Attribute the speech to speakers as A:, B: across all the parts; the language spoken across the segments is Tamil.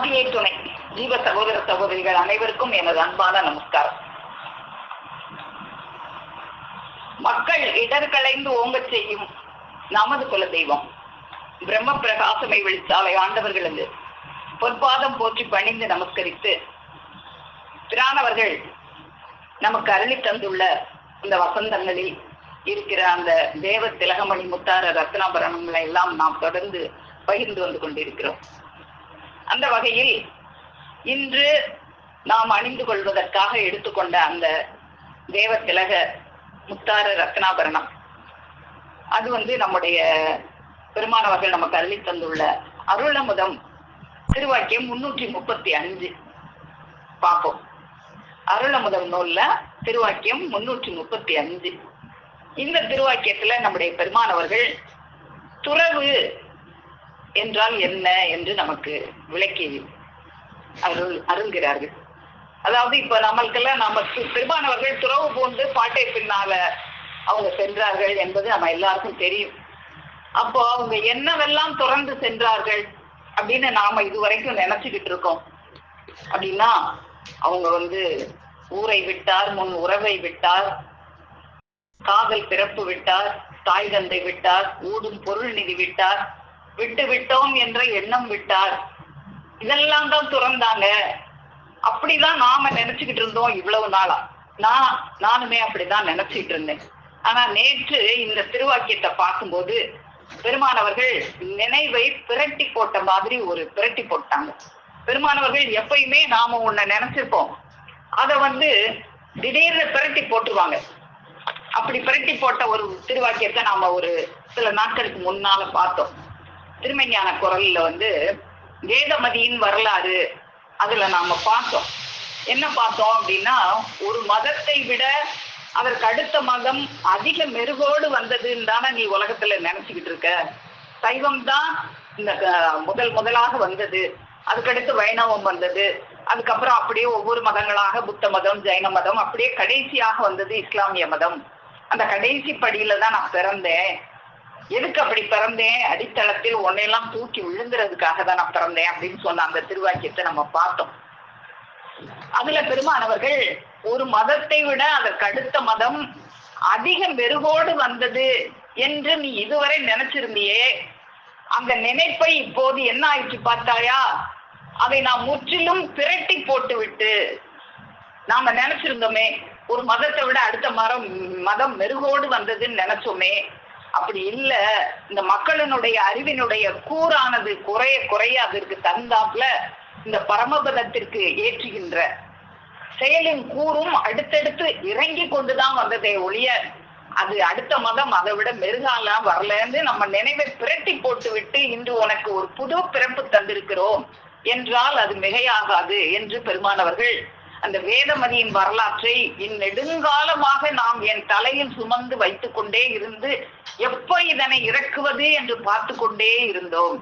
A: ஆதியை துணை ஜீவ சகோதர சகோதரிகள் அனைவருக்கும் எனது அன்பான நமஸ்காரம். மக்கள் இடர் களைந்து ஓங்கச் செய்யும் நமது குல தெய்வம் பிரம்ம பிரகாசமை வெளிச்சாலை ஆண்டவர்களது பொற்பாதம் போற்றி பணிந்து நமஸ்கரித்து பிரானவர்கள் நமக்கு அருளி தந்துள்ள இந்த வசந்தங்களில் இருக்கிற அந்த தேவ திலகமணி முத்தார ரத்னாபரணங்களை எல்லாம் நாம் தொடர்ந்து பகிர்ந்து வந்து கொண்டிருக்கிறோம். அந்த வகையில் இன்று நாம் அணிந்து கொள்வதற்காக எடுத்துக்கொண்ட அந்த தேவ திலக முத்தார ரத்னாபரணம் அது நம்முடைய பெருமானவர்கள் நமக்கு அருளி தந்துள்ள அருளமுதம் திருவாக்கியம் 335 பார்ப்போம். அருளமுதம் நூல்ல திருவாக்கியம் 335. இந்த திருவாக்கியத்துல நம்முடைய பெருமானவர்கள் துறவு என்றால் என்ன என்று நமக்கு விளக்கி அருள்கிறார்கள். அதாவது இப்ப நம்மளுக்கெல்லாம் பெருமானவர்கள் துறவு போன்று பாட்டை பின்னால அவங்க சென்றார்கள் என்பது நம்ம எல்லாருக்கும் தெரியும். அப்போ அவங்க என்னவெல்லாம் தொடர்ந்து சென்றார்கள் அப்படின்னு நாம இதுவரைக்கும் நினைச்சுக்கிட்டு இருக்கோம். அப்படின்னா அவங்க ஊரை விட்டார், முன் உறவை விட்டார், காதல் பிறப்பு விட்டார், தாய் தந்தை விட்டார், ஊடும் பொருள் நிதி விட்டார், விட்டு விட்டோம் என்ற எண்ணம் விட்டார். இதெல்லாம் தான் துறந்தாங்க. அப்படிதான் நாம நினைச்சுக்கிட்டு இருந்தோம் இவ்வளவு நாளா. நானுமே அப்படிதான் நினைச்சுக்கிட்டு இருந்தேன். ஆனா நேற்று இந்த திருவாக்கியத்தை பார்க்கும்போது பெருமானவர்கள் நினைவை பிரட்டி போட்ட மாதிரி ஒரு பிரட்டி போட்டாங்க. பெருமானவர்கள் எப்பயுமே நாம ஒன்ன நினைச்சிருப்போம், அதை திடீர்னு பிரட்டி போட்டுருவாங்க. அப்படி பிரட்டி போட்ட ஒரு திருவாக்கியத்தை நாம ஒரு சில நாட்களுக்கு முன்னால பார்த்தோம். திருமஞான குரல்ல வேதமதியின் வரலாறு அதுல நாம பார்த்தோம். என்ன பார்த்தோம் அப்படின்னா, ஒரு மதத்தை விட அதற்கு அடுத்த மதம் அதிக மெருகோடு வந்ததுன்னு தானே நீ உலகத்துல நினைச்சுக்கிட்டு இருக்க. சைவம் தான் இந்த முதலாக வந்தது, அதுக்கடுத்து வைணவம் வந்தது, அதுக்கப்புறம் அப்படியே ஒவ்வொரு மதங்களாக புத்த மதம், ஜைன மதம், அப்படியே கடைசியாக வந்தது இஸ்லாமிய மதம். அந்த கடைசி படியில தான் நான் பிறந்தேன். எதுக்கு அப்படி பிறந்தேன்? அடித்தளத்தில் உன்னையெல்லாம் தூக்கி விழுங்குறதுக்காக தான் நான் பிறந்தேன் அப்படின்னு சொன்ன அந்த திருவாக்கியத்தை நம்ம பார்த்தோம். அதுல பெருமானவர்கள் ஒரு மதத்தை விட அதற்கு அடுத்த மதம் அதிக மெருகோடு வந்தது என்று நீ இதுவரை நினைச்சிருந்தியே, அந்த நினைப்பை இப்போது என்ன ஆயிடுச்சு பார்த்தாயா? அதை நாம் முற்றிலும் பிரட்டி போட்டு விட்டு, நாம நினைச்சிருந்தோமே ஒரு மதத்தை விட அடுத்த மதம் மெருகோடு வந்ததுன்னு நினைச்சோமே, அப்படி இல்ல. இந்த மக்களினுடைய அறிவினுடைய கூறானது குறைய குறைய அதற்கு தந்தாப்புல இந்த பரமபதத்திற்கு ஏற்றுகின்ற செயலின் கூறும் அடுத்தடுத்து இறங்கி கொண்டுதான் வந்ததே ஒழிய அது அடுத்த மதம் அதை விட மெருகாலாம் வரலன்னு நம்ம நினைவை பிரட்டி போட்டு விட்டு இன்று உனக்கு ஒரு புது பிறப்பு தந்திருக்கிறோம் என்றால் அது மிகையாகாது என்று பெருமானவர்கள் அந்த வேதமதியின் வரலாற்றை இந்நெடுங்காலமாக நாம் என் தலையில் சுமந்து வைத்துக் கொண்டே இருந்து எப்ப இதனை இறக்குவது என்று பார்த்து கொண்டே இருந்தோம்.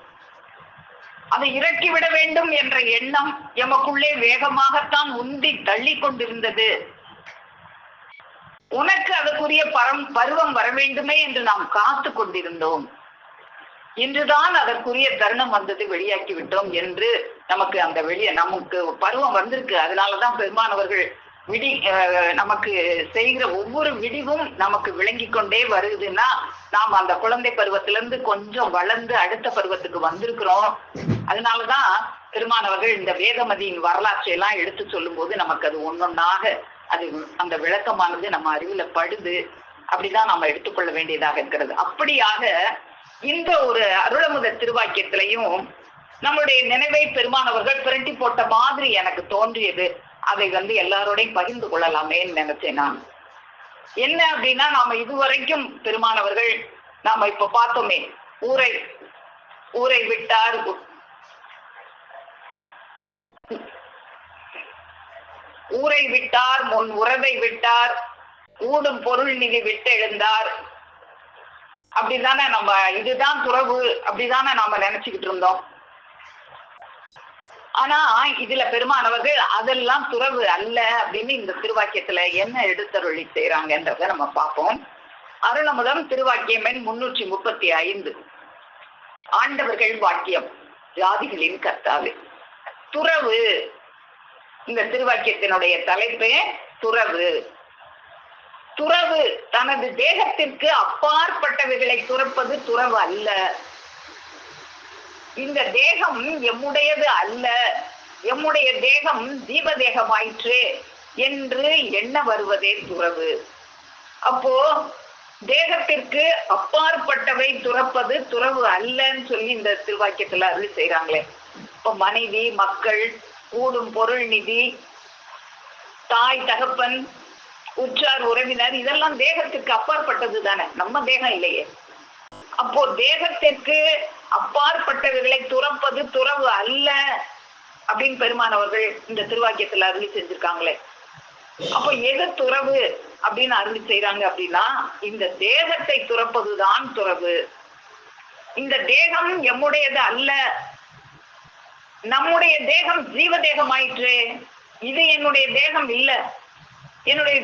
A: அதை இறக்கிவிட வேண்டும் என்ற எண்ணம் எமக்குள்ளே வேகமாகத்தான் உந்தி தள்ளி கொண்டிருந்தது. உனக்கு அதற்குரிய பருவம் வர வேண்டுமே என்று நாம் காத்து கொண்டிருந்தோம். இன்றுதான் அதற்குரிய தருணம் வந்தது, வெளியாக்கி விட்டோம் என்று நமக்கு நமக்கு பருவம் வந்திருக்கு. அதனாலதான் பெருமானவர்கள் நமக்கு செய்கிற ஒவ்வொரு விடிவும் நமக்கு விளங்கி கொண்டே வருதுன்னா நாம் அந்த குழந்தை பருவத்திலிருந்து கொஞ்சம் வளர்ந்து அடுத்த பருவத்துக்கு வந்திருக்கிறோம். அதனாலதான் பெருமானவர்கள் இந்த வேதமதியின் வரலாற்றை எல்லாம் எடுத்து சொல்லும் போது நமக்கு அது ஒன்னொன்னாக அந்த விளக்கமானது நம்ம அறிவுல படுது. அப்படிதான் நம்ம எடுத்துக்கொள்ள வேண்டியதாக இருக்கிறது. அப்படியாக இந்த ஒரு அருளமுத திருவாக்கியத்திலையும் நம்மளுடைய நினைவை பெருமானவர்கள் பிரட்டி போட்ட மாதிரி எனக்கு தோன்றியது. அதை எல்லாரோடையும் பகிர்ந்து கொள்ளலாமேன்னு நினைச்சேன் நான். என்ன அப்படின்னா, நாம இதுவரைக்கும் பெருமானவர்கள் நாம இப்ப பார்த்தோமே, ஊரை விட்டார், ஊரை விட்டார், முன் உறவை விட்டார், ஊடும் பொருள் நிதி விட்டு எழுந்தார். அப்படிதானே நம்ம இதுதான் துறவு அப்படிதானே நாம நினைச்சுக்கிட்டு இருந்தோம். ஆனா இதுல பெருமானவர்கள் அதெல்லாம் துறவு அல்ல அப்படின்னு இந்த திருவாக்கியத்துல என்ன எடுத்தருளி செய்யறாங்கன்றத நம்ம பார்ப்போம். அருளமுதம் திருவாக்கியம் எண் 335. ஆண்டவர்கள் வாக்கியம். ஜாதிகளின் கர்த்தாவே. துறவு. இந்த திருவாக்கியத்தினுடைய தலைப்பே துறவு. துறவு தனது தேகத்திற்கு அப்பாற்பட்டவைகளை துறப்பது துறவு அல்ல. இந்த தேகம் எம்முடையது அல்ல, எம்முடைய தேகம் ஜீவதேகமாயிற்று என்று எண்ண வருவதே துறவு. அப்போ தேகத்திற்கு அப்பாற்பட்டவை துறப்பது துறவு அல்லன்னு சொல்லி இந்த திருவாக்கியத்துல அருள் செய்யறாங்களே. இப்போ மனைவி, மக்கள், கூடும் பொருள், நிதி, தாய், தகப்பன், உற்றார், உறவினர், இதெல்லாம் தேகத்திற்கு அப்பாற்பட்டது தானே, நம்ம தேகம் இல்லையே. அப்போ தேகத்திற்கு அப்பாற்பட்டவைகளை துறப்பது துறவு அல்ல அப்படின்னு பெருமானவர்கள் இந்த திருவாக்கியத்துல அருளி செஞ்சிருக்காங்களே. அப்போ எது துறவு அப்படின்னு அருளி செய்யறாங்க அப்படின்னா, இந்த தேகத்தை துறப்பதுதான் துறவு. இந்த தேகம் எம்முடையது அல்ல, நம்முடைய தேகம் ஜீவ தேகம் ஆயிற்று, இது என்னுடைய தேகம் இல்ல, என்னுடைய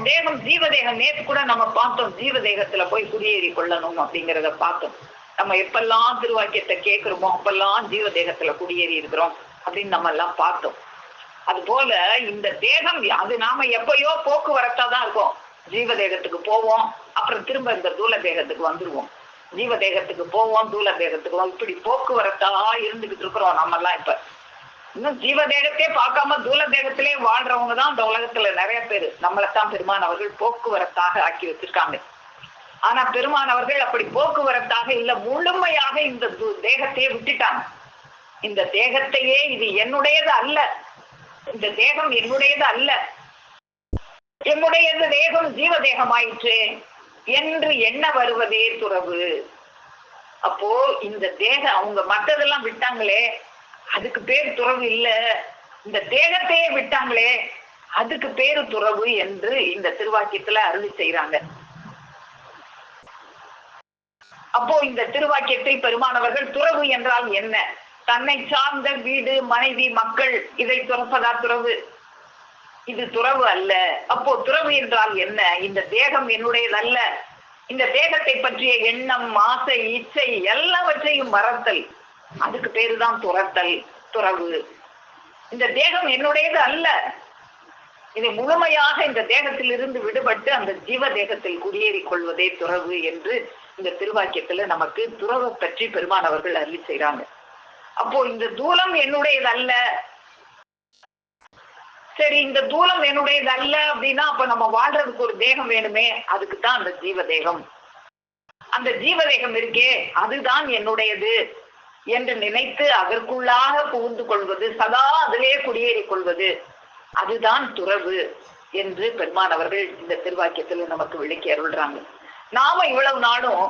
A: தேகம் ஜீவ தேகம். நேற்று கூட நம்ம பார்த்தோம், ஜீவ தேகத்துல போய் குடியேறி கொள்ளணும் அப்படிங்கிறத பார்த்தோம். நம்ம எப்பெல்லாம் திருவாக்கியத்தை கேட்கிறோமோ அப்பெல்லாம் ஜீவ தேகத்துல குடியேறி இருக்கிறோம் அப்படின்னு நம்ம எல்லாம் பார்த்தோம். அது போல இந்த தேகம் அது நாம எப்பயோ போக்குவரத்தா தான் இருக்கும். ஜீவ தேகத்துக்கு போவோம், அப்புறம் திரும்ப இந்த தூல தேகத்துக்கு வந்துருவோம். ஜீவ தேகத்துக்கு போவோம், தூல தேகத்துக்கு இப்படி போக்குவரத்தா இருந்துகிட்டு இருக்கிறோம் நம்ம எல்லாம். இப்ப இன்னும் ஜீவ தேகத்தையே பார்க்காம தூல தேகத்திலே வாழ்றவங்க தான் இந்த உலகத்துல நிறைய பேரு. நம்மளைத்தான் பெருமான் அவர்கள் போக்குவரத்தாக ஆக்கி வச்சிருக்காங்க. ஆனா பெருமான் அவர்கள் அப்படி போக்குவரத்தாக இல்ல, முழுமையாக இந்த தேகத்தையே விட்டுட்டாங்க. இந்த தேகத்தையே இது என்னுடையது அல்ல, இந்த தேகம் என்னுடையது அல்ல, என்னுடையது தேகம் ஜீவ தேகம் ஆயிற்று என்று எண்ண வருவதே துறவு. அப்போ இந்த தேகம் அவங்க மற்றதெல்லாம் விட்டாங்களே அதுக்கு பேர் துறவு இல்ல, இந்த தேகத்தையே விட்டாங்களே அதுக்கு பேரு துறவு என்று இந்த திருவாக்கியத்துல அருளி செய்யறாங்க. அப்போ இந்த திருவாக்கியத்தில் பெருமானவர்கள் துறவு என்றால் என்ன, தன்னை சார்ந்த வீடு, மனைவி, மக்கள் இதை துறப்பதா துறவு? இது துறவு அல்ல. அப்போ துறவு என்றால் என்ன? இந்த தேகம் என்னுடையதல்ல, இந்த தேகத்தை பற்றிய எண்ணம், ஆசை, இச்சை எல்லாவற்றையும் மறத்தல், அதுக்கு பேருதான் துறத்தல், துறவு. இந்த தேகம் என்னுடையது அல்ல, இதை முழுமையாக இந்த தேகத்திலிருந்து விடுபட்டு அந்த ஜீவ தேகத்தில் குடியேறி கொள்வதே துறவு என்று இந்த திருவாக்கியத்துல நமக்கு துறவை பற்றி பெருமானவர்கள் அருளி செய்யறாங்க. அப்போ இந்த தூலம் என்னுடையது அல்ல, சரி இந்த தூலம் என்னுடையது அல்ல அப்படின்னா அப்ப நம்ம வாழ்றதுக்கு ஒரு தேகம் வேணுமே, அதுக்குதான் அந்த ஜீவ தேகம். அந்த ஜீவ தேகம் இருக்கே அதுதான் என்னுடையது என்று நினைத்து அதற்குள்ளாக புகுந்து கொள்வது, சதா அதிலே குடியேறி கொள்வது, அதுதான் துறவு என்று பெருமானவர்கள் இந்த திருவாக்கியத்துல நமக்கு விளக்கி அருள்றாங்க. நாம இவ்வளவு நாளும்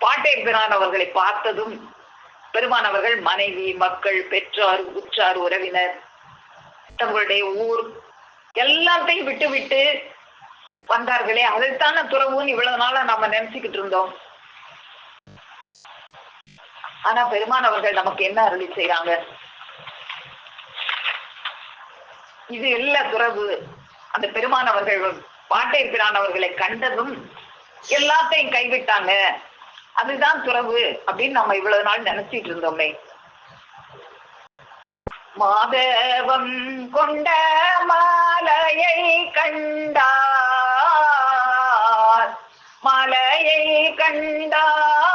A: பாட்டை பிரானவர்களை பார்த்ததும் பெருமானவர்கள் மனைவி, மக்கள், பெற்றார், உற்றார், உறவினர், தங்களுடைய ஊர் எல்லாத்தையும் விட்டு விட்டு வந்தார்களே, அதைத்தான துறவுன்னு இவ்வளவு நாளா நாம நினைச்சுக்கிட்டு இருந்தோம். ஆனா பெருமானவர்கள் நமக்கு என்ன அருளி செய்யறாங்க? இது இல்ல துறவு. அந்த பெருமானவர்கள் பாட்டை பிரானவர்களை கண்டதும் எல்லாத்தையும் கைவிட்டாங்க, அதுதான் துறவு அப்படின்னு நம்ம இவ்வளவு நாள் நினைச்சிட்டு இருந்தோமே. மாதவம் கொண்ட மாலையை கண்டார், மாலையை கண்டார்,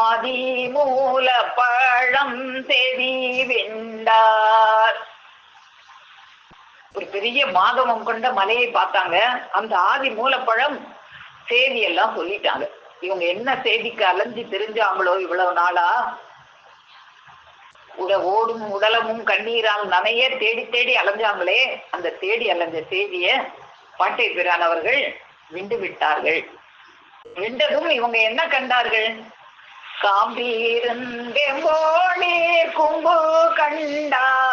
A: ஆதி மூல பழம் செவி விண்டார். ஒரு பெரிய மாதவம் கொண்ட மலையை பார்த்தாங்க, அந்த ஆதி மூலப்பழம் செய்தி எல்லாம் சொல்லிட்டாங்க. இவங்க என்ன செய்திக்கு அலைஞ்சு தெரிஞ்சாங்களோ இவ்வளவு நாளா, ஓடும் உடலமும் கண்ணீரால் நனைய தேடி தேடி அலைஞ்சாங்களே, அந்த தேடி அலைஞ்ச செய்திய பாட்டை பிரானவர்கள் விண்டு விட்டார்கள். விண்டதும் இவங்க என்ன கண்டார்கள்? காம்பீருந்தெம்போனே கும்பு கண்டார்,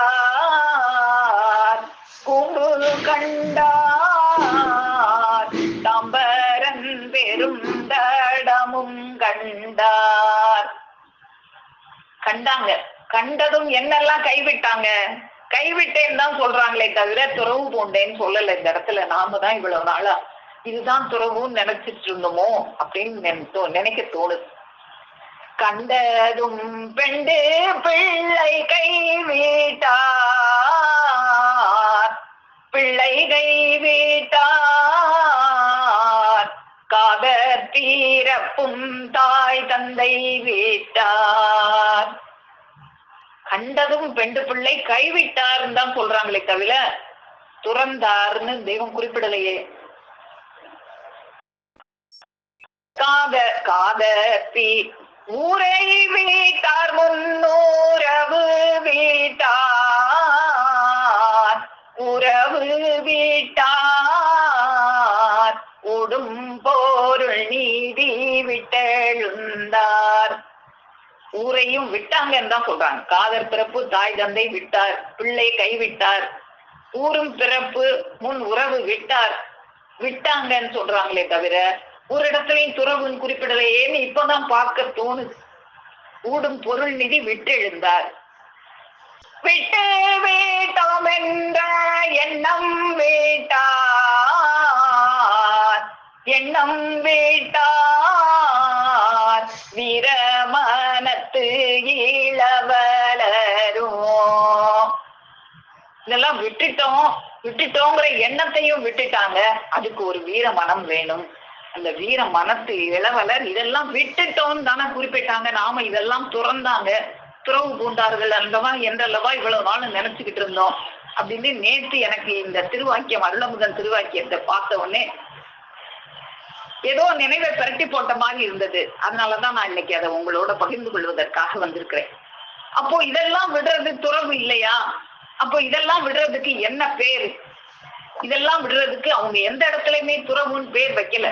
A: கும்பு கண்டார், தாம்பரன் பெரும் தடமும் கண்டார். கண்டாங்க. கண்டதும் என்னெல்லாம் கைவிட்டாங்க? கைவிட்டேன்னு தான் சொல்றாங்களே தவிர துறவு போண்டேன்னு சொல்லல. இந்த இடத்துல நாம தான் இவ்வளவு நாளா இதுதான் துறவுன்னு நினைச்சிட்டு இருந்தோமோ அப்படின்னு நினைக்க தோணுது. கண்டதும் பெண்டு பிள்ளை கைவிட்டார் காதற் தீரப்பும் தாய் தந்தை வீட்டார். கண்டதும் பெண்டு பிள்ளை கைவிட்டார்ன்னு தான் சொல்றாங்களே தவிர துறந்தார்னு தெய்வம் குறிப்பிடலையே. காதப்பி ஊரை வீட்டார் முன்னூரவு வீட்டார் உறவு வீட்டார் உடும் போருள் நீதி விட்டெழுந்தார். ஊரையும் விட்டாங்கன்னு தான் சொல்றாங்க. காதர் பிறப்பு தாய் தந்தை விட்டார், பிள்ளை கைவிட்டார், ஊரும் பிறப்பு முன் உறவு விட்டாங்கன்னு சொல்றாங்களே தவிர ஒரு இடத்துலயும் துறவுன்னு குறிப்பிடலையேன்னு இப்பதான் பார்க்க தோணுது. ஊடும் பொருள் நிதி விட்டு எழுந்தார். விட்டு வீட்டோம் என்ற எண்ணம் வீட்டார் வீரமனத்து இளவலரும். இதெல்லாம் விட்டுட்டோங்கிற எண்ணத்தையும் விட்டுட்டாங்க. அதுக்கு ஒரு வீர மனம் வேணும். அந்த வீர மனத்து இளவலர் இதெல்லாம் விட்டுட்டோன்னு தானே குறிப்பிட்டாங்க. நாம இதெல்லாம் துறந்தாங்க, துறவு பூண்டார்கள் அல்லவா என்றல்லவா இவ்வளவு நாள் நினைச்சுக்கிட்டு இருந்தோம் அப்படின்னு நேற்று எனக்கு இந்த திருவாக்கியம் அருளமுதன் திருவாக்கியத்தை பார்த்த உடனே ஏதோ நினைவை பிரட்டி போட்ட மாதிரி இருந்தது. அதனாலதான் நான் இன்னைக்கு அதை உங்களோட பகிர்ந்து கொள்வதற்காக வந்திருக்கிறேன். அப்போ இதெல்லாம் விடுறது துறவு இல்லையா? அப்போ இதெல்லாம் விடுறதுக்கு என்ன பேரு? இதெல்லாம் விடுறதுக்கு அவங்க எந்த இடத்துலயுமே துறவுன்னு பேர் வைக்கல.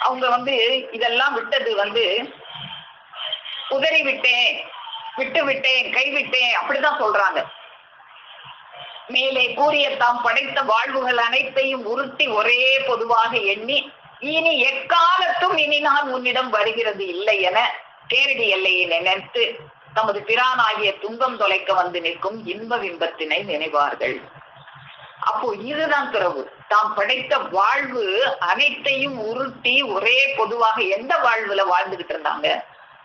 A: அவங்க இதெல்லாம் விட்டது உதறி விட்டேன், விட்டு விட்டேன், கைவிட்டேன் அப்படிதான் சொல்றாங்க. மேலே கூறிய தாம் படைத்த வாழ்வுகள் அனைத்தையும் உருட்டி ஒரே பொதுவாக எண்ணி இனி எக்காலத்தும் இனி நான் உன்னிடம் வருகிறது இல்லை என தேரடி எல்லையை நினைத்து தமது பிரானாகிய துன்பம் தொலைக்க வந்து நிற்கும் இன்ப விம்பத்தினை நினைவார்கள். அப்போ இதுதான் துறவு. தாம் படைத்த வாழ்வு அனைத்தையும் உருட்டி ஒரே பொதுவாக எந்த வாழ்வுல வாழ்ந்துகிட்டு இருந்தாங்க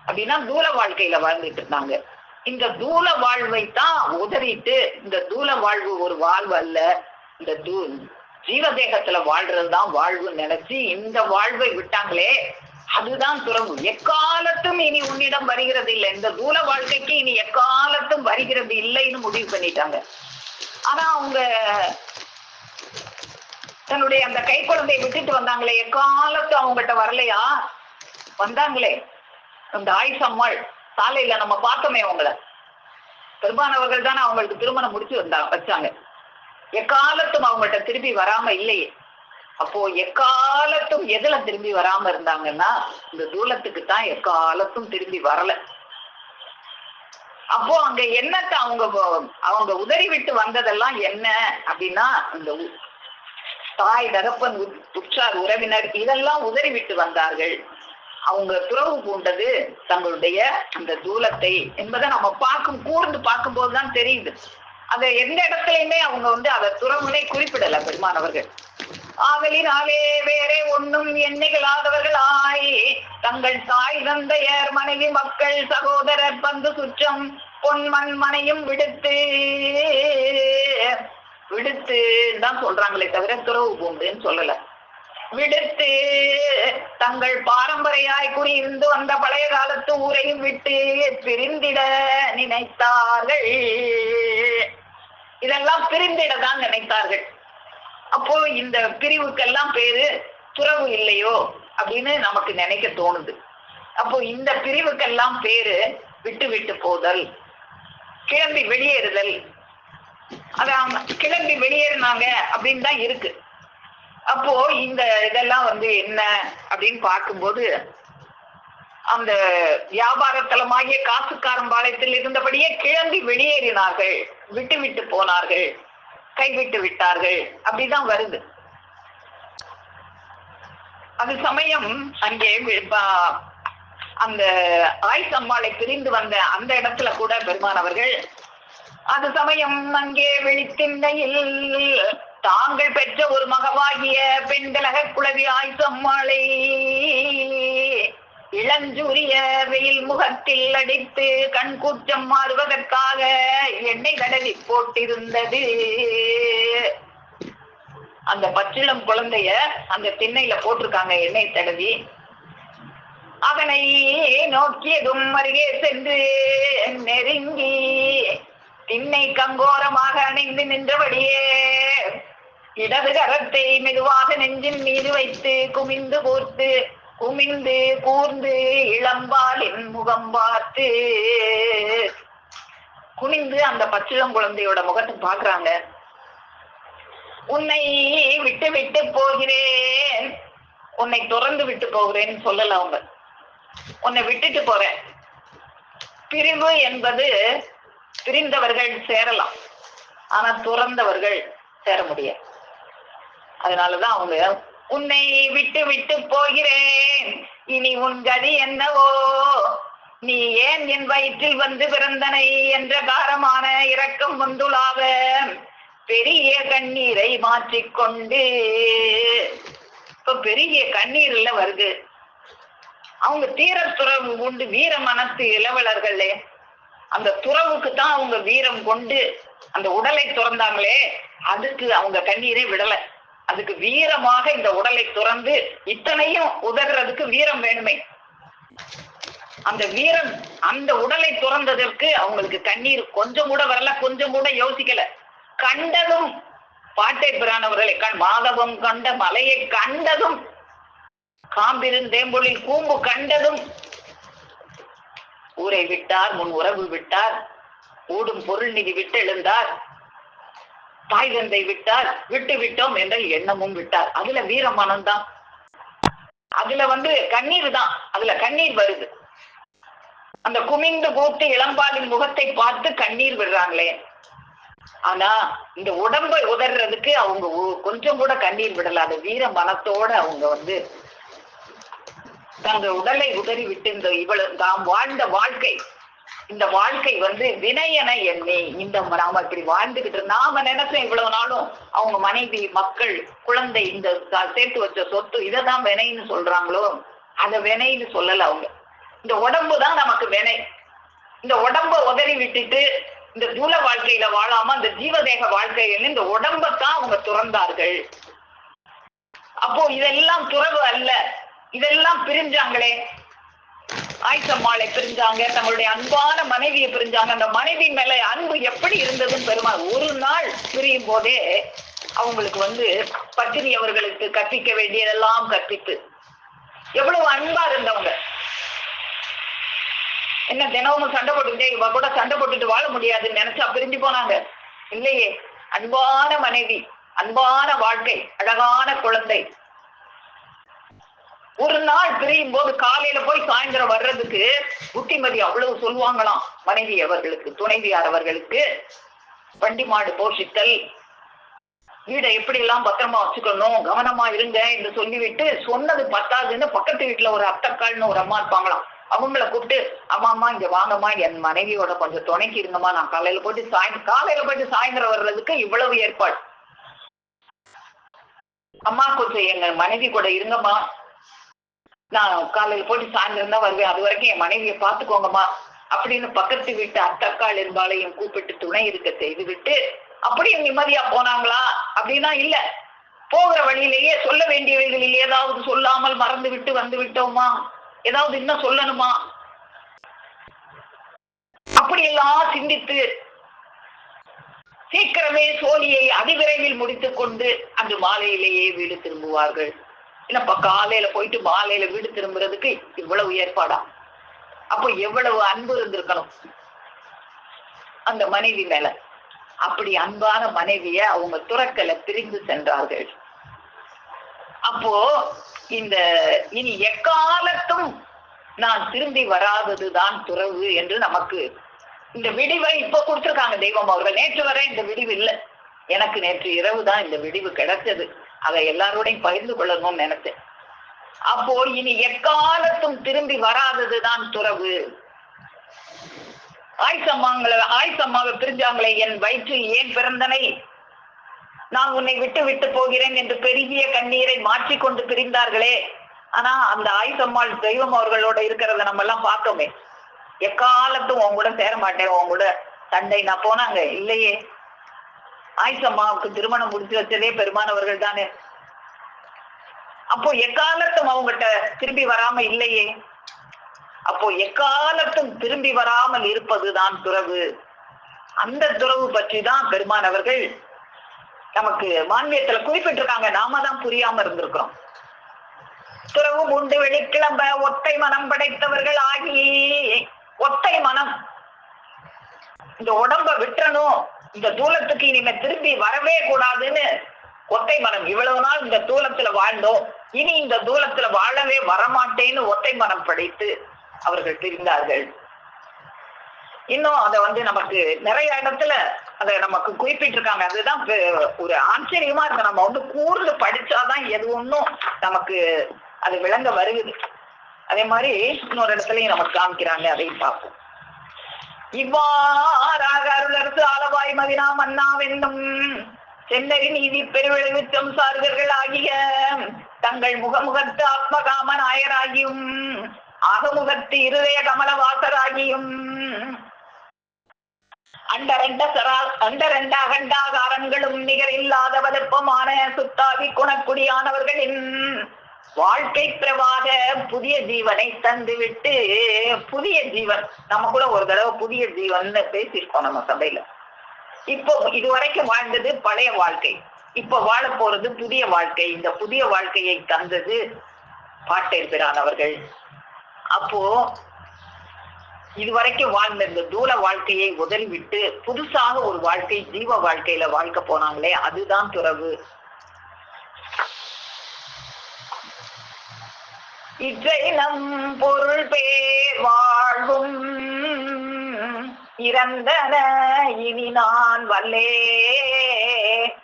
A: அப்படின்னா தூல வாழ்க்கையில வாழ்ந்துட்டு இருந்தாங்க. இந்த தூல வாழ்வை தான் உதறிட்டு, இந்த தூல வாழ்வு ஒரு வாழ்வு அல்ல, இந்த ஜீவதேகத்துல வாழ்றதுதான் வாழ்வு நினைச்சு இந்த வாழ்வை விட்டாங்களே, அதுதான் துறவு. எக்காலத்தும் இனி உன்னிடம் வருகிறது இல்லை, இந்த தூல வாழ்க்கைக்கு இனி எக்காலத்தும் வருகிறது இல்லைன்னு முடிவு பண்ணிட்டாங்க. ஆனா அவங்க தன்னுடைய அந்த கை குழந்தையை விட்டுட்டு வந்தாங்களே, எக்காலத்து அவங்ககிட்ட வரலையா? வந்தாங்களே. அந்த ஆயுசம்மாள் சாலையில நம்ம பார்த்தோமே, அவங்கள பெருமானவர்கள் தானே அவங்களுக்கு திருமணம் முடிச்சு வச்சாங்க. எக்காலத்தும் அவங்கள்ட்ட திரும்பி வராம இல்லையே. அப்போ எக்காலத்தும் எதுல திரும்பி வராம இருந்தாங்கன்னா இந்த தூலத்துக்கு தான் எக்காலத்தும் திரும்பி வரல. அப்போ அங்க என்னத்த அவங்க உதறி விட்டு வந்ததெல்லாம் என்ன அப்படின்னா, இந்த தாய் தகப்பன் உற்றார் உறவினர் இதெல்லாம் உதறி விட்டு வந்தார்கள். அவங்க துறவு பூண்டது தங்களுடைய அந்த தூலத்தை என்பதை நம்ம கூர்ந்து பார்க்கும் போதுதான் தெரியுது. அத எந்த இடத்துலயுமே அவங்க அதை துறவுனை குறிப்பிடல பெருமானவர்கள். ஆகலினாலே வேறே ஒன்னும் எண்ணிகளாதவர்கள் ஆய் தங்கள் தாய் தந்தையர் மனைவி மக்கள் சகோதரர் பந்து சுற்றம் பொன்மண் மனையும் விடுத்து தான் சொல்றாங்களே தவிர துறவு பூண்டுன்னு சொல்லல. விடுத்து தங்கள் பாரம்பரியாய் கூறியிருந்து வந்த பழைய காலத்து ஊரையும் விட்டு பிரிந்திட நினைத்தார்கள். இதெல்லாம் பிரிந்திடதான் நினைத்தார்கள். அப்போ இந்த பிரிவுக்கெல்லாம் பேரு துறவு இல்லையோ அப்படின்னு நமக்கு நினைக்க தோணுது. அப்போ இந்த பிரிவுக்கெல்லாம் பேரு விட்டு விட்டு போதல், கிளம்பி வெளியேறுதல். அதான் கிளம்பி வெளியேறினாங்க அப்படின்னு தான் இருக்கு. அப்போ இந்த இதெல்லாம் என்ன அப்படின்னு பார்க்கும்போது, அந்த வியாபாரத்தலமாகிய காசுக்காரம்பாளையத்தில் இருந்தபடியே கிளம்பி வெளியேறினார்கள், விட்டு விட்டு போனார்கள், கைவிட்டு விட்டார்கள் அப்படிதான் வருது. அது சமயம் அங்கே அந்த ஆய்சம்மாளை பிரிந்து வந்த அந்த இடத்துல கூட பெருமானவர்கள் அது சமயம் அங்கே வெளித்திண்ணையில் தாங்கள் பெற்ற ஒரு மகவாகிய பெண்களக குலவி ஆய்சம்மாளை இளஞ்சூரிய வெயில் முகத்தில் அடித்து கண் கூச்சம் மாறுவதற்காக எண்ணெய் தடவி போட்டிருந்தது. அந்த பச்சிளம் குழந்தைய அந்த திண்ணையில போட்டிருக்காங்க எண்ணெய் தடவி. அவனை நோக்கியதும் அருகே சென்று நெருங்கி திண்ணை கங்கோரமாக அணிந்து நின்றபடியே இடது கரத்தை மெதுவாக நெஞ்சின் மீது வைத்து குமிந்து கூர்ந்து இளம்பாலின் முகம் பார்த்து குனிந்து அந்த பச்சிளம் குழந்தையோட முகத்தை பாக்குறாங்க. உன்னை விட்டு விட்டு போகிறேன், உன்னை துறந்து விட்டு போகிறேன்னு சொல்லல அவங்க. உன்னை விட்டுட்டு போறேன். பிரிவு என்பது பிரிந்தவர்கள் சேரலாம், ஆனா துறந்தவர்கள் சேர முடியாது. அதனாலதான் அவங்க உன்னை விட்டு விட்டு போகிறேன், இனி உன் கதி என்னவோ, நீ ஏன் என் வயிற்றில் வந்து பிறந்தனை என்ற காரமான இரக்கம் வந்துளாவ பெரிய கண்ணீரை மாற்றிக்கொண்டு. இப்ப பெரிய கண்ணீர்ல வருது. அவங்க தீர துறவு கொண்டு வீர மனத்து இளவலர்களே, அந்த துறவுக்கு தான் அவங்க வீரம் கொண்டு அந்த உடலை துறந்தாங்களே, அதுக்கு அவங்க கண்ணீரை விடல. அதுக்கு வீரமாக இந்த உடலை துறந்து இத்தனையும் உதறதுக்கு வீரம் வேணுமே. அந்த வீரம், அந்த உடலை துறந்ததற்கு அவங்களுக்கு கண்ணீர் கொஞ்சம் கூட வரல, கொஞ்சம் கூட யோசிக்கல. கண்டதும் பாட்டை பிரானவர்களை மாதவம் கண்ட மலையை கண்டதும், காம்பிருந்தேம்பொழில் கூம்பு கண்டதும் ஊரை விட்டார், முன் உறவு விட்டார், ஊடும் பொருள் நிதி விட்டு எழுந்தார், தாய் தந்தை விட்டார், விட்டு விட்டோம் என்ற எண்ணமும் விட்டார். அதுல வீரமானம் தான், அதுல கண்ணீர் தான், அதுல கண்ணீர் வருது. அந்த குமிந்து கூத்து இளம்பாலின் முகத்தை பார்த்து கண்ணீர் விடுறாங்களே, ஆனா இந்த உடம்பை உதறதுக்கு அவங்க கொஞ்சம் கூட கண்ணீர் விடல. அந்த வீர மனத்தோட அவங்க தங்க உடலை உதறி விட்டு இந்த இவ்வளவு தாம் வாழ்ந்த வாழ்க்கை, இந்த வாழ்க்கை வினையென எண்ணி இந்த நாம இப்படி வாழ்ந்துகிட்டு நாம நினைச்சோம் இவ்வளவு நாளும் அவங்க மனைவி, மக்கள், குழந்தை, இந்த சேர்த்து வச்ச சொத்து இதைதான் வினைன்னு சொல்றாங்களோ, அத வினைன்னு சொல்லல அவங்க. இந்த உடம்பு தான் நமக்கு வினை. இந்த உடம்ப உதறி விட்டுட்டு இந்த ஜூல வாழ்க்கையில வாழாம அந்த ஜீவதேக வாழ்க்கையில இந்த உடம்பத்தான் அவங்க துறந்தார்கள். அப்போ இதெல்லாம் துறவு அல்ல, இதெல்லாம் பிரிஞ்சாங்களே. ஆயிஷம்மாளை பிரிஞ்சாங்க, தங்களுடைய அன்பான மனைவியை பிரிஞ்சாங்க. அந்த மனைவி மேல அன்பு எப்படி இருந்ததுன்னு பெருமாள் ஒரு நாள் பிரியும் போதே அவங்களுக்கு பத்தினி அவர்களுக்கு கற்பிக்க வேண்டியதெல்லாம் கற்பித்து எவ்வளவு அன்பா இருந்தவங்க. என்ன தினமும் சண்டை போட்டுக்கிட்டே இவ கூட சண்டை போட்டுட்டு வாழ முடியாதுன்னு நினைச்சா பிரிஞ்சு போனாங்க? இல்லையே. அன்பான மனைவி, அன்பான வாழ்க்கை, அழகான குழந்தை. ஒரு நாள் பிரியும் போது காலையில போய் சாயந்தரம் வர்றதுக்கு புத்திமதி அவ்வளவு சொல்லுவாங்களாம் மனைவி அவர்களுக்கு, துணைவியார் அவர்களுக்கு. வண்டி மாடு போஷித்தல், வீடை எப்படி எல்லாம் பத்திரமா வச்சுக்கணும், கவனமா இருங்க என்று சொல்லிவிட்டு சொன்னது பத்தாதுன்னு பக்கத்து வீட்டுல ஒரு அத்தக்கால்னு ஒரு அம்மா இருப்பாங்களாம், அவங்கள கூப்பிட்டு அம்மா இங்க வாங்கம்மா, என் மனைவியோட கொஞ்சம் துணைக்கு இருங்கம்மா, நான் காலையில போயிட்டு சாயந்தரம் வர்றதுக்கு இவ்வளவு ஏற்பாடு. அம்மா கொஞ்சம் எங்க மனைவி கூட இருங்கம்மா, நான் காலையில போயிட்டு சாயந்தரம் தான் வருவேன், அது வரைக்கும் என் மனைவியை பாத்துக்கோங்கம்மா அப்படின்னு பக்கத்து வீட்டு அத்தக்கால் இருந்தாலையும் கூப்பிட்டு துணை இருக்க செய்து விட்டு அப்படியும் நிம்மதியா போனாங்களா அப்படின்னா இல்ல. போகிற வழியிலேயே சொல்ல வேண்டியவைகளில் ஏதாவது சொல்லாமல் மறந்து விட்டு வந்து விட்டோமா, ஏதாவது இன்னும் சொல்லணுமா, அப்படியெல்லாம் சிந்தித்து சீக்கிரமே சோழியை அதிவிரைவில் முடித்துக் கொண்டு அன்று மாலையிலேயே வீடு திரும்புவார்கள். என்னப்பா காலையில போயிட்டு மாலையில வீடு திரும்புறதுக்கு இவ்வளவு ஏற்பாடா? அப்போ எவ்வளவு அன்பு இருந்திருக்கணும் அந்த மனைவி மேல. அப்படி அன்பான மனைவிய அவங்க துறக்கல, பிரிந்து சென்றார்கள். அப்போ இந்த இனி எக்காலத்தும் நான் திரும்பி வராததுதான் துறவு என்று நமக்கு இந்த விடிவை இப்ப கொடுத்திருக்காங்க தெய்வம் அவர்கள். நேற்று வரை இந்த விடிவு இல்லை எனக்கு, நேற்று இரவு தான் இந்த விடிவு கிடைச்சது. அதை எல்லாரோடையும் பகிர்ந்து கொள்ளணும்னு நினைச்சேன். அப்போ இனி எக்காலத்தும் திரும்பி வராததுதான் துறவு. ஆயிஷம்மாவை பிரிஞ்சாங்களே, என் வயிற்றில் ஏன் பிறந்தனை, நான் உன்னை விட்டு விட்டு போகிறேன் என்று பெரிய கண்ணீரை மாற்றிக்கொண்டு பிரிந்தார்களே, ஆனா அந்த ஆயுசம்மாள் தெய்வம் அவர்களோட இருக்கிறத நம்ம எல்லாம் பார்த்தோமே. எக்காலத்தும் உன் கூட சேர மாட்டேன், உன் கூட சண்டை நான் போனாங்க இல்லையே. ஆயுசம்மாவுக்கு திருமணம் முடிச்சு வச்சதே பெருமானவர்கள் தானே. அப்போ எக்காலத்தும் அவங்ககிட்ட திரும்பி வராம இல்லையே. அப்போ எக்காலத்தும் திரும்பி வராமல் இருப்பதுதான் துறவு. அந்த துறவு பற்றி தான் பெருமானவர்கள் நமக்கு மான்மியத்துல குறிப்பிட்டிருக்காங்க. நாம தான் புரியாம இருந்திருக்கிறோம். துறவு உண்டு வெளிக்கிளம்ப ஒத்தை மனம் படைத்தவர்கள் ஆகி. ஒத்தை மனம், இந்த உடம்ப விட்டணும், இந்த தூலத்துக்கு இனிமே திரும்பி வரவே கூடாதுன்னு ஒத்தை மனம். இவ்வளவு நாள் இந்த தூலத்துல வாழ்ந்தோம், இனி இந்த தூலத்துல வாழவே வரமாட்டேன்னு ஒத்தை மனம் படைத்து அவர்கள் பிரிந்தார்கள். இன்னும் அதை நமக்கு நிறைய இடத்துல அதை நமக்கு குறிப்பிட்டிருக்காங்க. அதுதான் ஒரு ஆச்சரியமா இருக்கு. நம்ம கூர்ந்து படிச்சாதான் எது ஒன்றும் நமக்கு அது விளங்க வருகுது. அதே மாதிரி இன்னொரு இடத்துலயும் நமக்கு காமிக்கிறாங்க, அதையும் பார்ப்போம். இவ்வாறாக அருளரசு ஆலவாய் மதினா மன்னாவென்னும் சென்னறி நீதி பெருவிளைவு சம்சார்கள் ஆகிய தங்கள் முகமுகத்து ஆத்மகாம நாயராகியும் ஆகமுகத்து இருதய கமலவாசராகியும் அண்டரண்ட அகண்டாகாரங்களும் நிகர் இல்லாத வலுப்பமான சுத்தாவி குணக்குடியானவர்களின் வாழ்க்கை பிரவாக புதிய ஜீவனை தந்துவிட்டு, புதிய ஜீவன் நம்ம கூட ஒரு தடவை புதிய ஜீவன் பேசியிருக்கோம் நம்ம சபையில. இப்போ இதுவரைக்கும் வாழ்ந்தது பழைய வாழ்க்கை, இப்ப வாழ போறது புதிய வாழ்க்கை. இந்த புதிய வாழ்க்கையை தந்தது பாட்டேற்பிரானவர்கள். அப்போ இதுவரைக்கும் வாழ்ந்த இந்த தூல வாழ்க்கையை உதறிவிட்டு புதுசாக ஒரு வாழ்க்கை ஜீவ வாழ்க்கையில வாழ்க்க போனாங்களே, அதுதான் துறவு. இற்றை நம் பொருள் பேர் வாழ்வும் இறந்தன இனி நான் வல்லே.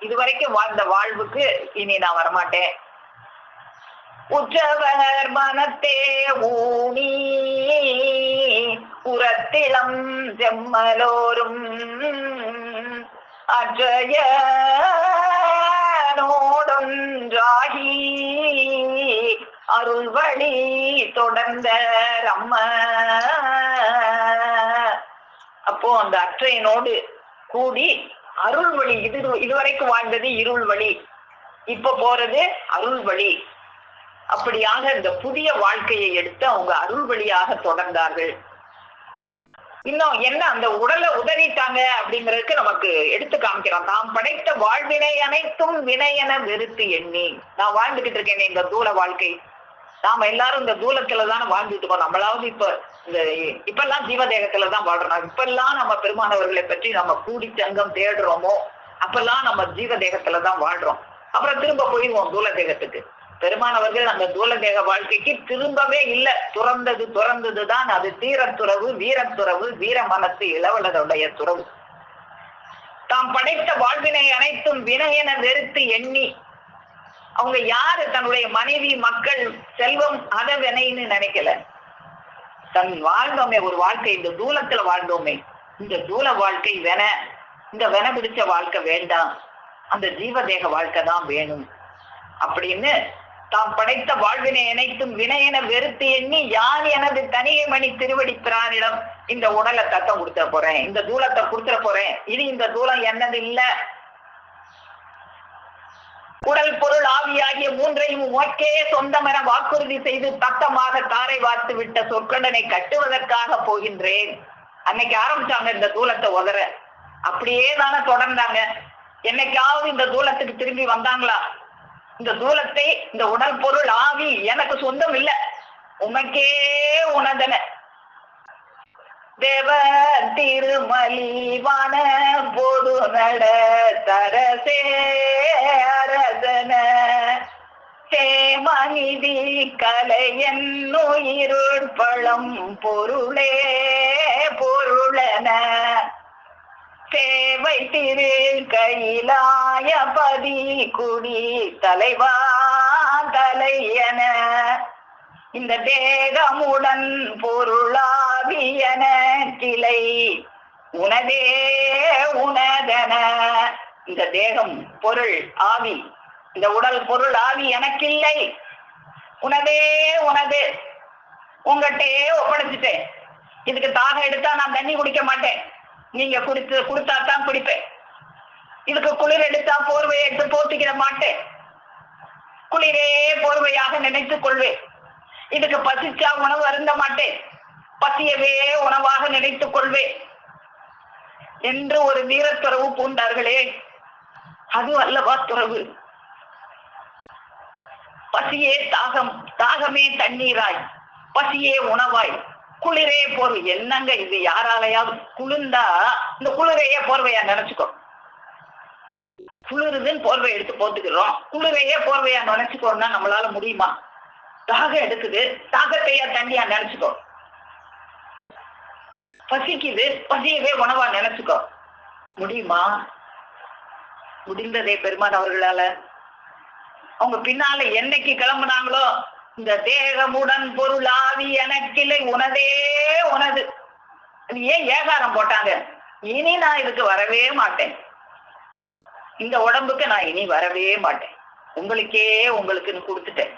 A: இதுவரைக்கும் வாழ்ந்த வாழ்வுக்கு இனி நான் வரமாட்டேன். உற்றவர் மனத்தே ஊனி உரத்திளம் செம்மலோரும் அற்றைய நோடொன்றாகி அருள் வழி தொடர்ந்த ரம்ம. அப்போ அந்த அற்றையனோடு கூடி அருள் வழி, இதுவரைக்கும் வாழ்ந்தது இருள் வழி, இப்ப போறது அருள் வழி. அப்படியாக இந்த புதிய வாழ்க்கையை எடுத்து அவங்க அருள் வழியாக தொடர்ந்தார்கள். இன்னும் என்ன, அந்த உடலை உதறிட்டாங்க அப்படிங்கிறதுக்கு நமக்கு எடுத்து காமிக்கிறான். தாம் படைத்த வாழ்வினை அனைத்தும் வினையென வெறுத்து எண்ணி. நான் வாழ்ந்துகிட்டு இருக்கேன் இந்த தூல வாழ்க்கை. நாம எல்லாரும் இந்த தூலத்துலதானே வாழ்ந்துட்டு இருக்கோம். நம்மளாவது இப்பெல்லாம் ஜீவதேகத்துலதான் வாழ்றோம். இப்பெல்லாம் நம்ம பெருமானவர்களை பற்றி நம்ம கூடி சங்கம் தேடுறோமோ அப்பெல்லாம் நம்ம ஜீவதேகத்துலதான் வாழ்றோம். அப்புறம் திரும்ப போயிடுவோம் தூல தேகத்துக்கு. பெருமானவர்கள் அந்த தூல தேக வாழ்க்கைக்கு திரும்பவே இல்லை. துறந்ததுதான் அது தீரத்துறவு, வீரத்துறவு, வீர மனத்து இளவலருடைய துறவு. தாம் படைத்த வாழ்வினை அனைத்தும் வினையென வெறுத்து எண்ணி. அவங்க யாரு? தன்னுடைய மனைவி, மக்கள், செல்வம், அத வினைன்னு நினைக்கல. தன் வாழ்ந்தோமே ஒரு வாழ்க்கை, இந்த தூலத்துல வாழ்ந்தோமே, இந்த தூல வாழ்க்கை இந்த வென பிடிச்ச வாழ்க்கை வேண்டாம், அந்த ஜீவதேக வாழ்க்கை தான் வேணும் அப்படின்னு தாம் படைத்த வாழ்வினை அனைத்தும் வினையென வெறுத்து எண்ணி யான் எனது தனியை மணி திருவடி பிரானிடம் இந்த உடலை தத்தம் கொடுத்துட போறேன், இந்த தூலத்தை கொடுத்துட போறேன், இது இந்த தூலம் என்னது இல்ல. உடல் பொருள் ஆவியாகிய மூன்றையும் உமக்கே சொந்தமென வாக்குறுதி செய்து தத்தமாக தாரை வார்த்து விட்ட சொற்கடனை கட்டுவதற்காக போகின்றேன். அன்னைக்கு ஆரம்பிச்சாங்க இந்த தூலத்தை உதற, அப்படியே தானே தொடர்ந்தாங்க. என்னைக்காவது இந்த தூலத்துக்கு திரும்பி வந்தாங்களா? இந்த தூலத்தை, இந்த உடல் பொருள் ஆவி எனக்கு சொந்தம் இல்ல, உமக்கே உணர்ந்தன. தேவ திருமலிவான பொது நட தரசே அரசன சேமநிதி கலையன்னுயிருள் பழம் பொருளே பொருளன சேவை திரு கையிலாய பதி குடி தலைவா தலையன இந்த தேகமுடன் பொருளாவியன கிளை உனதே உனதன. இந்த தேகம் பொருள் ஆவி, இந்த உடல் பொருள் ஆவி எனக்கில்லை, உனதே உனது உங்ககிட்டயே ஒப்படைச்சிட்டேன். இதுக்கு தாகம் எடுத்தா நான் தண்ணி குடிக்க மாட்டேன், நீங்க கொடுத்தாத்தான் குடிப்பேன். இதுக்கு குளிர் எடுத்தா போர்வையை எடுத்து போத்திக்கிட மாட்டேன், குளிரே போர்வையாக நினைத்துக் கொள்வேன். இதுக்கு பசிச்சா உணவு அருந்த மாட்டேன், பசியவே உணவாக நினைத்துக் கொள்வேன் என்று ஒரு வீரத்துறவு பூண்டார்களே, அது அல்லவா துறவு? பசியே தாகம், தாகமே தண்ணீராய், பசியே உணவாய், குளிரே போர்வை. என்னங்க இது? யாராலையாவது குளிர்ந்தா இந்த குளிரையே போர்வையா நினைச்சுக்கோ. குளிருதுன்னு போர்வை எடுத்து போத்துக்கிறோம், குளிரையே போர்வையா நினைச்சுக்கோன்னா நம்மளால முடியுமா? தாகம் எடுக்குது, தாகத்தையா தண்ணியா நினைச்சுக்கோ. பசிக்குது, பசியவே உணவா நினைச்சுக்கோ. முடியுமா? முடிந்ததே பெருமான் அவர்களால. அவங்க பின்னால என்னைக்கு கிளம்புனாங்களோ, இந்த தேகமுடன் பொருளாவி எனக்கில்லை உனதே உனது. ஏன் ஏகாரம் போட்டாங்க? இனி நான் இதுக்கு வரவே மாட்டேன், இந்த உடம்புக்கு நான் இனி வரவே மாட்டேன், உங்களுக்கே உங்களுக்குன்னு கொடுத்துட்டேன்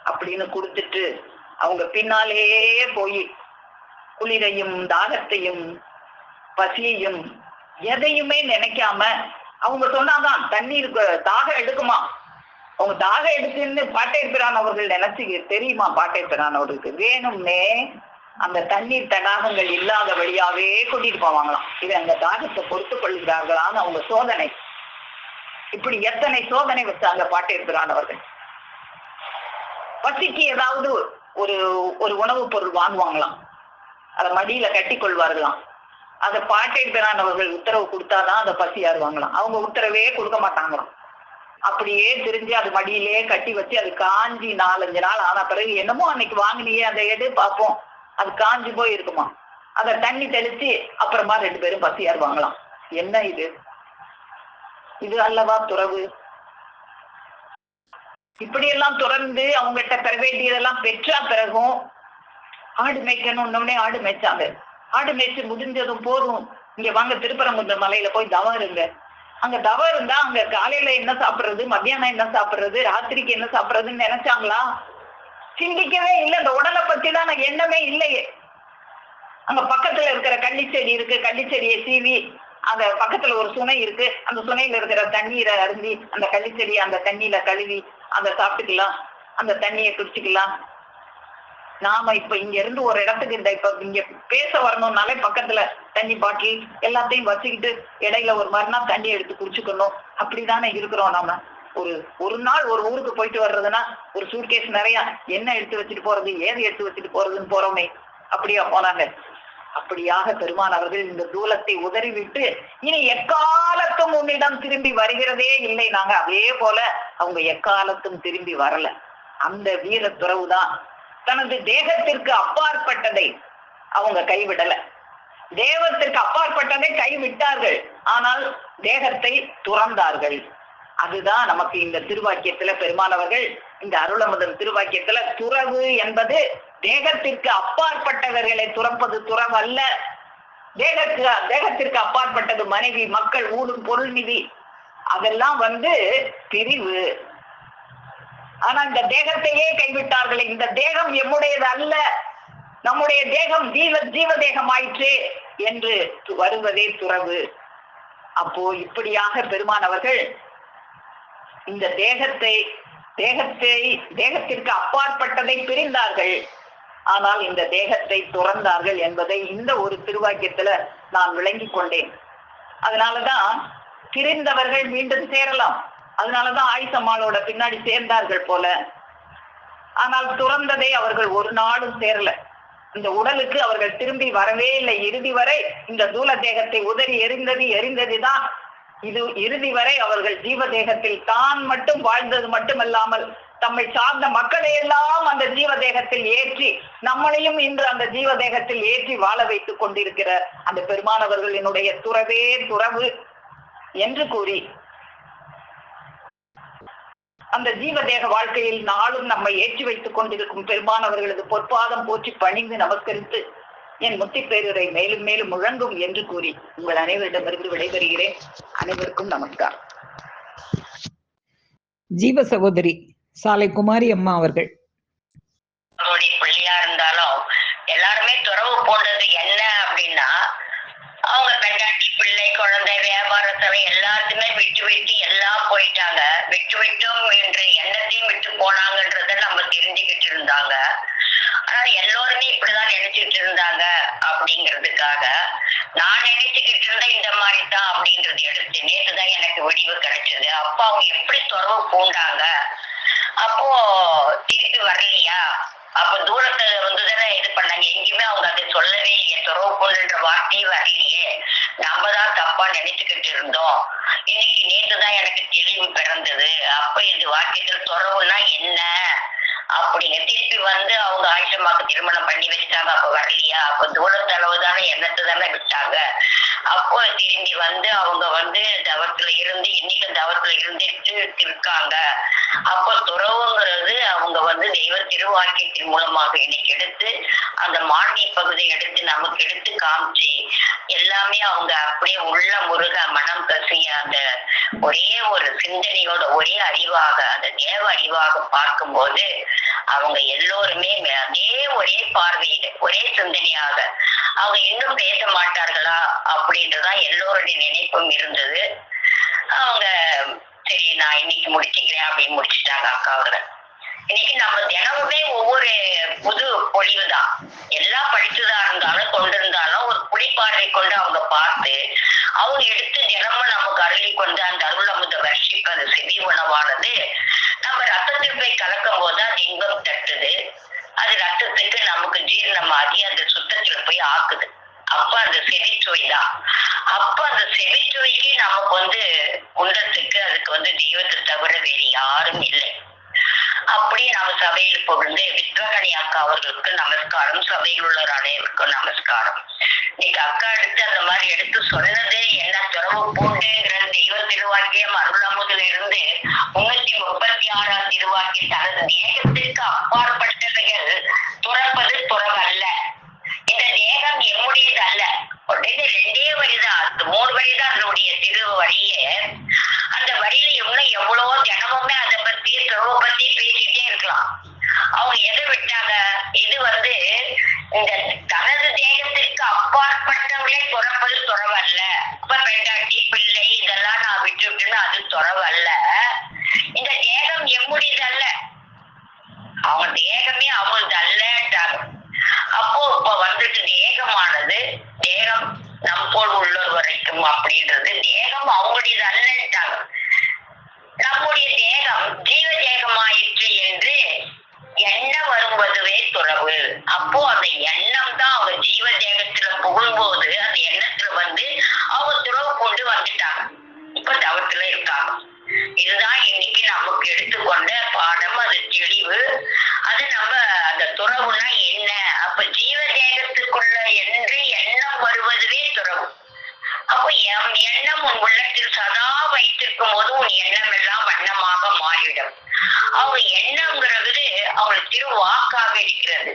A: அப்படின்னு கொடுத்துட்டு அவங்க பின்னாலேயே போய் குளிரையும் தாகத்தையும் பசியையும் எதையுமே நினைக்காம அவங்க சொன்னாதான் தண்ணீருக்கு தாகம் எடுக்குமா. அவங்க தாகம் எடுக்குன்னு பாட்டேப்பிரான் அவர்கள் நினைச்சு தெரியுமா? பாட்டேப்பிரான் அவர்களுக்கு வேணும்னே அந்த தண்ணீர் தடாகங்கள் இல்லாத வழியாவே கூட்டிட்டு போவாங்களாம். இது அந்த தாகத்தை பொறுத்து கொள்கிறார்களான்னு அவங்க சோதனை. இப்படி எத்தனை சோதனை வச்சாங்க பாட்டேப்பிரான் அவர்கள். பசிக்கு ஏதாவது ஒரு ஒரு உணவுப் பொருள் வாங்குவாங்களாம், அதை மடியில கட்டி கொள்வார்களாம். அதை பாட்டேப்பிரான் அவர்கள் உத்தரவு கொடுத்தாதான் அதை பசி ஆறுவாங்களாம். அவங்க உத்தரவே கொடுக்க மாட்டாங்களாம். அப்படியே திரிஞ்சு அது மடியிலே கட்டி வச்சு அது காஞ்சி 4-5 நாள் ஆன பிறகு என்னமோ அன்னைக்கு வாங்கினியே அதை எடு பார்ப்போம், அது காஞ்சி போய் இருக்குமா, அதை தண்ணி தெளிச்சு அப்புறமா 2 பேரும் பசி ஆறுவாங்களாம். என்ன இது? இது அல்லவா துறவு? இப்படியெல்லாம் துறந்து அவங்ககிட்ட பெற வேண்டியதெல்லாம் பெற்றா பிறகும் ஆடு மேய்க்கணும்னே ஆடு மேய்ச்சாங்க. ஆடு மேய்ச்சி முடிஞ்சதும் போதும், இங்க வாங்க திருப்பரங்குன்ற மலையில போய் தவம் இருங்க. அங்க தவம் இருந்தா அங்க காலையில என்ன சாப்பிடுறது, மத்தியானம் என்ன சாப்பிடுறது, ராத்திரிக்கு என்ன சாப்பிடுறதுன்னு நினைச்சாங்களா? சிந்திக்கவே இல்லை. அந்த உடலை பத்தி தான் எண்ணமே இல்லையே. அங்க பக்கத்துல இருக்கிற கள்ளிச்செடி இருக்கு, கள்ளிச்செடியை சீவி அந்த பக்கத்துல ஒரு சுனை இருக்கு, அந்த சுனையில இருக்கிற தண்ணீரை அருந்தி அந்த கள்ளிச்செடியை அந்த தண்ணியில கழுவி அதை சாப்பிட்டுக்கலாம், அந்த தண்ணியை குடிச்சுக்கலாம். நாம இப்ப இங்க இருந்து ஒரு இடத்துக்கு இப்ப இங்க பேச வரணும்னாலே பக்கத்துல தண்ணி பாட்டில் எல்லாத்தையும் வச்சுக்கிட்டு இடையில ஒரு மறுநாள் தண்ணி எடுத்து குடிச்சுக்கணும். அப்படிதானே இருக்கிறோம் நாம. ஒரு நாள் ஒரு ஊருக்கு போயிட்டு வர்றதுன்னா ஒரு சூட்கேஸ் நிறைய என்ன எடுத்து வச்சுட்டு போறது, ஏது எடுத்து வச்சுட்டு போறதுன்னு போறோமே, அப்படியா போனாங்க. அப்படியாக பெருமான் அவர்கள் இந்த தூலத்தை உதறிவிட்டு இனி எக்காலத்தும் உன்னிடம் திரும்பி வருகிறதே இல்லை. நாங்க அதே போல அவங்க எக்காலத்தும் திரும்பி வரல. அந்த வீர துறவுதான் தனது தேகத்திற்கு அப்பாற்பட்டதை அவங்க கைவிடல. தேவத்திற்கு அப்பாற்பட்டதை கைவிட்டார்கள், ஆனால் தேகத்தை துறந்தார்கள். அதுதான் நமக்கு இந்த திருவாக்கியத்துல பெருமானவர்கள் இந்த அருளமுதன் திருவாக்கியத்துல துறவு என்பது தேகத்திற்கு அப்பாற்பட்டவர்களை துறப்பது துறவு அல்ல. தேகத்திற்கு அப்பாற்பட்டது மனைவி, மக்கள், ஊடும் பொருள் நிதி, அதெல்லாம் பிரிவு. ஆனா இந்த தேகத்தையே கைவிட்டார்கள். இந்த தேகம் எம்முடையது அல்ல, நம்முடைய தேகம் ஜீவ தேகம் ஆயிற்று என்று வருவதே துறவு. அப்போ இப்படியாக பெருமான் அவர்கள் இந்த தேகத்திற்கு அப்பாற்பட்டதை பிரிந்தார்கள், ஆனால் இந்த தேகத்தை துறந்தார்கள் என்பதை இந்த ஒரு திருவாக்கியத்துல நான் விளங்கி கொண்டேன். அதனாலதான் பிரிந்தவர்கள் மீண்டும் சேரலாம். அதனாலதான் ஆயிசம்மாளோட பின்னாடி சேர்ந்தார்கள் போல. ஆனால் துறந்ததை அவர்கள் ஒரு நாளும் சேரல. இந்த உடலுக்கு அவர்கள் திரும்பி வரவே இல்லை. இறுதி வரை இந்த தூல தேகத்தை உதறி எரிந்ததுதான். இது இறுதி வரை அவர்கள் ஜீவ தேகத்தில் தான் மட்டும் வாழ்ந்தது மட்டுமல்லாமல் தம்மை சார்ந்த மக்களை எல்லாம் அந்த ஜீவ தேகத்தில் ஏற்றி நம்மளையும் இன்று அந்த ஜீவ தேகத்தில் ஏற்றி வாழ வைத்துக் கொண்டிருக்கிற அந்த பெருமானவர்களினுடைய துறவே துறவு என்று கூறி அந்த ஜீவதேக வாழ்க்கையில் நாளும் நம்மை ஏற்றி வைத்துக் கொண்டிருக்கும் பெருமானவர்களது பொற்பாதம் போற்றி பணிந்து நமஸ்கரித்து என் முத்தி பேருரை மேலும் மேலும் முழங்கும் என்று கூறி உங்கள் அனைவரிடமிருந்து விடைபெறுகிறேன். அனைவருக்கும் நமஸ்காரம்.
B: ஜீவ சகோதரி சாலை குமாரி அம்மா அவர்கள். அவருடைய பிள்ளையா இருந்தாலும் எல்லாருமே துறவு போன்றது என்ன அப்படின்னா, அவங்க பெண்டாட்டி, பிள்ளை, குழந்தை, வியாபாரத்தவை எல்லாத்தையுமே விட்டு விட்டு எல்லாம் போயிட்டாங்க. விட்டு விட்டோம் என்ற எண்ணத்தையும் விட்டு போனாங்கன்றத நம்ம தெரிஞ்சுக்கிட்டு இருந்தாங்க. ஆனா எல்லோருமே இப்படிதான் நினைச்சிட்டு இருந்தாங்க அப்படிங்கிறதுக்காக நான் நினைச்சுக்கிட்டு இருந்த இந்த மாதிரி தான் அப்படின்றது எடுத்து நேற்றுதான் எனக்கு விடிவு கிடைச்சது. அப்ப அவங்க எப்படி துறவு பூண்டாங்க, அப்போ திருப்பி வரலையா, அப்ப தூரத்துல வந்துதானே இது பண்ணாங்க, எங்கேயுமே அவங்க அதை சொல்லவே இல்லையே, துறவு பூண்டுன்ற வார்த்தையே வரலையே, நம்ம தான் தப்பா நினைச்சுக்கிட்டு இருந்தோம். இன்னைக்கு நேற்றுதான் எனக்கு தெளிவு பிறந்தது. அப்ப இது வாக்கியத்தில் துறவுன்னா என்ன அப்படிங்க திருப்பி வந்து அவங்க ஆயிஷமாக்கு திருமணம் பண்ணி வச்சாங்க. அப்ப வரலையா, அப்ப தூரத்தளவு தானே எண்ணத்தை தானே விட்டாங்க. அப்போ திரும்பி வந்து அவங்க வந்து தவத்துல இருந்து இன்னைக்கு தவத்துல இருந்துட்டு இருக்காங்க. அப்போ துறவுங்கிறது அவங்க வந்து தெய்வ திருவாக்கியத்தின் மூலமாக இன்னைக்கு எடுத்து அந்த மானிய பகுதியை எடுத்து நமக்கு எடுத்து காமிச்சு எல்லாமே அவங்க அப்படியே உள்ள முருக மனம் கசிய அந்த ஒரே ஒரு சிந்தனையோட ஒரே அறிவாக அந்த தேவ அறிவாக பார்க்கும்போது அவங்க எல்லோருமே அதே ஒரே பார்வையில ஒரே சிந்தனையாக அவங்க இன்னும் பேச மாட்டார்களா அப்படின்றதான் எல்லோருடைய நினைப்பும் இருந்தது. அவங்க சரி நான் இன்னைக்கு முடிச்சுக்கிறேன் அப்படின்னு முடிச்சுட்டாங்க அக்கா அவர்கள். இன்னைக்கு நம்ம தினமுமே ஒவ்வொரு புது பொழிவுதான், எல்லாம் படிச்சுதா இருந்தாலும் கொண்டிருந்தாலும் ஒரு குளிப்பார்வை கொண்டு அவங்க பார்த்து அவங்க எடுத்து தினமும் நமக்கு அருளி கொண்டு அந்த அருள் அமுத வர்ஷிப்பு அந்த செவி உணவானது நம்ம ரத்தத்தில் போய் கலக்கும் போது அது இன்பம் தட்டுது. அது ரத்தத்துக்கு நமக்கு ஜீரணமாகி அந்த சுத்தத்துல போய் ஆக்குது. அப்ப அந்த செவிச்சுவை தான். அப்ப அந்த செவிச்சுவைக்கு நமக்கு வந்து குண்டத்துக்கு அதுக்கு வந்து தெய்வத்தை தவிர வேறு யாரும் இல்லை. அப்படியே நம்ம சபையில் புகழ்ந்து வித்வகணி அக்கா அவர்களுக்கு நமஸ்காரம், சபையில் உள்ளவர் அனைவருக்கும் நமஸ்காரம். இன்னைக்கு அக்கா எடுத்து அந்த மாதிரி எடுத்து சொன்னதே என்ன, துறவு பூண்டுங்கிற தெய்வ திருவாக்கியம் அருளமுதில் இருந்து 336ஆம் திருவாக்கியம் தனது தேகத்திற்கு அப்பாற்பட்டவைகள் துறப்பது துறவல்ல. இந்த தேகம் எம்முடையது அல்ல. உடனே 2 வரிதான், 3 வரிதான் அதனுடைய திரு வரியே. அந்த வரியில இன்னும் எவ்வளவோ தினமுமே அதை பத்தி துறவை பத்தி பேசிட்டே இருக்கலாம். அவங்க எதை விட்டாங்க, இது வந்து இந்த தனது தேகத்திற்கு அப்பாற்பட்டவர்களே துறப்பது துறவல்ல. இப்ப பெண்டாட்டி, பிள்ளை இதெல்லாம் நான் விட்டுவிட்டுன்னு அது துறவல்ல. இந்த தேகம் எம்முடையது அல்ல, அவங்க தேகமே அவங்களுக்கு அல்லன்றாங்க. அப்போ இப்ப வந்துட்டு தேகமானது தேகம் நம் போல் உள்ளோர் வரைக்கும் அப்படின்றது தேகம் அவங்களுடையது அல்லன்ட்டாங்க. நம்முடைய தேகம் ஜீவ தேகமாயிற்று என்று எண்ணம் வருவதுவே துறவு. அப்போ அந்த எண்ணம் தான் அவங்க ஜீவ தேகத்துல புகும்போது அந்த எண்ணத்துல வந்து அவங்க துறவு கொண்டு வந்துட்டாங்க. இப்ப தவத்துல இருக்காங்க. இதுதான் இன்னைக்கு நமக்கு எடுத்துக்கொண்ட பாடம், அது தெளிவு. அது நம்ம அந்த துறவுனா என்ன, அப்ப ஜீவ தேகத்துக்குள்ள என்று எண்ணம் வருவதுவே துறவு. அப்போ எண்ணம் உன் உள்ளத்தில் சதா வைத்திருக்கும் போது உன் எண்ணம் எல்லாம் வண்ணமாக மாறிவிடும். அவங்க எண்ணம்ங்கிறது அவங்களுக்கு திருவாக்காக இருக்கிறது.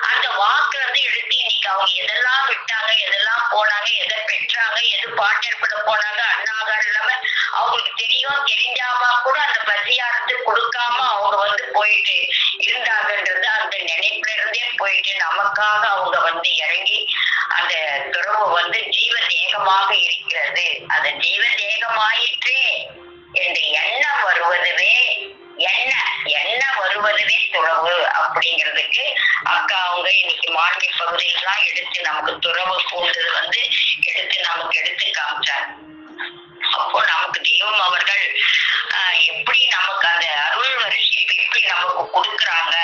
B: அந்த வாக்குல இருந்து எடுத்து இன்னைக்கு அவங்க எதெல்லாம் விட்டாங்க, எதெல்லாம் போனாங்க, எதை பெற்றாங்க, எது பாட்டேற்பட போனாங்க, அண்ணாகாரம் இல்லாம அவங்களுக்கு தெரியும், தெரிஞ்சாம கூட அந்த பசியாரத்து கொடுக்காம அவங்க வந்து போயிட்டு இருந்தாங்கன்றது அந்த நினைப்புல இருந்தே போயிட்டு நமக்காக அவங்க வந்து இறங்கி அந்த துறவு வந்து ஜீவ தேகமாக இருக்கிறது. அந்த ஜீவ தேகமாயிற்றே என்ற எண்ணம் வருவதுவே எண்ணம் வருவதுவே துறவு அப்படிங்கிறதுக்கு அக்கா அவங்க இன்னைக்கு மாநில பகுதியிலாம் எடுத்து நமக்கு துறவு போன்றது வந்து எடுத்து நமக்கு எடுத்து காமிச்சாங்க. அப்போ நமக்கு தெய்வம் அவர்கள் எப்படி நமக்கு அந்த அருள் வரிசைப்பு எப்படி நமக்கு கொடுக்குறாங்க.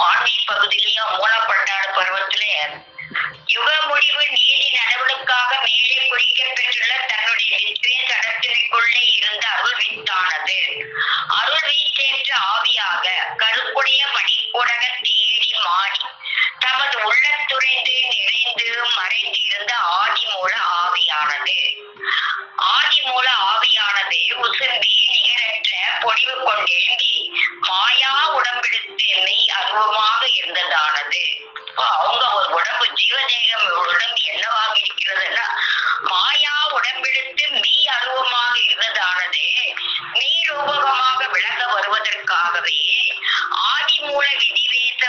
B: மாநில பகுதியிலையும் மூலப்பட்டாடு பருவத்திலே யுக முடிவு நீதி நடவலுக்காக மேலே குறிக்க பெற்றுள்ள தன்னுடைய வித்வே தடத்திற்குள்ளே இருந்த அருள் வித்தானது அருள் வீச்சேற்ற ஆவியாக கருப்புடைய மணிக்கூடக தேடி மாறி தமது உள்ளத்துறைந்து நிறைந்து மறைந்து இருந்த ஆதி மூல ஆவியானது உசும்பி நிகரற்ற பொடிவு கொண்டெழும்பி மாயா உடம்பெடுத்து மெய் அருவமாக இருந்ததானது. அவங்க ஒரு உடம்பு ஜீவதேகம் உடம்பு என்னவாக இருக்கிறதுன்னா மாயா உடம்பெடுத்து மெய் அருவமாக இருந்ததானது மெய் ரூபகமாக விளங்க வருவதற்காகவே ஆதி மூல விதிவேத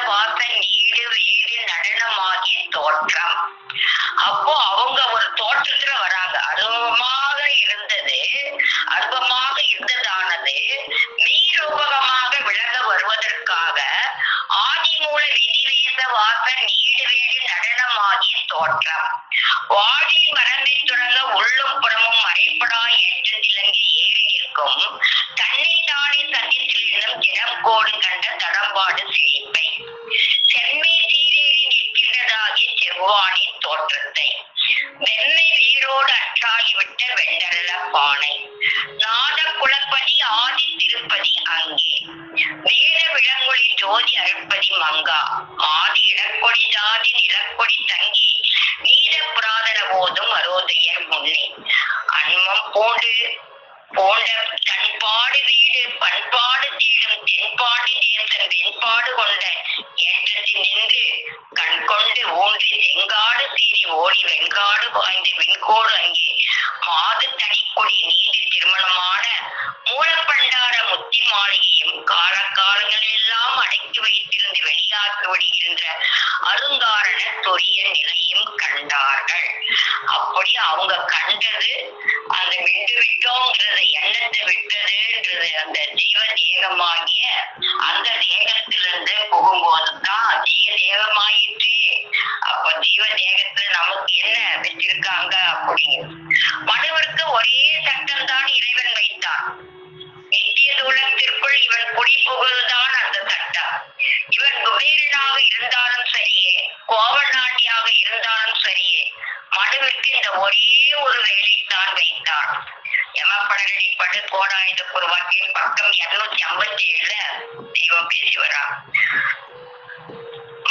B: வாழ்வின் வரம்பை தொடங்க உள்ளும் புறமும் மறைப்படா ஏற்றத்திலங்கி ஏறி நிற்கும் தன்னைத்தானே சந்தித்திலும் தினம்கோடு கண்ட தடம்பாடு செழிப்பை செம்மை சீரேறி நிற்கின்றதாகி செவ்வானின் தோற்றத்தை வெம்மை வேரோடு அற்றாகிவிட்ட வெண்டரல பானை நாத குலப்பதி ஆதி திருப்பதி அங்கே வேத விளங்கொழி ஜோதி அருட்பதி மங்கா மாதி இடக்கொடி ஜாதி நிலக்கொடி தங்கி நீத புராதன போதும் அரோதையர் முன்னே அன்மம் போண்டு போன்ற தன்பாடு வீடு பண்பாடு தேடும் தென்பாண்டி தேசன் வெண்பாடு கொண்ட ஏற்றத்தில் நின்று கண் கொண்டு ஊன்றி செங்காடு சீறி ஓடி வெண்காடு வாய்ந்த வெண்கோடு அங்கே மாது தனிக்கொடி நீதி திருமணமான மூலப்பண்டார முத்தி மாளிகையும் காலகாலங்களில் எல்லாம் அடக்கி வைத்திருந்து வெளியாக்கி விடுகின்ற அருங்காரண தொரிய நிலையும் கண்டார்கள். அப்படி அவங்க கண்டது அந்த விட்டு விட்டோங்கிறது எண்ணத்தை விட்டதுன்றது அந்த ஜீவ தேகமாகிய அந்த தேகத்திலிருந்து போகும்போதுதான் ஜீவ தேகமாயிற்று. அப்ப ஜீவ தேகத்துல நமக்கு என்ன வச்சிருக்காங்க அப்படின்னு மனுவிற்கு ஒரே சட்டம் தான் இறைவன் வைத்தான். நித்திய தூலத்திற்குள் இவன் குடி புகுதுதான் அந்த சட்டம். இவன் குபேரனாக இருந்தாலும் சரியே, கோவநாட்டியாக இருந்தாலும் சரியே, மனுவிற்கு இந்த ஒரே ஒரு வேலைத்தான் வைத்தான். யமப்படரடிப்பட்டு கோடாயுதப்பூர் வாக்கியம் பக்கம் 257 தெய்வம் பேசி வரா.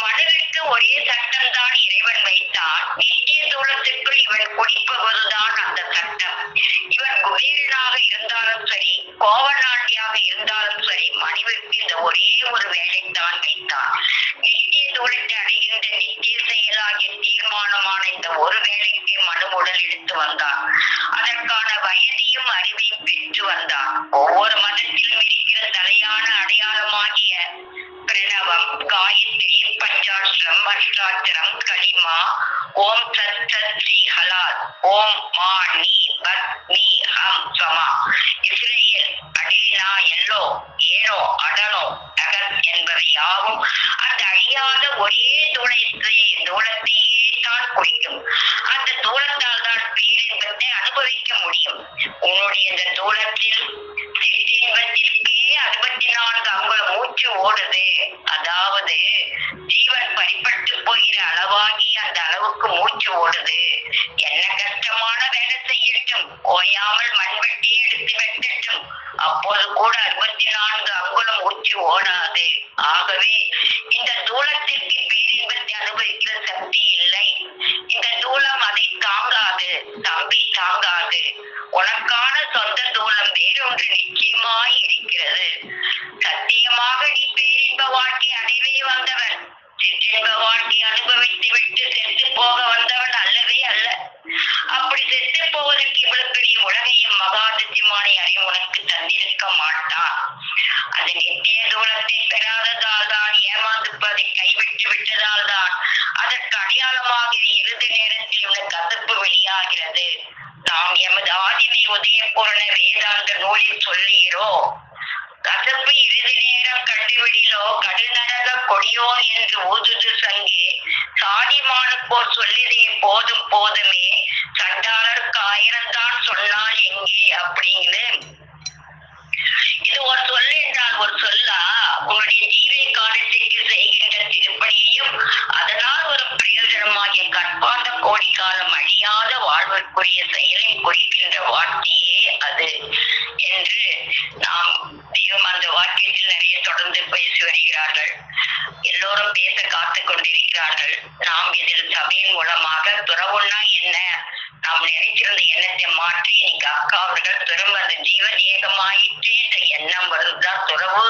B: மனுவிற்கு ஒரே சட்டம் தான் இறைவன் வைத்தான். நித்திய தூலத்திற்குள் இவன் குடிப்பதுதான் அந்த சட்டம். இவன் குபேரனாக இருந்தாலும் சரி, கோவநாட்டியாக இருந்தாலும் சரி, மனுவிற்கு இந்த ஒரே ஒரு வேலைத்தான் வைத்தான். நித்திய தூலத்தை அடைகின்ற நித்திய செயலாகிய தீர்மானமான இந்த ஒரு வேலைக்கு மனு உடல் எடுத்து வந்தான். அதற்கான வயதையும் அறிவையும் பெற்று வந்தான். ஒவ்வொரு மதத்திலும் இருக்கிற தலையான அடையாளமாகிய பிரணவம், காயத்ரி, பஞ்சாட்சரம், அஷ்டாட்சரம், கலிமா, ஓம் சத் சத் ஸ்ரீ ஹலால், ஓம் மா நீ பத் மீ ஹம் சமா, இஸ்ரேல் அடேனா எல்லோ ஏனோ அடனோ அகத் என்பவை யாவும் அந்த அழியாத ஒரே தூளத்தையே தான் குறிக்கும். அந்த தூளத்தால் தான் பேரின்பத்தை அனுபவிக்க முடியும். உன்னுடைய இந்த தூளத்தில் சிற்றின்பத்திற்கே 64 அங்குல மூச்சு ஓடுது. அதாவது ஜீவன் பறிப்பட்டு போகிற அளவாகி அந்த அளவுக்கு மூச்சு ஓடுது. என்ன கஷ்டமான வேலை செய்யட்டும், ஓயாமல் மண்வெட்டி எடுத்து வெட்டட்டும், அப்போது கூட 64 அங்குலம் மூச்சு ஓடாது. ஆகவே இந்த தூளத்திற்கு பேரின்பத்தை அனுபவிக்கிற சக்தி இல்லை. இந்த தூளம் அதை தாங்காது, தம்பி தாங்காது. உனக்கான சொந்த தூளம் வேறொன்று நிச்சயமாய் இருக்கிறது. சத்தியமாக நீ பேரின்ப வாழ்க்கை அடைவே வந்தவன். சிற்றின்ப வாழ்க்கை அனுபவித்து விட்டு செத்து போக வந்தவன் அல்லவே அல்ல. அப்படி செத்து போவதற்கு இவ்வளவு பெரிய உலகையும் மகாதித்யமானை அறிவு உனக்கு தந்திருக்க மாட்டான். அது நித்திய தூளத்தை பெறாததால் தான், ஏமாந்துப்பதை கைவிட்டு விட்டதால் தான் அதற்கு அடையாளமாக இறுதி நேரத்தில் உள்ள கசப்பு வெளியாகிறது. நாம் எமது ஆதிமை உதயபூரண வேதாந்த நூலில் சொல்லுகிறோம், கசப்பு இறுதி நேரம் கண்டுவிடிலோ கடுநரக கொடியோ என்று ஊதுது சங்கே, சாதிமானுக்கோர் சொல்லிதே போதும் போதுமே, சண்டாளருக்கு 1000 தான் சொன்னால் எங்கே அப்படிங்கிறது. இது ஒரு சொல் என்றால் ஒரு சொல்லா? உன்னுடைய ஜீவை காலத்திற்கு செய்கின்ற திருப்பணியையும் அதனால் ஒரு பிரயோஜனமாகிய கற்பாந்த கோடி காலம் அழியாத வாழ்விற்குரிய செயலை குறிக்கின்ற வார்த்தையே அது என்று நாம் அந்த வாக்கியத்தில் நிறைய தொடர்ந்து பேசி வருகிறார்கள். எல்லோரும் பேச காத்து கொண்டிருக்கிறார்கள். நாம் இதில் சபையின் மூலமாக துறவுன்னா என்ன, நாம் நினைச்சிருந்த எண்ணத்தை மாற்றி இன்னைக்கு அக்கா அவர்கள் துறவு அந்த ஜீவ தேகமாயிற்றே இந்த எண்ணம் வருதுதான் துறவு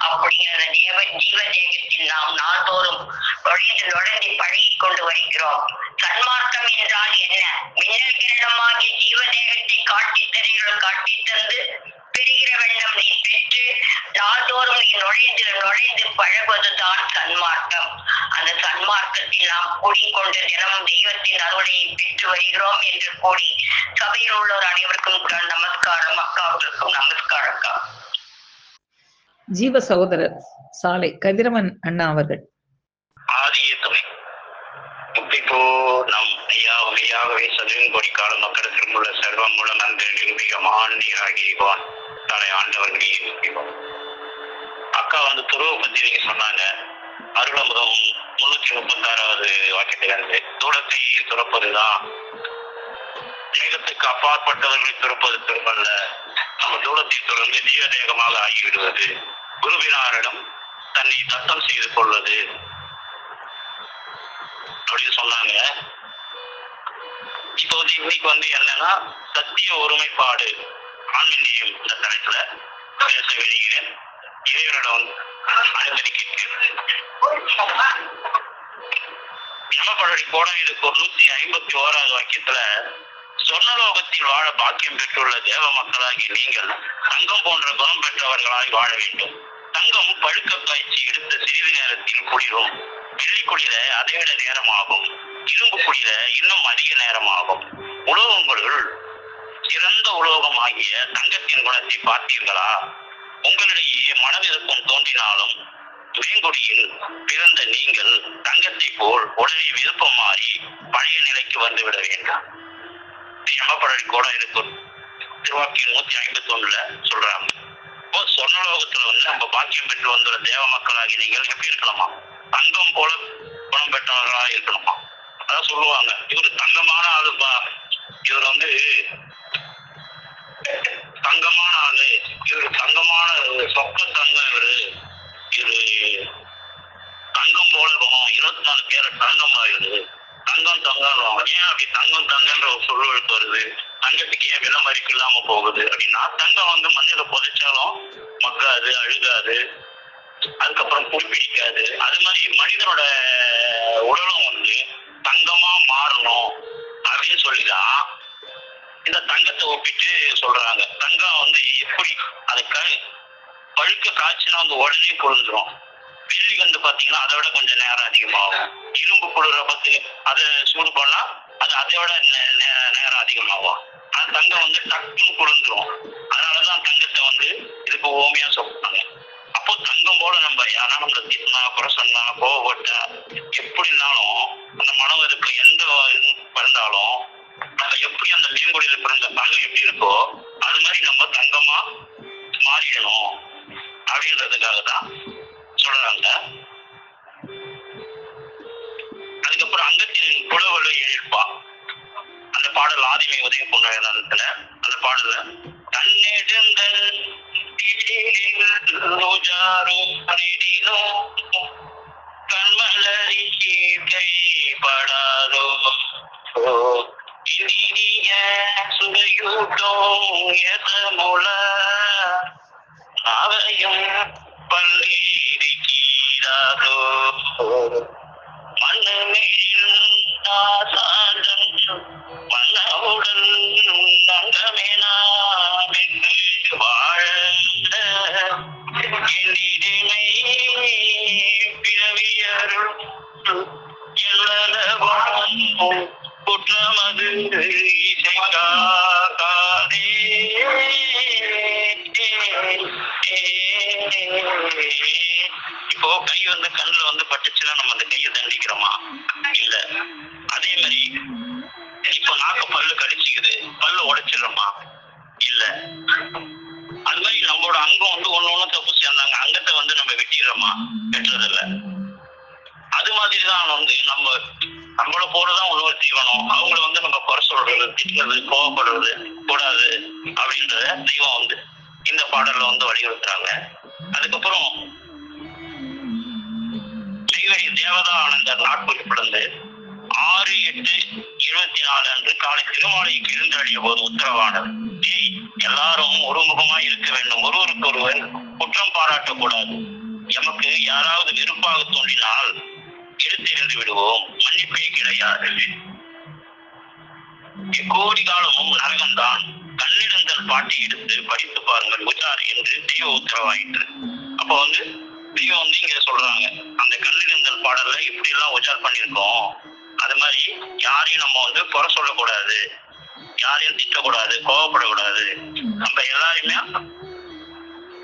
B: அப்படிங்கிற ஜீவ தேகத்தில் நாம் நாள்தோறும் நுழைந்து பழகி கொண்டு வருகிறோம். சன்மார்க்கம் என்றால் என்ன? மின்னல் கிரணமாகிய ஜீவ தேகத்தை காட்டி தந்து பெறுகிற வண்ணம் நீ பெற்று நாள்தோறும் நீ நுழைந்து பழகுவதுதான் சன்மார்க்கம். அந்த சன்மார்க்கத்தில் நாம் கூடிக்கொண்டு தினமும் தெய்வத்தின் அருளை பெற்று வருகிறோம் என்று கூறி சபையில் உள்ளோர் அனைவருக்கும் நமஸ்காரம். அக்காவுக்கும் நமஸ்காரம். அக்கா
C: ஜீவ சகோதரர் சாலை கதிரவன் அண்ணா அவர்கள்.
B: ஆதிய துணை முக்தி பூர்ணம்.
D: ஐயா மெய்யாகவே சதுரன் கோடி கால மக்கள் திருமுள்ள செல்வம் மூலம் அந்த நிரூபிக்க மகான் நீராகிவான் தலை ஆண்டவர்களே இருக்கிறோம். அக்கா வந்து துருவ பத்தி நீங்க சொன்னாங்க. அருளமுதம் 336வது வாக்கியத்துல இருந்து தூரத்தை துறப்பதுதான் தேகத்துக்கு அப்பாற்பட்டவர்களை துறப்பது திரும்பல்ல, நம்ம தூரத்தை துறந்து ஜீவ தேகமாக ஆகிவிடுவது, குருவினாரிடம் தன்னை தத்தம் செய்து கொள்வது அப்படின்னு சொன்னாங்க. இப்போ வந்து இன்னைக்கு வந்து என்னன்னா சத்திய ஒருமைப்பாடு ஆன்மீகம் இந்த தலைப்புல பேச விடுகிறேன். இறைவனிடம் வந்து அனுமதி கேட்கிறேன். யமபழடி கோடம் இதுக்கு 151வது வாக்கியத்துல சொர்ணலோகத்தில் வாழ பாக்கியம் பெற்றுள்ள தேவ மக்களாகி நீங்கள் தங்கம் போன்ற குணம் பெற்றவர்களாய் வாழ வேண்டும். தங்கம் பழுக்க காய்ச்சி எடுத்த சிறிது நேரத்தில் குளிரும். வெள்ளி குளிர அதைவிட நேரமாகும். இரும்பு குளிர இன்னும் அதிக நேரமாகும். உலோகங்களுள் சிறந்த உலோகம் ஆகிய தங்கத்தின் குணத்தை பார்த்தீர்களா? உங்களிடையே மனவிருப்பம் தோன்றினாலும் வேங்குடியில் பிறந்த நீங்கள் தங்கத்தை போல் உடனே விருப்பம் மாறி பழைய நிலைக்கு வந்துவிட வேண்டாம். யமபழடி கோடம் இருக்கு திருவாக்கியம் 151ல சொல்றாங்க. இப்போ சொர்ணலோகத்துல வந்து நம்ம பாக்கியம் பெற்று வந்துள்ள தேவ மக்களாகி நீங்கள் எப்படி இருக்கலாமா? தங்கம் போல குணம் பெற்றவர்களா இருக்கணுமா? அதான் சொல்லுவாங்க, இவரு தங்கமான ஆளுப்பா, இவர் வந்து தங்கமான ஆளு, இவரு தங்கமான சொக்க தங்கம், இவரு தங்கம் போல குணம், 24 கேரட் தங்கம் ஆயிடுது, தங்கம் தங்கம். ஏன் அப்படி தங்கம் தங்கன்ற ஒரு சொல்லுவழுத்து வருது? தங்கத்துக்கு ஏன் விலை மதிப்பு இல்லாம போகுது அப்படின்னா, தங்கம் வந்து மண்ணில புதைச்சாலும் மக்காது, அழுகாது, அதுக்கப்புறம் புடிப்பிடிக்காது. அது மாதிரி மனிதனோட உடலும் வந்து தங்கமா மாறணும் அப்படின்னு சொல்லிதான் இந்த தங்கத்தை ஒப்பிட்டு சொல்றாங்க. தங்கம் வந்து எப்படி அது பழுக்க காய்ச்சினா வந்து உடனே கொழுந்துரும். வெள்ளி வந்து பாத்தீங்கன்னா அதை விட கொஞ்சம் நேரம் அதிகமாகும். இரும்பு குளிர பத்தி அதை சூடு பண்ணா அது அதை விட நேரம் அதிகமாகும். ஆனா தங்கம் வந்து டக்குன்னு கொழுந்துரும். அதனாலதான் தங்கத்தை வந்து இதுக்கு ஓமையா சொல்றாங்க. அப்போ தங்கம் போல நம்ம யாரா நம்மளை திட்டினா, குறை சொன்னா, கோவப்பட்டா, எப்படினாலும் அந்த மனம் இருக்க எந்த பிறந்தாலும் நம்ம எப்படி அந்த மேம்பொழியில பிறந்த தங்கம் எப்படி இருக்கோ அது மாதிரி நம்ம தங்கமா மாறிடணும் அப்படின்றதுக்காக தான் சொல்றாங்க. அதுக்கப்புறம் அங்கத்தின் புலவலு எழுப்பா அந்த பாடல் ஆதிமை உதவி பொண்ணு அந்த பாடல தன்னெடுந்த கண்மலரி கைப்படாதோ இனிய சுவையூட்டும் எதமுல அவையும் பள்ளி கீழாதோ மண்ணு மேல் ஆசாதம் மன்னவுடன் தங்கமேனா வாழ எண்ணிமை பிறவியருள் எல்லவும் குற்றமது இசைக்காதே. இப்போ கை வந்து கண்ணுல வந்து பட்டுச்சுன்னா நம்ம அந்த கையை தண்டிக்கிறோமா? இல்ல. அதே மாதிரி இப்போ நாக்கு பல்லு கடிச்சுக்குது, பல்லு உடைச்சிடுறோமா? இல்ல. அது மாதிரி நம்மளோட அங்கம் வந்து ஒண்ணு தப்பு சேர்ந்தாங்க அங்கத்தை வந்து நம்ம வெட்டிடுறோமா? வெட்டுறதில்ல. அது மாதிரிதான் வந்து நம்மள போலதான் இன்னொரு தீவனம். அவங்கள வந்து நம்ம குறை சொல்றது, திட்டுறது, கோவப்படுறது கூடாது அப்படின்றத தெய்வம் வந்து இந்த பாடல்ல வந்து வலியுறுத்துறாங்க. அதுக்கப்புறம் நெய்வேலி தேவதா ஆனந்தர் நாட்குறிப்பிலிருந்து 6/8/24 அன்று காலை திருமாலைக்கு எழுந்தருளிய போது உத்தரவானது, எல்லாரும் ஒருமுகமாய் இருக்க வேண்டும், ஒருவருக்கு ஒருவர் குற்றம் பாராட்டக்கூடாது. எமக்கு யாராவது வெறுப்பாக தோன்றினால் எடுத்தெறிந்து விடுவோம், மன்னிப்பே கிடையாது. கோடி காலமும் நரகம்தான். கண்ணிடந்தல் பாட்டை எடுத்து படித்து பாருங்கள் உஜார் என்று தெய்வ உத்தரவாயிற்று. அப்போ வந்து தெய்வம் வந்து இங்க சொல்றாங்க, அந்த கண்ணிடந்தல் பாடல்ல இப்படி எல்லாம் உஜார் பண்ணிருக்கோம். அது மாதிரி யாரையும் நம்ம வந்து குறை சொல்லக்கூடாது, யாரையும் திட்டக்கூடாது, கோவப்படக்கூடாது, நம்ம எல்லாரையுமே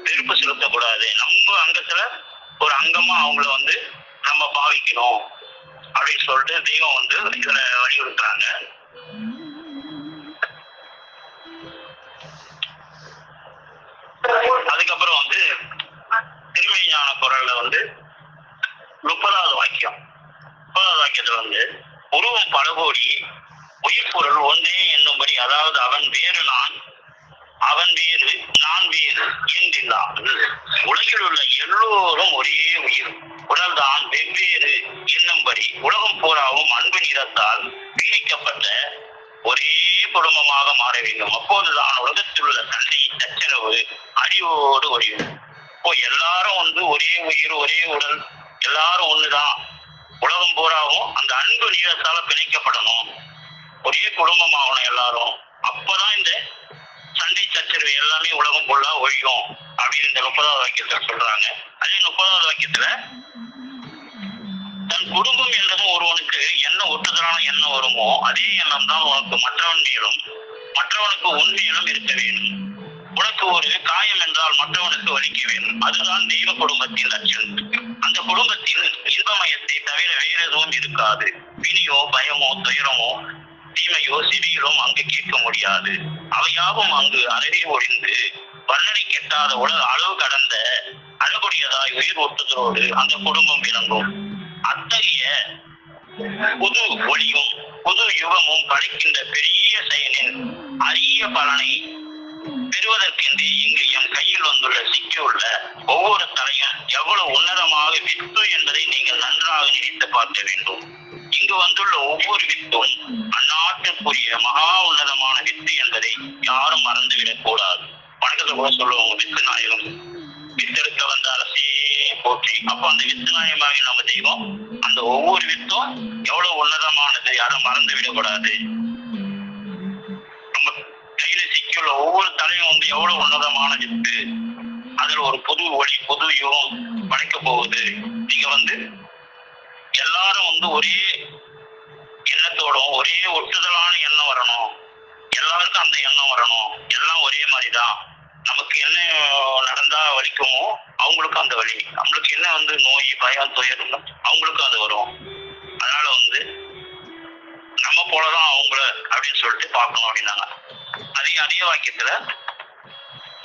D: வெறுப்பு செலுத்தக்கூடாது. நம்ம அங்கத்துல ஒரு அங்கமா அவங்கள வந்து நம்ம பாவிக்கணும் அப்படின்னு சொல்லிட்டு தெய்வம் வந்து இதுல வலியுறுத்துறாங்க. அதுக்கப்புறம் வந்து திருமெய்ஞான குரல்ல வந்து 30வது வாக்கியத்துல வந்து உருவம் பல கோடி உயிர் பொருள் ஒன்றே என்னும்படி, அதாவது அவன் வேறு அவன் வேறு நான் வேறு என்றில்லாமல் உலகில் உள்ள எல்லோரும் ஒரே உயிர் உடல்தான் வெவ்வேறு என்னும்படி உலகம் பூராவும் அன்பு நிறத்தால் பிணைக்கப்பட்ட ஒரே குடும்பமாக மாற வேண்டும். அப்போதுதான் உலகத்தில் உள்ள சண்டை சச்சரவு அறிவோடு ஒழியும். இப்போ எல்லாரும் வந்து ஒரே உயிர் ஒரே உடல் எல்லாரும் ஒண்ணுதான், உலகம் பூராவும் அந்த அன்பு நீளத்தால பிணைக்கப்படணும், ஒரே குடும்பமாகணும் எல்லாரும். அப்பதான் இந்த சண்டை சச்சரவு எல்லாமே உலகம் ஃபுல்லா ஒழியும் அப்படின்னு இந்த 30வது வாக்கியத்துல சொல்றாங்க. அதே 30வது வாக்கியத்துல தன் குடும்பம் என்றதும் ஒருவனுக்கு என்ன ஒட்டுதலான எண்ணம் வருமோ அதே எண்ணம் தான் உனக்கு மற்றவன் மேலும் மற்றவனுக்கு உண்மையிலும் இருக்க வேண்டும். உனக்கு ஒரு காயம் என்றால் மற்றவனுக்கு வலிக்க வேண்டும். அதுதான் தெய்வ குடும்பத்தின் லட்சணம். அந்த குடும்பத்தில் இன்பமயத்தை தவிர வேற எதுவும் இருக்காது. பிணியோ பயமோ துயரமோ தீமையோ சிறியலும் அங்கு கேட்க முடியாது. அவையாவும் அங்கு அறவே ஒழிந்து வர்ணனை கெட்டாத உலக அளவு கடந்த அழகுடையதாய் உயிர் ஒட்டுதலோடு அந்த குடும்பம் விளங்கும். அத்தகைய புது ஒளியும் புது யுகமும் படைக்கின்ற பெரிய செயலின் அரிய பலனை பெறுவதற்கென்றே இங்கு எம் கையில் வந்துள்ள சிக்கியுள்ள ஒவ்வொரு தலையும் எவ்வளவு உன்னதமாக வித்து என்பதை நீங்கள் நன்றாக நினைத்து பார்க்க வேண்டும். இங்கு வந்துள்ள ஒவ்வொரு வித்தும் அந்நாட்டுக்குரிய மகா உன்னதமான வித்து என்பதை யாரும் மறந்துவிடக் கூடாது. வணக்கத்தை கூட சொல்லுவாங்க, வித்து நாயகம் வித்தெடுக்க வந்த அரசே போற்றி. அப்ப அந்த வித்து நாயகமாக நம்ம தெய்வம் அந்த ஒவ்வொரு வித்தும் எவ்வளவு உன்னதமானது, யாரும் மறந்து விடக்கூடாது. நம்ம கையில சிக்கியுள்ள ஒவ்வொரு தலையும் வந்து எவ்வளவு உன்னதமான வித்து, அதுல ஒரு புது ஒளி புது யுகம் படைக்க போகுது. நீங்க வந்து எல்லாரும் வந்து ஒரே எண்ணத்தோடும் ஒரே ஒட்டுதலான எண்ணம் வரணும், எல்லாருக்கும் அந்த எண்ணம் வரணும். எல்லாம் ஒரே மாதிரிதான். நமக்கு என்ன நடந்தா வலிக்குமோ அவங்களுக்கும் அந்த வலி, நம்மளுக்கு என்ன வந்து நோய் பயம் துயரம் அவங்களுக்கும் அது வரும். அதனால வந்து நம்ம போலதான் அவங்கள அப்படின்னு சொல்லிட்டு பார்க்கணும் அப்படின்னாங்க. அதே வாக்கியத்துல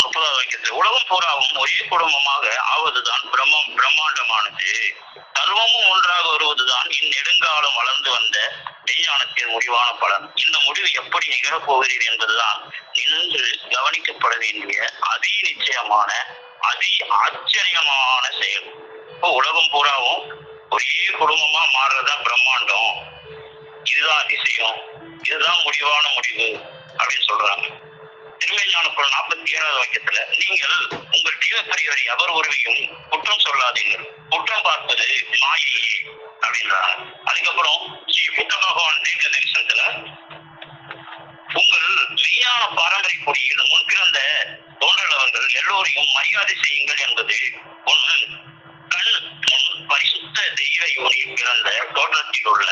D: 30வது வாக்கியத்துல உலகம் பூராவும் ஒரே குடும்பமாக ஆவதுதான் பிரம்மாண்டமானது. சர்வமும் ஒன்றாக வருவதுதான் இந்நெடுங்காலம் வளர்ந்து வந்த மெய்ஞானத்தின் முடிவான பலன். இந்த முடிவு எப்படி நிகழப்போகிறது என்பதுதான் நின்று கவனிக்கப்பட வேண்டிய அதி நிச்சயமான அதி ஆச்சரியமான செயல். இப்போ உலகம் பூராவும் ஒரே குடும்பமா மாறுறதுதான் பிரம்மாண்டம், இதுதான் அதிசயம், இதுதான் முடிவான முடிவு அப்படின்னு சொல்றாங்க. திருமெய்ஞான குரல் 47வது வாக்கியத்துல நீங்கள் உங்கள் ஜீவப்பிரியவர் எவர் ஒருவையும் குற்றம் சொல்லாதீர்கள், குற்றம் பார்ப்பது மாயையே அப்படின்றாங்க. அதுக்கப்புறம் ஸ்ரீ புத்த பகவான் தீர்க்க தரிசனத்துல உங்கள் மெய்யான பாரம்பரிய கொடியில் முன்பிறந்த தோன்றலவர்கள் எல்லோரையும் மரியாதை செய்யுங்கள் என்பது உன் கண் முன் பரிசுத்த தெய்வ யோனியில் பிறந்த தோற்றத்தில் உள்ள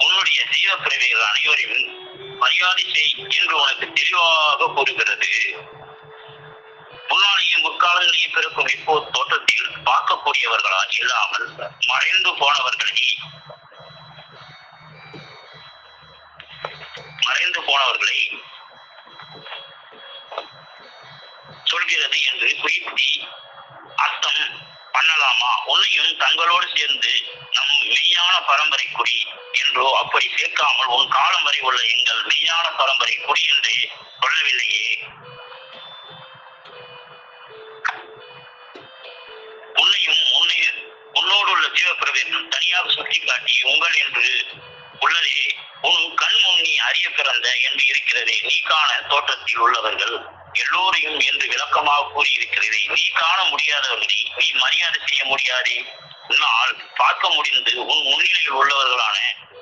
D: உன்னுடைய ஜீவ பிறவிகள் அனைவரையும் மரியாதை செய் என்று உனக்கு தெளிவாக கூறுகிறது. முன்னாலேயே முற்காலங்களிலே பிறக்கும் இப்போது தோற்றத்தில் பார்க்கக்கூடியவர்களால் இல்லாமல் மறைந்து போனவர்களை சொல்கிறது என்று குறிப்பி அர்த்தம் பண்ணலாமா? உன்னையும் தங்களோடு சேர்ந்து நம் மெய்யான பரம்பரை குடி என்றோ அப்படி சேர்க்காமல் உன் காலம் வரை உள்ள எங்கள் மெய்யான பரம்பரை குடி என்றே சொல்லவில்லையே. உன்னோடு உள்ள ஜீவப்பிரவேசம் தனியாக சுட்டி காட்டி உங்கள் என்று உள்ளதே உன் கண் முன் நீ அறிய பிறந்த என்று இருக்கிறதே. நீ காண தோற்றத்தில் உள்ளவர்கள் எல்லோரையும் என்று விளக்கமாக கூறியிருக்கிறதே. நீ காண முடியாதவர்களை நீ மரியாதை செய்ய முடியாதே. உன்னால் பார்க்க முடிந்து உன் முன்னிலையில் உள்ளவர்களான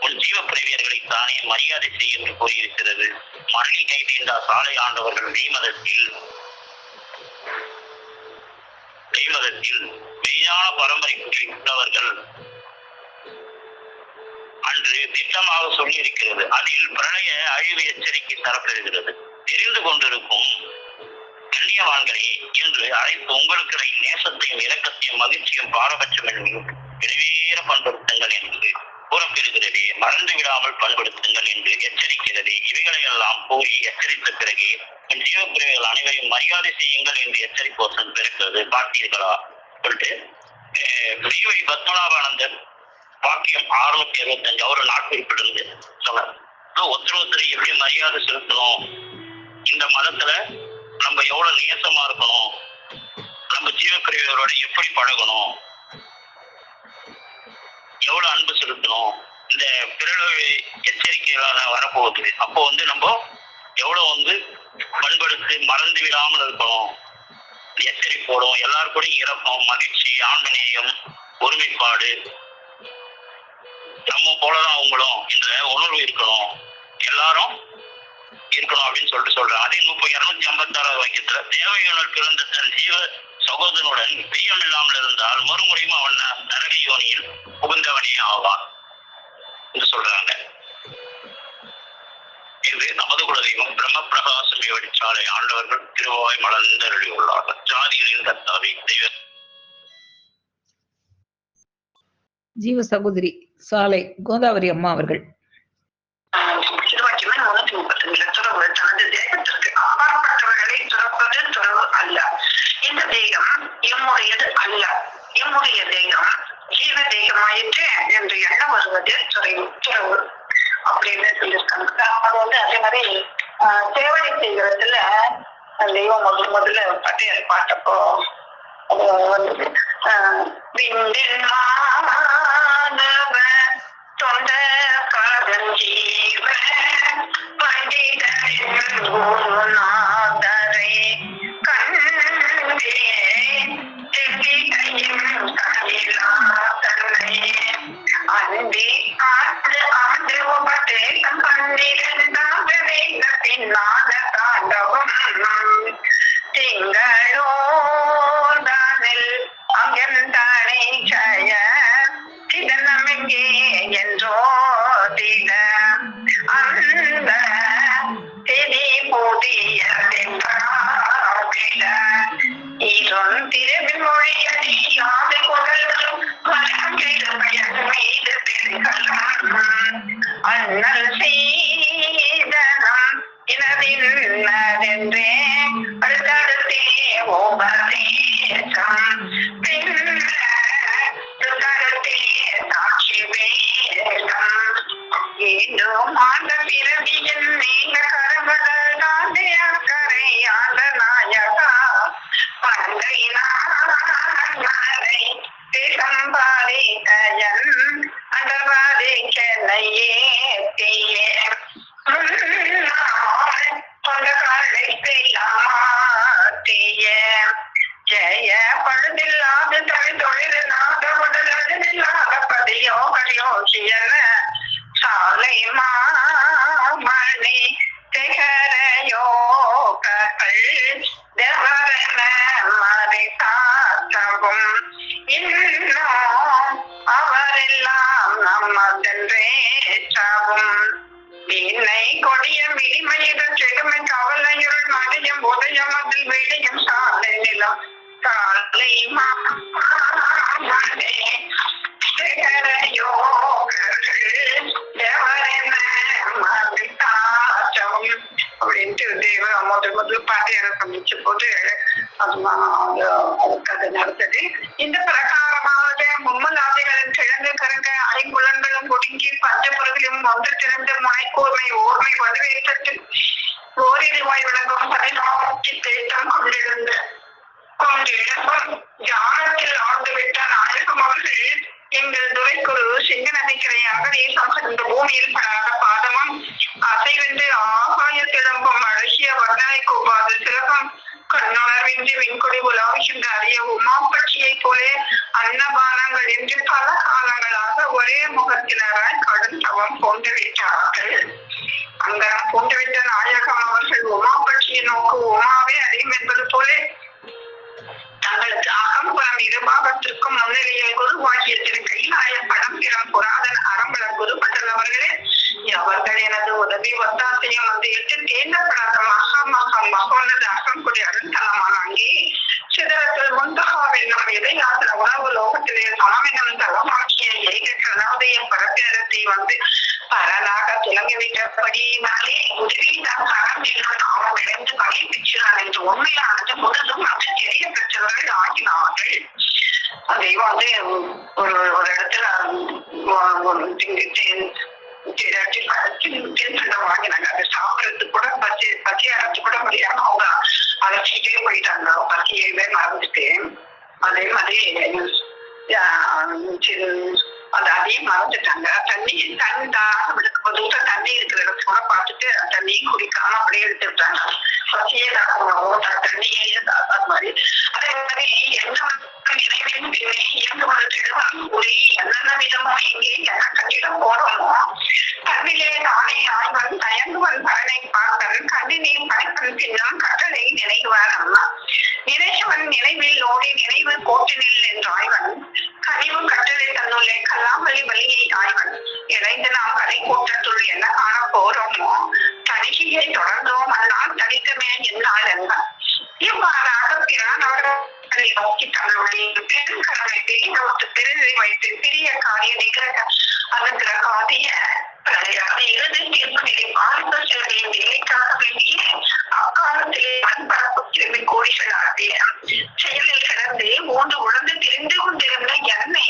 D: உன் ஜீவப்பிரவியர்களை தானே மரியாதை செய்ய என்று கூறியிருக்கிறது. மரணி கைதேண்டா சாலை ஆண்டவர்கள் மெய்மதத்தில் மெய்யான பரம்பரை உள்ளவர்கள் அன்று திட்டமாக சொல்லி இருக்கிறது. அதில் பிரளய அழிவு எச்சரிக்கை தரப்பெறுகிறது. தெரிந்து கொண்டிருக்கும் கண்ணியவான்களே என்று அழைத்து உங்களுக்கு நேசத்தையும் இரக்கத்தையும் மகிழ்ச்சியும் பாரபட்சம் என்னும் நிறைவேற பண்படுத்துங்கள் என்று கூறப்பெறுகிறது. மறந்து விடாமல் பயன்படுத்துங்கள் என்று எச்சரிக்கிறது. இவைகளை எல்லாம் கூறி எச்சரித்த பிறகு ஜீவப்பிரிவுகள் அனைவரையும் மரியாதை செய்யுங்கள் என்று எச்சரிப்போசன் பிறக்கிறது. பார்த்தீர்களா சொல்லிட்டு ஸ்ரீவழி பத்மநாபானந்தர் வாக்கியம் 675 அவரு நாட்குறிப்பிலிருந்து சொன்னார். ஒருத்தர் எப்படி மரியாதை செலுத்தணும், இந்த மதத்துல நம்ம எவ்வளவு நேசமா இருக்கணும், நம்ம ஜீவப்பிரிவுகளோட எப்படி பழகணும், எவ்வளவு அன்பு செலுத்தணும், இந்த பிறகு எச்சரிக்கைகளாக வரப்போகுது. அப்போ நம்ம எவ்வளவு பண்படுத்தி மறந்து விடாமல் இருக்கணும், எச்சரிப்போடும், எல்லாருக்கூடையும் இறக்கம், மகிழ்ச்சி, ஆன்மநேயம், ஒருமைப்பாடு, நம்ம போலதான் அவங்களும் இந்த உணர்வு இருக்கணும், எல்லாரும் இருக்கணும் அப்படின்னு சொல்றேன். அதே 256 வாக்கியத்துல தேவையுணர் பிறந்த தன் ஜீவ சகோதரனுடன் பிரியம் இல்லாமல் இருந்தால் மறுமுறையும் அவன் நரக யோனியில் புகுந்தவனே ஆவான் என்று சொல்றாங்க. இது நமது குலதெய்வம் பிரம்ம பிரகாசம் வெடிச்சாலை ஆண்டவர்கள் திருவாய் மலர்ந்தருளி உள்ளார்கள். ஜாதிகளின் கர்த்தாவை தெய்வ
C: ஜீவ சகோதரி சாலை கோதாவரி அம்மா அவர்கள்.
E: திருவாக்கியமே 335 துறவு தனது தேகத்திற்கு அப்பாற்பட்டவர்களை துறப்பது துறவு அல்ல. இந்த தேகம் எம்முடையது அல்ல, எம்முடைய தேகம் ஜீவ தேகமாயிற்று என்று எண்ண வருவது துறவு அப்படின்னு சொல்லியிருக்காங்க. அது அதே மாதிரி சேவடி செய்கிறதுல தெய்வம் முதல்ல பட்டையல் பாட்டப்போ அது தொண்ட காதல் ஜீவ பண்டிதரின் குருநாதரை கண்டே தெங்கிகையும் கலிலா தன்னை அன்பி ஆண்டு உபதேசம் 12 வேதத்தினால தாண்டவம் திங்களோதானில் அகந்தானே ஜய இதனமெங்கே என்றோ திக அந்த தெரி போதிய இதன் திரவின் மொழியடி யாதை குரலும் மீது பெருகலும் அண்ணல் செய்தனம் இனதின்னதென்றே அடுத்தடுத்தே உபதேசம் சாட்சி வேதம் ஏண்டும் ஆண்ட பிறவியின் நீண்ட கரமகள் தாண்டே அக்கறையாத நாயகா பண்டை நாளை சம்பாதித்தயன் அந்தபாதை சென்னையே தீயே கொண்ட காலை செய்யாமாத்திய ஜெய பழுதில்லாத தொழில் நாத உடல் அழுதில்லாத பதியோகயோகியன சாலை மாமணி திகரையோகர்கள் தேவரன மறை தாத்தவும் இன்னும் அவரெல்லாம் நம்மதென்றேற்றவும் வீணை கொடிய விரிமையிடம் செடுமை கவலையுள் மடியும் உதயம் அதில் வெளியும் சாலை நிலம் சாலை மாமணி அப்படின்ட்டு தேவ முதல் பாட்டையரை சந்திச்ச போது அதுக்கு அது நடந்தது. இந்த பிரகாரமாக மும்மலாதைகளின் கிழங்கு கருங்க ஐங்குளங்களும் ஒடுங்கி பஞ்சபுரவிலும் ஒன்று திறந்து முனைக்கூர்மை ஓர்மை வலுவேற்று ஓரிருவாய் விளங்கும் பதினாற்றி தேட்டம் கொண்டிருந்த தியானத்தில் ஆழ்ந்துவிட்ட நாயகம் அவர்கள் எங்கள் துரைக்குரு சிங்க நதிக்கரையாக நேசம் இந்த பூமியில் படாத பாதமும் அசைவென்று ஆகாயத்திடம்பும் அழகிய வர்ணனை கூப்பாத சிறகம் கண்ணுணர்வின்றி விண்கொடி உலாவுகின்ற அரிய உமாப்பட்சியை போலே அன்னபானங்கள் என்று பல காலங்களாக ஒரே முகத்தினராய் கடும் தவம் போன்று விட்டார்கள். அங்கனம் பூண்டுவிட்ட நாயகம் அவர்கள் உமாப்பட்சியை நோக்கு உமாவே அறியும் என்பது போலே தங்களுக்கு அகம்புறம் இருபாகத்திற்கும் முன்னிலையில் குருவாகிய திரு கைலாய படம் பிறம் புராதன அறம்பல குருபட்டல் அவர்களே அவர்கள் எனது உதவி ஒத்தாசையும் வந்து எட்டு தேர்ந்தப்படாத மகோன்னத அகங்குடி அருந்தலமான அங்கே சிதறத்தில் முந்தகாவில் வந்து பரனாக துலங்கிவிட்டபடியினாலே உதவிதான் கரம் நாமம் இணைந்து பகைப்பிச்சான் என்று உண்மையானது முழுதும் அது தெரிய பெற்றவர்கள் ஆகினார்கள். அதை வந்து ஒரு இடத்துல வாங்கினாங்க. அதை சாப்பிடறதுக்கு கூட பசி அரைச்சு கூட முடியாம அவங்க அரைச்சிட்டே போயிட்டாங்க. பசியவே மறந்துட்டு அதே மாதிரி அதையும் மறந்துட்டாங்க. தண்ணி இருக்கிற இடத்துல கூட பார்த்துட்டு தண்ணியும் குடிக்காம அப்படியே எடுத்துட்டாங்க. பசியே தண்ணியே அது மாதிரி. அதே மாதிரி எந்த நினைவின் இயங்கு கூறி என்னென்ன விதமோ எங்கே என்ன கண்டிடம் போறோமோ கண்ணிலே தானே ஆய்வன் தயங்குவன் பலனை பார்த்தவன் கண்ணினை படைப்பன் பின்னும் கடலை நினைவார் அம்மா. நினைச்சவன் நினைவில் ஓடி நினைவு கோட்டினில் என்றாய்வன் கனிவு கட்டளை தன்னுள்ளே கல்லாமலி வழியை ஆய்வன். இணைந்து நாம் கலை கூட்டத்துள் என்ன காண போறோமோ தனிகையை தொடர்ந்தோம் அல்லால் தனித்தமே என்னால் என்ன. இவ்வாறாக பிறான் அவர்களை நோக்கி தன்னுடைய பெருங்கடலை நமக்கு பெருதை வைத்து பெரிய காரிய நிகழ அனுகிற காதிய இறுதி தீர்ப்பு நிலை ஆழ்ந்த சிறுமையின் நிலைக்காக வேண்டிய அக்காலத்திலே மண்பரப்பு திரும்பி கோடிகள் ஆகிய செயலில் கிடந்து மூன்று உழந்து தெரிந்து கொண்டிருந்த என்னை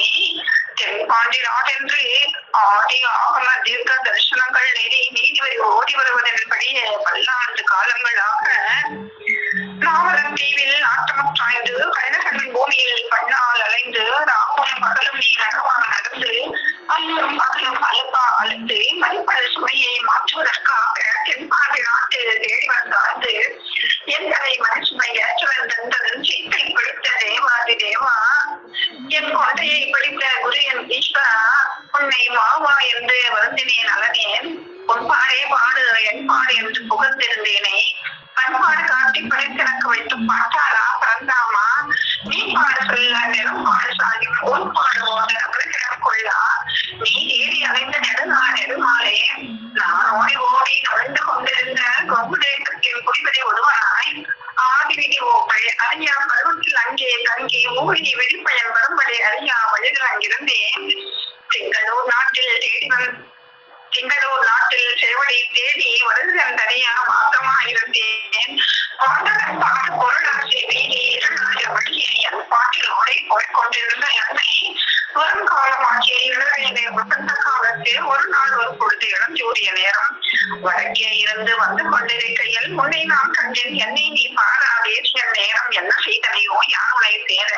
E: தென்பாண்டி நாடென்று ஆடி ஆகம தீர்க்க தரிசனங்கள் நீதிபதி ஓடி வருவதன்படியே பல்லாண்டு காலங்களாக நாவலன் தீவில் நாட்டமற்றாய்ந்து கலைஞர்களின் பூமியில் பண்ணால் அலைந்து ராவும் பகலும் நீ நகவாக நடந்து அல்லும் பகலும் அழுப்பா அழுத்து மதிப்பட சுமையை மாற்றுவதற்காக தென்பாண்டி நாட்டு தேடி வந்தார்ந்து எந்தனை மனசுமை ஏற்றவன் தந்தன் சீட்டை பிடித்த தேவாதி தேவா என் கொண்டையை பிடித்த குரு என் ஈஸ்வரா உன்னை மாவா என்று வருந்தினேன் அலனேன் பொன்பாடே பாடு என் பாடு என்று புகழ்ந்திருந்தேனே பண்பாடு காட்டி படைத்தனக்கு வைத்து பாட்டாளா பிறந்தாமா நீ பாடு சொல்ல நெரும்பாடு சாகி போன் பாடுவோட கொள்ளா நீ தேடி அலைந்த நெடுமாலே நான் ஓடி ஓடி நுழைந்து கொண்டிருந்த கொங்கு தேசத்தின் குடிவதை ஒருவனாய் ஆதிவிதி ஓப்பை அறியா பருவத்தில் அங்கே தங்கி ஊழி வெளிப்பயன் வரும்படி அறியா வழிகள் அங்கிருந்தேன். திங்களூர் நாட்டில் செவடி தேடி வருதன் தனியா மாற்றமா இருந்தேன். பொருளாட்சி வீதி 2000 வழியை என் பாட்டில் உடை போய்கொண்டிருந்த என்னை வருங்காலமாகிய இளவயதை வசந்த காலத்தில் ஒரு நாள் ஒரு பொழுது இளஞ்சூரிய நேரம் வடக்கே இருந்து வந்து கொண்டிருக்கையில் முன்னே நான் கண்டேன் என்னை நீ பாராதே நேரம் என்ன செய்தனையோ யாருடைய சேர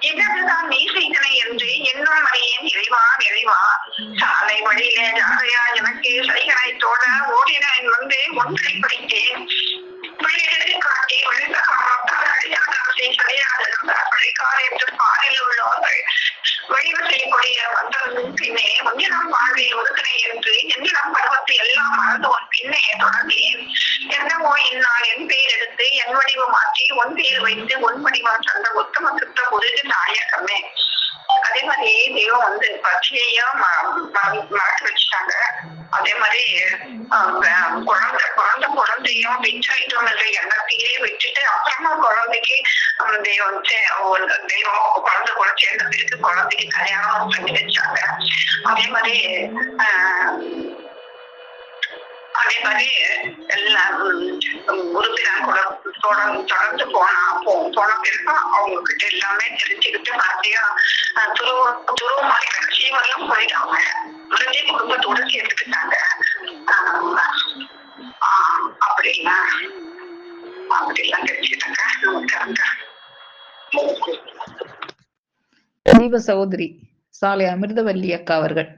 E: இதற்குதான் நீ செய்தனை என்று என்னும் மணியேன் இறைவா சாலை வழியிலே ஜாதையா எனக்கு சைகனை தோட ஓடினேன் வந்து ஒன்றை படித்தேன். காட்டி விழுந்த காலத்தால் அடியாத சரியாத என்று பாலில் உள்ளவர்கள் வடிவு செய்யக்கூடிய வந்தவன் பின்னே முன்னிடம் வாழ்வில் ஒருத்தனை என்று என்னிடம் பருவத்து எல்லாம் மறந்தவன் பின்னே தொடர்ந்தேன். என்னவோ இந்நாள் என் பேர் எடுத்து என் வடிவு மாற்றி உன் பேர் வைத்து உன் வடிவம் தந்த உத்தம சுத்த பொருது நாயகமே. அதே மாதிரி தெய்வம் வந்து பச்சையையும் மறக்க வச்சுட்டாங்க. அதே மாதிரி குழந்தையும் விச்சாயிட்டோம் என்ற எண்ணத்தையே வச்சுட்டு அப்புறமா குழந்தைக்கு தெய்வம் குழந்தை கூட சேர்ந்ததுக்கு குழந்தைக்கு கல்யாணம் பண்ணி வச்சாங்க. அதே மாதிரி எல்லாம் உறுப்பினர் கூட தொடர்ந்து போன பிறகு அவங்க கிட்ட எல்லாமே தெரிஞ்சுக்கிட்டு மறுபடியா துருவ மாதிரி கட்சி வரலாம் போயிட்டாங்க. முடிஞ்சே குடும்பத்தோட சேர்த்துக்கிட்டாங்க. அப்படிலாம் தெரிஞ்சுக்கிட்டாங்க.
C: ஜீவ சகோதரி சாலை அமிர்தவல்லி அக்கா அவர்கள்.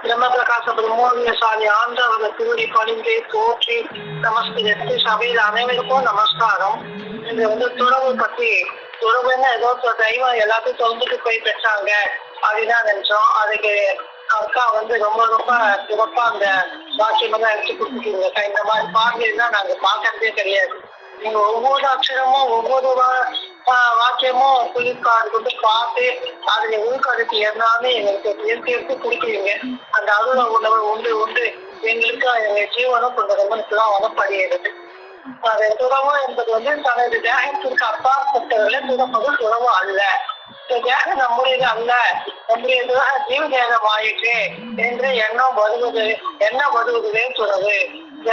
F: பிரம்ம பிரகாச பிரம்மோதய சாலை ஆண்டவரை திருடி பணிந்து போற்றி நமஸ்கரித்து சபையில் அனைவருக்கும் நமஸ்காரம். இது வந்து துறவு பத்தி துறவுன்னு ஏதோ தெய்வம் எல்லாத்தையும் தொலைஞ்சிட்டு போய் பெற்றாங்க அப்படிதான் நினைச்சோம். அதுக்கு அக்கா வந்து ரொம்ப ரொம்ப சிறப்பா அந்த வாக்கியமெல்லாம் எடுத்து கொடுத்துருக்கீங்க. இந்த மாதிரி பார்வையெல்லாம் நாங்க பார்க்கறதே கிடையாது. நீங்க ஒவ்வொரு அக்ஷரமும் ஒவ்வொரு வாக்கியமும் புலிக்காடு கொண்டு பார்த்து அதுல உள்கருத்து எல்லாமே எங்களுக்கு எடுத்து கொடுக்குறீங்க. அந்த அருள உணவு உண்டு எங்களுக்கு எங்க ஜீவனம் கொஞ்சம் வனப்படுகிறது. அது துறவு என்பது வந்து தனது தேகத்திற்கு அப்பாற்பட்டவர்களை துறப்பது துறவு அல்ல. தேகம் நம்முடையது அல்ல, நம்முடையது ஜீவ தேகம் ஆயிற்று என்று எண்ணம் வருவதே துறவு. இந்த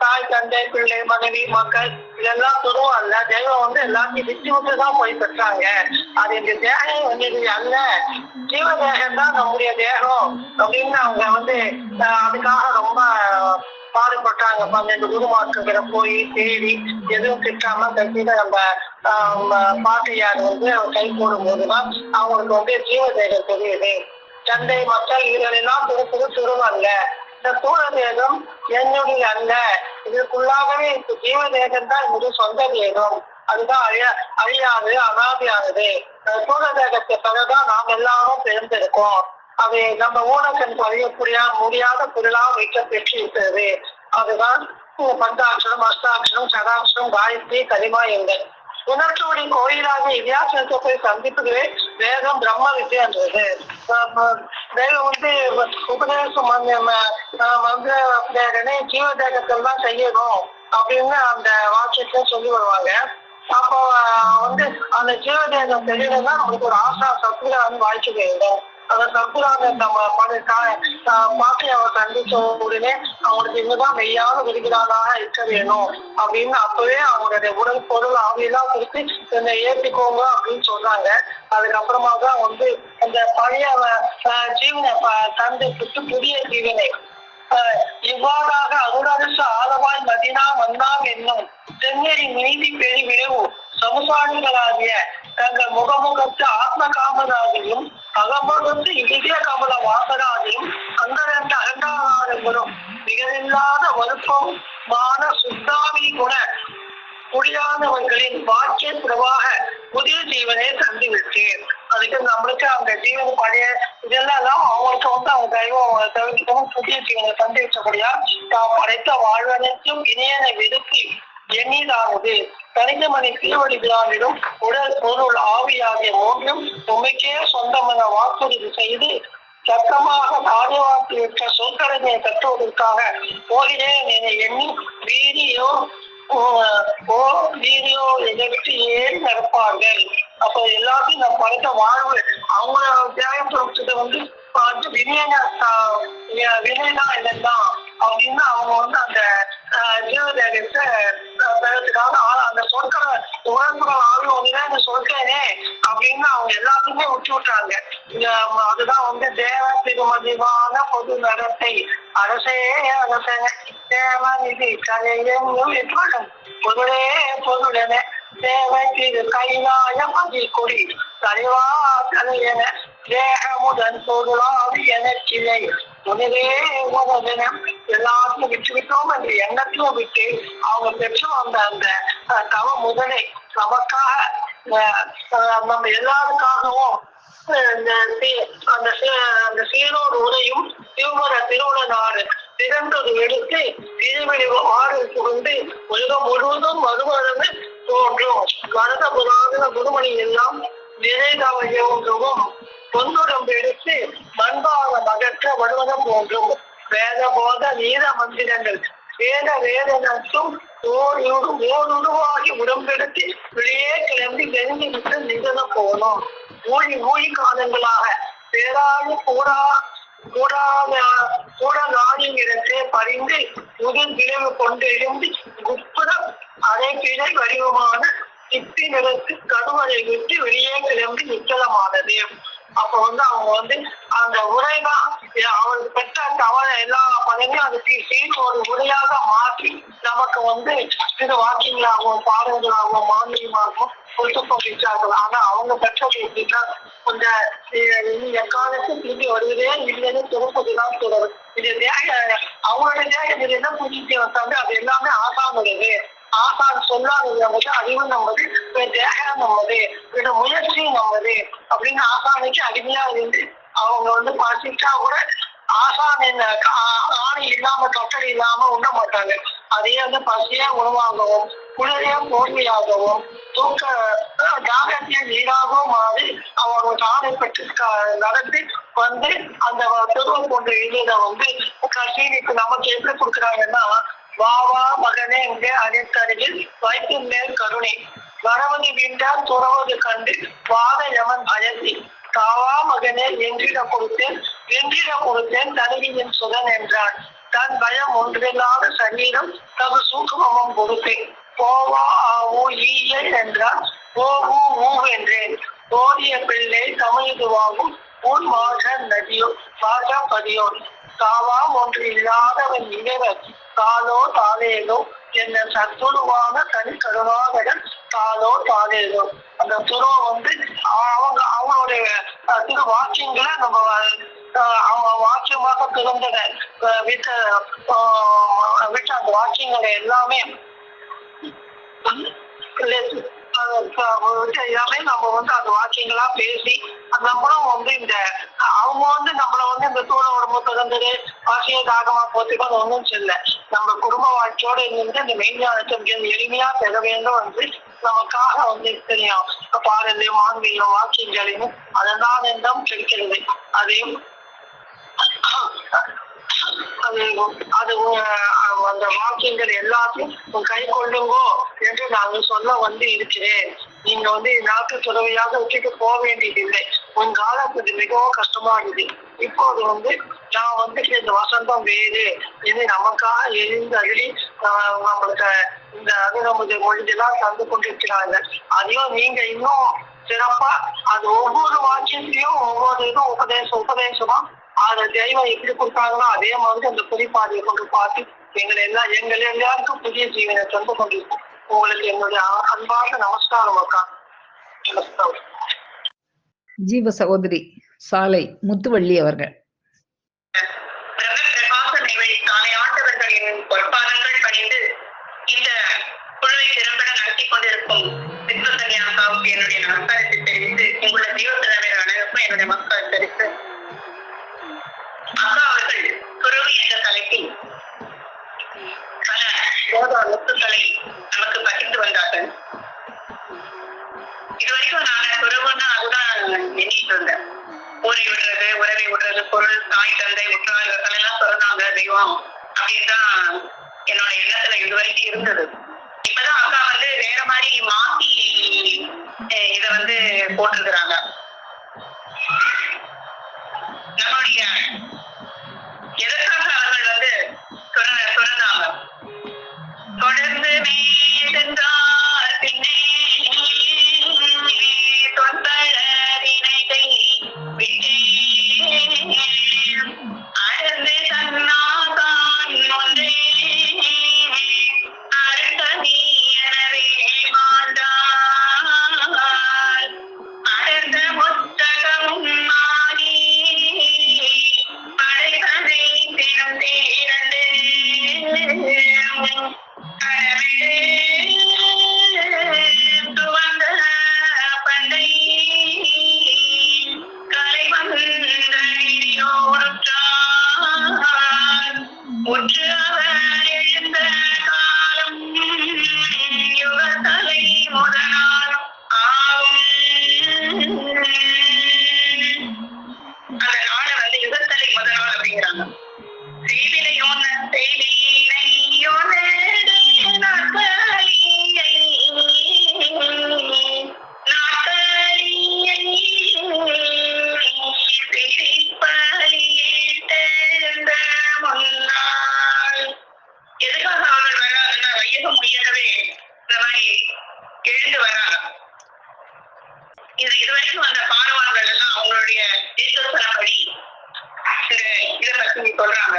F: தாய் தந்தை பிள்ளை மனைவி மக்கள் இதெல்லாம் துறவும் அல்ல. தெய்வம் எல்லாத்தையும் விட்டு விட்டுதான் போய் பெற்றாங்க. அது இந்த தேகம் இது அல்ல, ஜீவ தேகம் தான் நம்முடைய தேகம் அப்படின்னு அவங்க அதுக்காக ரொம்ப பாடுபட்டாங்க. 12 குருமார்க்கிற போய் தேடி எதுவும் திட்டாம கட்டிட்டு நம்ம பாட்டையார் கை போடும் போதுதான் அவங்களுக்கு ஜீவ தேகம் தெரியுது. தந்தை மக்கள் இவர்களெல்லாம் துருவல்ல, இந்த சூழ தேகம் என்னுடைய அல்ல, இதுக்குள்ளாகவே ஜீவ தேகம் தான் என்னுடைய சொந்த தேகம். அதுதான் அழியாது அனாதியானது. சூழ தேகத்தை பிறகுதான் நாம் எல்லாரும் பிறந்திருக்கோம். அது நம்ம ஊனக்கண் அறியக்கூடிய முடியாத பொருளாக வைக்க பெற்று இருக்கிறது. அதுதான் பஞ்சாட்சரம் அஷ்டாட்சரம் சடாட்சரம் காயத்ரி கரிமா எங்கள் உணர்ச்சியுடைய கோயிலாக இதிகாசத்தை போய் சந்திப்பதுவே வேதம் பிரம்ம வித்யான்றது. வேதம் உபதேசம் ஜீவ தேகத்தில் தான் செய்யணும் அப்படின்னு அந்த வாக்கியத்தை சொல்லி வருவாங்க. அப்போ அந்த ஜீவ தேகம் தெரியலன்னா நம்மளுக்கு ஒரு ஆசா சத்துரை வாய்க்க வேண்டும். அந்த சத்துராக நம்ம பாட்டி அவர் சந்திச்ச உடனே அவங்களுக்கு இங்கதான் மெய்யான விருகிறானாக இருக்க வேணும் அப்படின்னு அப்பவே அவங்களுடைய உடல் பொருள் ஆவியெல்லாம் குறித்து என்னை ஏற்றிக்கோங்க அப்படின்னு சொல்றாங்க. அதுக்கப்புறமா தான் அந்த பழைய ஜீவனை தந்தைக்கு புதிய ஜீவனை இவ்வாறாக அருளரசு ஆதவாய் மதினா மன்னாம் என்னும் தென்னறி நீதி பெரி விளைவு சமுசாரிகளாகிய தங்கள் முகமுகத்து ஆத்ம காமராகியும் அகமுகத்து இதய கமல வாசனாகியும் அந்த 2 அலங்காரங்களும் மிகவில்லாத வலுப்பம் மான சுத்தாவி குண முடியாதவர்களின் வாக்கிய பிரவாக புதிய ஜீவனை தந்துவிட்டேன். அதுக்கு நம்மளுக்கு அந்த ஜீவன் பழைய இதெல்லாம் அவங்களுக்கு அவங்க தெய்வம் தவிர்க்கவும் புதிய ஜீவனை தந்து வச்சபடியா தான் படைத்த வாழ்வனைக்கும் இணையனை விடுத்தி எண்ணிதானது கணிதமணி தீவடிகளானிலும் உடல் பொருள் ஆவியாகிய மூன்றும் உண்மைக்கே சொந்தமென வாக்குறுதி செய்து சத்தமாக பாதுகாத்து விட்ட சொற்கரனை கட்டுவதற்காக போகிறேன் என எண்ணி வீடியோ எதிர்த்து ஏன் நடப்பார்கள். அப்போ எல்லாத்தையும் நம்ம படைத்த வாழ்வு அவங்க தியாகம் சொல்றது வினைனா என்னதான் அப்படின்னு அவங்க அந்த ஜீவதேகத்தை அந்த சொற்களை உணர்வுகள் ஆகும் ஒண்ணுதான் இந்த சொல்றேனே அப்படின்னு அவங்க எல்லாத்தையுமே விட்டாங்க. அதுதான் தேவ திருமதிவான பொது நடத்தை அரசே அரசே தேவநிதி கலையும் பொருளே பொருளென தேவை திரு கைலாய மதி கொடி தலைவா கலையென தேகமுடன் பொருளாது என கிளை துணிவே உணவென எல்லாத்தையும் விட்டுவிட்டோம் அந்த எண்ணத்தையும் விட்டு அவங்க பெற்று வந்த அந்த தவ முதலை நமக்காக நம்ம எல்லாருக்காகவும் அந்த சீரோடு உரையும் திருமண திருமண நாடு திறந்தது எடுத்து திருவிழிவு ஆறு புகுந்து உலகம் முழுவதும் வருவதென்று தோன்றும் வரத புராதன குருமணி எல்லாம் நிறைதவையோன்றவும் பொன்னுடம் எடுத்து மண்பாக மகற்ற வருவதம் போன்றும் வேத போத நீத மந்திரங்கள் வேதனத்தும் ஓருருவாகி உடம்பெடுத்து வெளியே கிளம்பி நெருங்கி விட்டு நிகழ போனோம். ஊழி காலங்களாக பேராது கூட நாடியிடத்தை பறிந்து முதல் விளைவு கொண்டு இருந்து குப்புறம் அதை பிழை வடிவமான சிப்பி நிலத்து கடுவரை விட்டு வெளியே கிளம்பி நிச்சலமானது. அப்ப அவங்க அந்த உரைதான் அவருக்கு பெற்ற தவற எல்லா பதவியும் அது ஒரு உரையாக மாற்றி நமக்கு இது வாக்கியங்களாகவும் பாடல்களாகவும் மாநிலமாகவும் கொடுத்துக்கொண்டிருக்கிறார்கள். ஆனா அவங்க பெற்றது எப்படின்னா எக்காலத்து திரும்பி வருவதே இல்லைன்னு திருப்பதிதான் சொல்றது. இது அவங்களோட தேக என்ன புரிஞ்சு வந்தாங்க அது எல்லாமே ஆசானுடையது. ஆசான் சொல்லாதது நமது, அறிவு நமது, தேகம் நமது, முயற்சி நமது அப்படின்னு ஆசானுக்கு அடிமையா இருந்து அவங்க பாசிட்டா கூட ஆசான் ஆணை இல்லாம தொட்டல் இல்லாம உண்ண மாட்டாங்க. அதே பசியா உணவாகவும் குளிரைய போர்வையாகவும் தூக்க தாகத்திய நீராகவும் மாறி அவங்க தானை பெற்று நடந்து அந்த திருவம் போன்ற எழுதியதை கட்சிக்கு நமக்கு எப்படி கொடுக்குறாங்கன்னா, வா வா மகனே இங்கே அனைத்தருகில் வைக்கும் மேல் கருணை வரவது விண்டான் துறவது கண்டு வாத யமன் அயர்த்தி தாவா மகனே என்றிட கொடுத்தேன் தனியின் சுதன் என்றான். தன் பயம் ஒன்றில்லாத சரீரம் தகு சூக்குமம் கொடுத்தேன். போவா ஆவோ ஈயை என்றான். ஓ ஊ என்றேன். போதிய பிள்ளை தமிழுவாகும் உன் மாற்ற நதியோ மாற்ற பதியோ தாவாம் ஒன்று இல்லாதவன் இறைவன் தாளோ தாளேலோ என்ன சத்துருவான தனி கருணாகரன் தாளோ தாளேலோ. அந்த துருவம் அவங்களுடைய திரு வாக்கியங்களை நம்ம அவங்க வாக்கியமாக திறந்தத விட்ட அந்த வாக்கியங்களை எல்லாமே எல்லாமே நம்ம அந்த வாக்கியங்களா பேசி நம்மளும் இந்த அவங்க நம்மள இந்த தூள உடம்பு திறந்தது வாக்கிய தாகமா போத்துக்கு ஒன்றும் சொல்ல. நம்ம குடும்ப வாழ்க்கையோட இருந்து இந்த மெய்ஞானத்தை எளிமையா பெற வேண்டும் நமக்காக தெரியும். பாடலையும் ஆன்மீகம் வாக்கியங்களையும் அதனால் எல்லாம் கிடைக்கிறது. அதையும் அந்த வாக்கியங்கள் எல்லாத்தையும் கை கொள்ளுங்கோ என்று நான் சொல்ல இருக்கிறேன். நீங்க நாட்டு துறவியாக விட்டுட்டு போக வேண்டியதில்லை. உன் காலத்துக்கு மிகவும் கஷ்டமா இருக்குது. இப்போது நான் இந்த வசந்தம் வேறு இது நமக்காக எழுந்து அழி நம்மளுக்கு இந்த அபிநமுத மொழியெல்லாம் தந்து கொண்டிருக்கிறாங்க. அதையும் நீங்க இன்னும் சிறப்பா அது ஒவ்வொரு வாக்கியத்திலையும் ஒவ்வொரு இதுவும் உபதேசமா அந்த தெய்வம் எப்படி கொடுத்தாங்களோ அதே மாதிரி அந்த குறிப்பாதையை கொண்டு பார்த்து எங்கள் எல்லாருக்கும் புதிய ஜீவனை தந்து கொண்டிருக்கும். உங்களுக்கு என்னுடைய அன்பான நமஸ்காரம் அக்கா. நமஸ்காரம்.
C: ஜீவ சகோதரி சாலை முத்துவள்ளி அவர்கள்.
B: ஆண்டவர்களின் பொற்பாதங்கள் பணிந்து இந்த குழுவை திறம்பட நடத்தி கொண்டிருக்கும் வித்வசன்யாசாவுக்கு என்னுடைய நமஸ்காரத்தை தெரிவித்து உங்களுடைய ஜீவத்திறமையான அனைவருக்கும் என்னுடைய நமஸ்காரம் தெரிவித்து அக்கா அவர்கள் துறவு என்ற தலைப்பில் பல போதா முத்துக்களை நமக்கு பகிர்ந்து வந்தார்கள். இதுவரைக்கும் நான் துறவுன்னா அதுதான் எண்ணிட்டு இருந்தேன். ஊரை விடுறது, உறவை விடுறது, பொருள், தாய் தந்தை உற்றார் இவர்களெல்லாம் சொல்றாங்க தெய்வம் அப்படின்னு தான் என்னோட எண்ணத்துல இதுவரைக்கும் இருந்தது. இப்பதான் அக்கா வேற மாதிரி மாத்தி இத போட்டிருக்கிறாங்க. நம்மளுடைய எதற்காக அவர்கள் சொன்னாங்க தொடர்ந்து சென்றார் பின்னே தொந்தழவினைகை விட்டே அடர்ந்து தன்னாதான் ஒன்றே அருந்ததி எனவே மாண்டார் அடர்ந்த புத்தகமும் ஆகி படைகளை திறந்தேரண்டு துவந்த பண்டை கலை வந்தோடுற்றார் உற்று அவர் எழுந்த காலம் யுகத்தலை முதலால் ஆகும். அந்த நாளை யுகத்தலை முதலால் அப்படிங்கிறாங்க. செய்திலையோன செய்தியோன எதுக்காக அவர்கள் வராதுன்னா வையகம் முடியவே இந்த மாதிரி எழுந்து வராங்க. இதுவரைக்கும் அந்த பாரவான்கள் எல்லாம் அவங்களுடைய தீர்க்கப்படி இதை பத்தி சொல்றாங்க.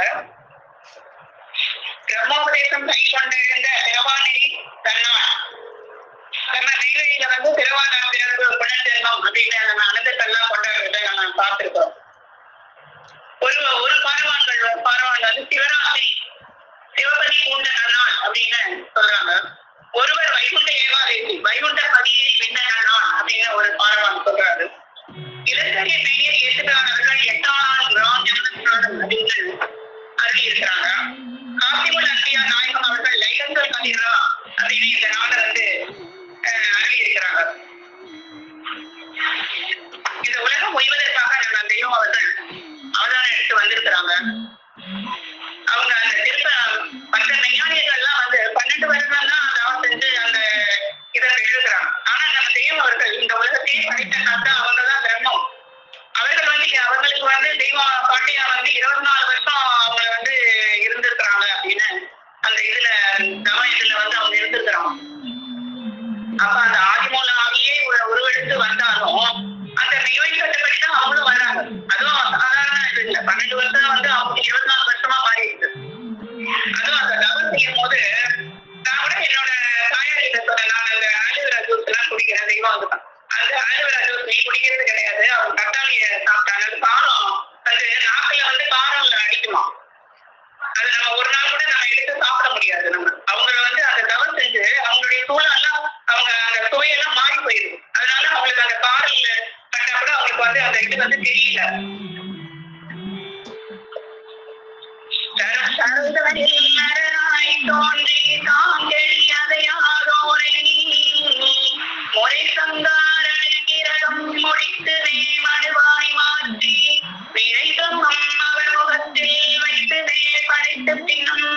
B: பிரம்மோபதேசம் கை கொண்டு இருந்த தேவானை தன்னார் நம்ம நெய்வேலியில திருவாதார பிறகு புனர்ஜென்மம் அப்படின்னு அனந்தத்தெல்லாம் கொண்டாடுறத நம்ம பார்த்திருக்கிறோம். ஒரு பாரவான் சிவராத்திரி சிவபதி பூண்ட நன்னாள் அப்படின்னு சொல்றாங்க. ஒருவர் வைகுண்ட ஏகாதேசி வைகுண்ட பதியை பின்ன நன்னாள் அப்படின்னு ஒரு பாரவான் சொல்றாரு. இலக்கரிய பெரிய ஏசுகிறானவர்கள் 8ஆம் நாள் அப்படின்னு அருளி இருக்கிறாங்க. காசிமுல் அன்பியா நாயகம் அவர்கள் லைலத்துல் கதிரா அப்படின்னு இந்த நாளை அருளி இருக்கிறாங்க. இந்த உலகம் முடிவதற்காக நம்ம தெய்வம் அவர்கள் அவதாரம் எடுத்து வந்திருக்கிறாங்க. அவங்க அந்த மற்ற மெய்ஞானிகள் எல்லாம் 12 வருடம் தான் தவம் செஞ்சு அந்த இதை எழுதுறாங்க.
E: அதுவும் அந்த தவம் செய்யும் போது நான் கூட என்னோட தாயார் கிட்ட சொன்னேன், நான் அந்த ஆலோவேரா ஜூஸ் எல்லாம் குடிக்கிறேன், தெய்வம் வந்துதான் அந்த ஆலோவேரா ஜூஸ் நீ குடிக்கிறது கிடையாது, அவங்க தக்காளிய சாப்பிட்டாங்க, அது காரம் வந்து நாக்குல வந்து காரம் அடிக்குமா, அது நம்ம ஒரு நாள் கூட நம்ம எடுத்து சாப்பிட முடியாது. நம்ம அவங்க வந்து அந்த தவம் செஞ்சு அவங்களுடைய சூழலாம் அவங்க அந்த சுவையெல்லாம் மாறி போயிருக்கு. அதனால அவங்களுக்கு அந்த காரம் கண்டா கூட அவங்களுக்கு வந்து அந்த இது வந்து தெரியல. தோன்றி தாங்கி அதையாரோரை முறை சங்காரணிக்கிறதும் முடித்துவே மடுவாய் மாற்றி விரைதும் அவர் முகத்தில் வைத்துவே படைத்து பின்னும்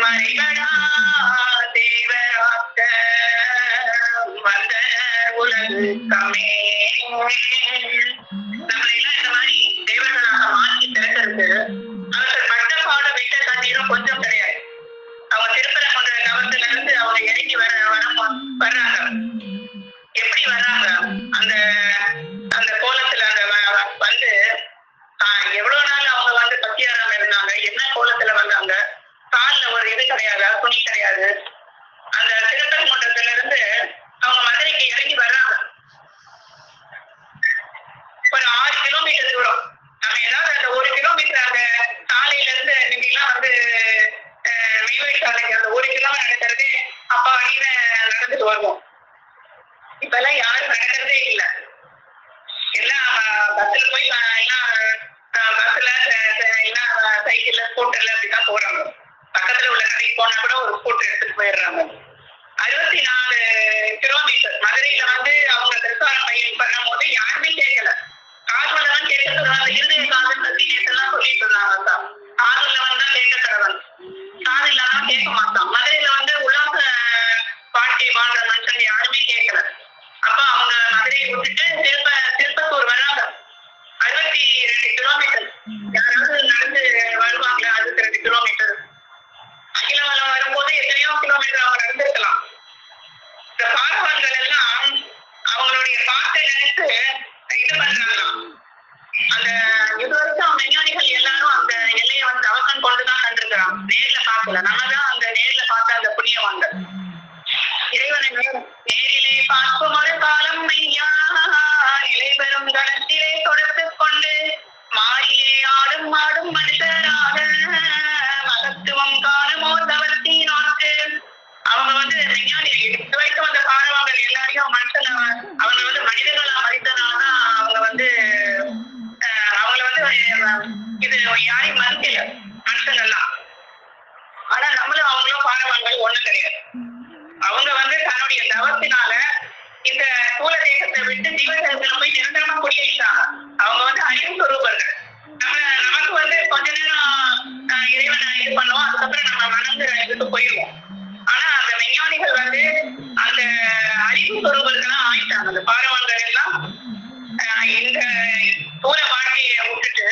E: மறைகடா தேவராத்த வந்த உலகு கமே. நம்மளெல்லாம் இந்த மாதிரி தேவர்களாக மாற்றி திறக்கிறது அவர்கள் பட்ட பாட விட்ட தண்ணீரும் கொஞ்சம் கிடையாது. அவங்க திருப்பரங்குன்ற நவத்துல இருந்து அவங்க இறங்கி வர்றாங்க. எப்படி வர்றாங்க? அந்த அந்த கோலத்துல அந்த வந்து எவ்வளவு நாள் அவங்க வந்து பத்தியாராம இருந்தாங்க, என்ன கோலத்துல வந்தாங்க, கால்ல ஒரு இது கிடையாது, துணி கிடையாது. அந்த திருப்பரங்குன்றத்துல இருந்து அவங்க மதுரைக்கு இறங்கி வர்றாங்க. ஒரு 6 கிலோமீட்டர் தூரம். நம்ம ஏதாவது அந்த 1 கிலோமீட்டர் அந்த சாலையில இருந்து நீங்கெல்லாம் வந்து மெய்வை சாலைக்கு அந்த 1 கிலோமீட்டர் நடக்கிறது அப்பா அப்படின்னு நடந்துட்டு வருவோம். இப்ப எல்லாம் யாரும் நடக்கிறதே இல்லை. எல்லாம் பஸ்ல போய் எல்லாம் பஸ்ல எல்லாம் சைக்கிள்ல ஸ்கூட்டர்ல அப்படிதான் போறாங்க. பக்கத்துல உள்ள கடைக்கு போனா கூட ஒரு ஸ்கூட்டர் எடுத்துட்டு போயிடுறாங்க. 64 கிலோமீட்டர் மதுரையில வந்து அவங்க பிரச்சாரம் பையன் பண்ணும் போது யாருமே கேட்கல. காதலதான் கேட்க இருதய காதல் பத்தி நேற்றெல்லாம் சொல்லிட்டு இருந்தாங்க. காதல்ல வந்தா கேட்க கடவுள், காதல்லாம் கேட்க மாட்டான். மதுரையில வந்து உலக வாழ்க்கை வாழ்ற மனுஷங்க யாருமே கேட்கல. அப்ப அவங்க மதுரையை விட்டுட்டு திருப்பத்தூர் வராங்க. 62 கிலோமீட்டர். யாராவது நடந்து வருவாங்க 62 கிலோமீட்டர். அகிலவனம் வரும்போது எத்தனையோ கிலோமீட்டர் அவங்க நடந்திருக்கலாம். இந்த பாரவான்கள் எல்லாம் அவங்களுடைய பாட்டை நினைத்து இது பண்றாங்களாம். அந்த இதுவரைக்கும் விஞ்ஞானிகள் எல்லாரும் அந்த எல்லையை வந்து அவசரம் கொண்டுதான் கண்டிருக்கிறாங்க. நேர்ல பார்க்கல, நம்மதான் அந்த நேர்ல பார்த்த அந்த புண்ணியவான்கள். இறைவனை நேரிலே பார்க்கும் ஒரு காலம் ஐயா நிலை பெறும் கணத்திலே கொடுத்து கொண்டு மாறியே ஆடும் மனுஷராக மகத்துவம் காணுமோ தவத்தி நாட்டு. அவங்க வந்து விஞ்ஞானிகள் இது வரைக்கும் அந்த பாரவான்கள் எல்லாரையும் மனுஷன் அவங்க வந்து மனிதர்களா மதித்தனாலதான் அவங்க வந்து அவங்கள வந்து இது யாரையும் மறுக்கல மனுஷங்கள்லாம். ஆனா நம்மளும் அவங்களும் பாரவான்கள் ஒண்ணும் கிடையாது. அவங்க வந்து தன்னுடைய தவத்தினால இந்த சூழ தேசத்தை விட்டு ஜீவதேசத்துல போய் நிரந்தரமா குடியேறிட்டாங்க. அவங்க வந்து அறிவு சொரூபர்கள். நமக்கு வந்து கொஞ்ச நேரம் இறைவனை இது பண்ணுவோம், அதுக்கப்புறம் நம்ம மனந்து இதுக்கு போயிடுவோம். ஆனா அந்த விஞ்ஞானிகள் வந்து அந்த அறிவு சொரூபர்களா ஆயிட்டாங்க. அந்த பாரவான்கள் எல்லாம் இந்த சூழ வாழ்க்கையை விட்டுட்டு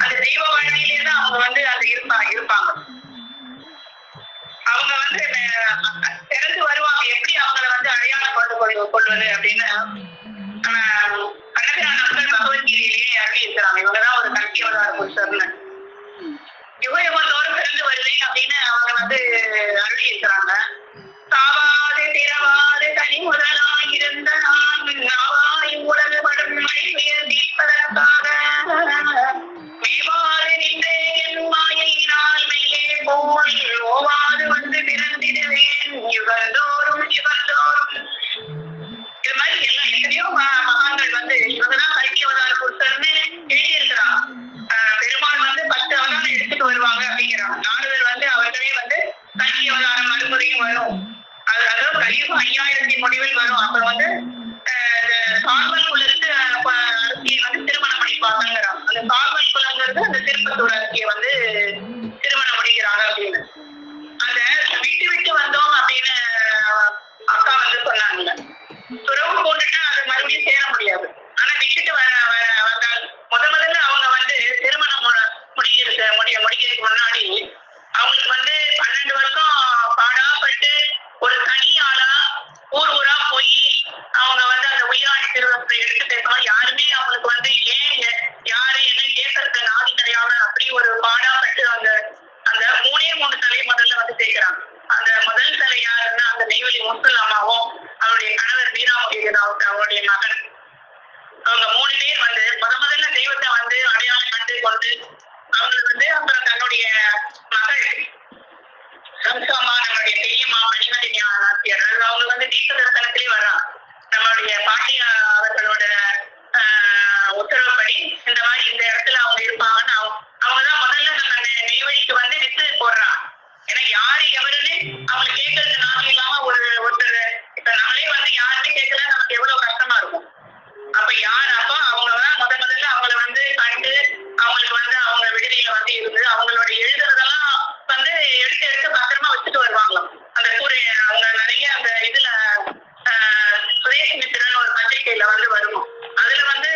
E: அந்த தெய்வ வாழ்க்கையிலே தான் அவங்க வந்து அது இருப்பாங்க. அவங்க வந்து திறந்து வருவாங்க. எப்படி அவங்கள வந்து அடையாளம் கொள்வது அப்படின்னு கண்ணபிரான் பகவத்கீதையிலேயே அருளி இருக்கிறாங்க. இவங்கதான் ஒரு கல்வி அவதார புருஷர்னு. யுகயுகத்தோறும் பிறந்து வருவேன் அப்படின்னு அவங்க வந்து அருளி இருக்கிறாங்க. சாவாது திறவாது தனி முதலாய் இருந்த நாவாய் உலகு படும் தீர்ப்பதற்காக மேவாது நின்றே என் மாயினால் மெய்யே போல் ஓவாது வந்து பிறந்திடுவேன் யுகந்தோறும். இது மாதிரி எல்லாம் எத்தனையோ மகான்கள் வந்து இவங்கதான் கல்வி அவதார புருஷர்னு எழுதியிருக்கிறான். பெருமாள் வந்து 10 அவதாரம் எடுத்துட்டு வருவாங்க அப்படிங்கிறாங்க. 4 பேர் வந்து அவர்களே வந்து கல்வி அவதாரம் மறுமுறையும் வரும். அதாவது கலியுகம் 5000 முடிவில் வரும். அப்புறம் வந்து கால்வல் குலத்து அரசியை வந்து திருமணம் பண்ணிப்பாங்கிறாங்க. அந்த கால்வல் குலங்கிறது அந்த திருப்பத்தூர் அரசியை வந்து திருமணம் முடிக்கிறாங்க அப்படின்னு. அந்த விட்டு வந்தோம் அப்படின்னு அக்கா வந்து சொன்னாங்க. துறவு போட்டுட்டா அது மறுபடியும் சேர முடியாது. ஆனா விட்டுட்டு வந்தால் முதல்ல அவங்க வந்து திருமணம் முடிக்கிறதுக்கு முன்னாடி அவங்களுக்கு வந்து 12 வருஷம் பாடாப்பட்டு ஒரு தனி ஆளா ஊரா போய் அவங்க 3 தலையை முதல்ல வந்து சேர்க்கிறாங்க. அந்த முதல் தலை யாருன்னா அந்த நெய்வேலி முத்துல் அம்மாவும் அவருடைய கணவர் வீராமுகிதன் அவருடைய மகன், அவங்க 3 பேர் வந்து முதல்ல தெய்வத்தை வந்து அடையாளம் கண்டு கொண்டு அவங்களுக்கு வந்து அப்புறம் தன்னுடைய மகள் சம்சாமா, நம்மளுடைய பெரியம்மா மணிமதி நாச்சியார், அவங்க வந்து தீர்க்க தரிசனத்திலே வர்றாங்க. நம்மளுடைய பாட்டி அவர்களோட உத்தரவுப்படி இந்த மாதிரி இந்த இடத்துல அவங்க இருப்பாங்கன்னு அவங்கதான் முதல்ல நம்ம நெய்வேலிக்கு வந்து வித்து போடுறாங்க. ஏன்னா யாரு எவருன்னு அவங்களுக்கு கேட்கறது நானும் இல்லாம ஒருத்தர் இப்ப நம்மளே வந்து யாருமே கேட்கல, நமக்கு எவ்வளவு கஷ்டமா இருக்கும். அப்ப யார் அப்ப அவங்கதான் முதல்ல அவங்கள வந்து கண்டு அவங்களுக்கு வந்து அவங்க விடுதியில வந்து இருந்து அவங்களோட எழுதுறதெல்லாம் வந்து எடுத்து பத்திரமா வச்சுட்டு வருவாங்களாம். அந்த அவங்க நிறைய அந்த இதுல சுரேஷ் மித்திரன் ஒரு பத்திரிகையில வந்து வரும். அதுல வந்து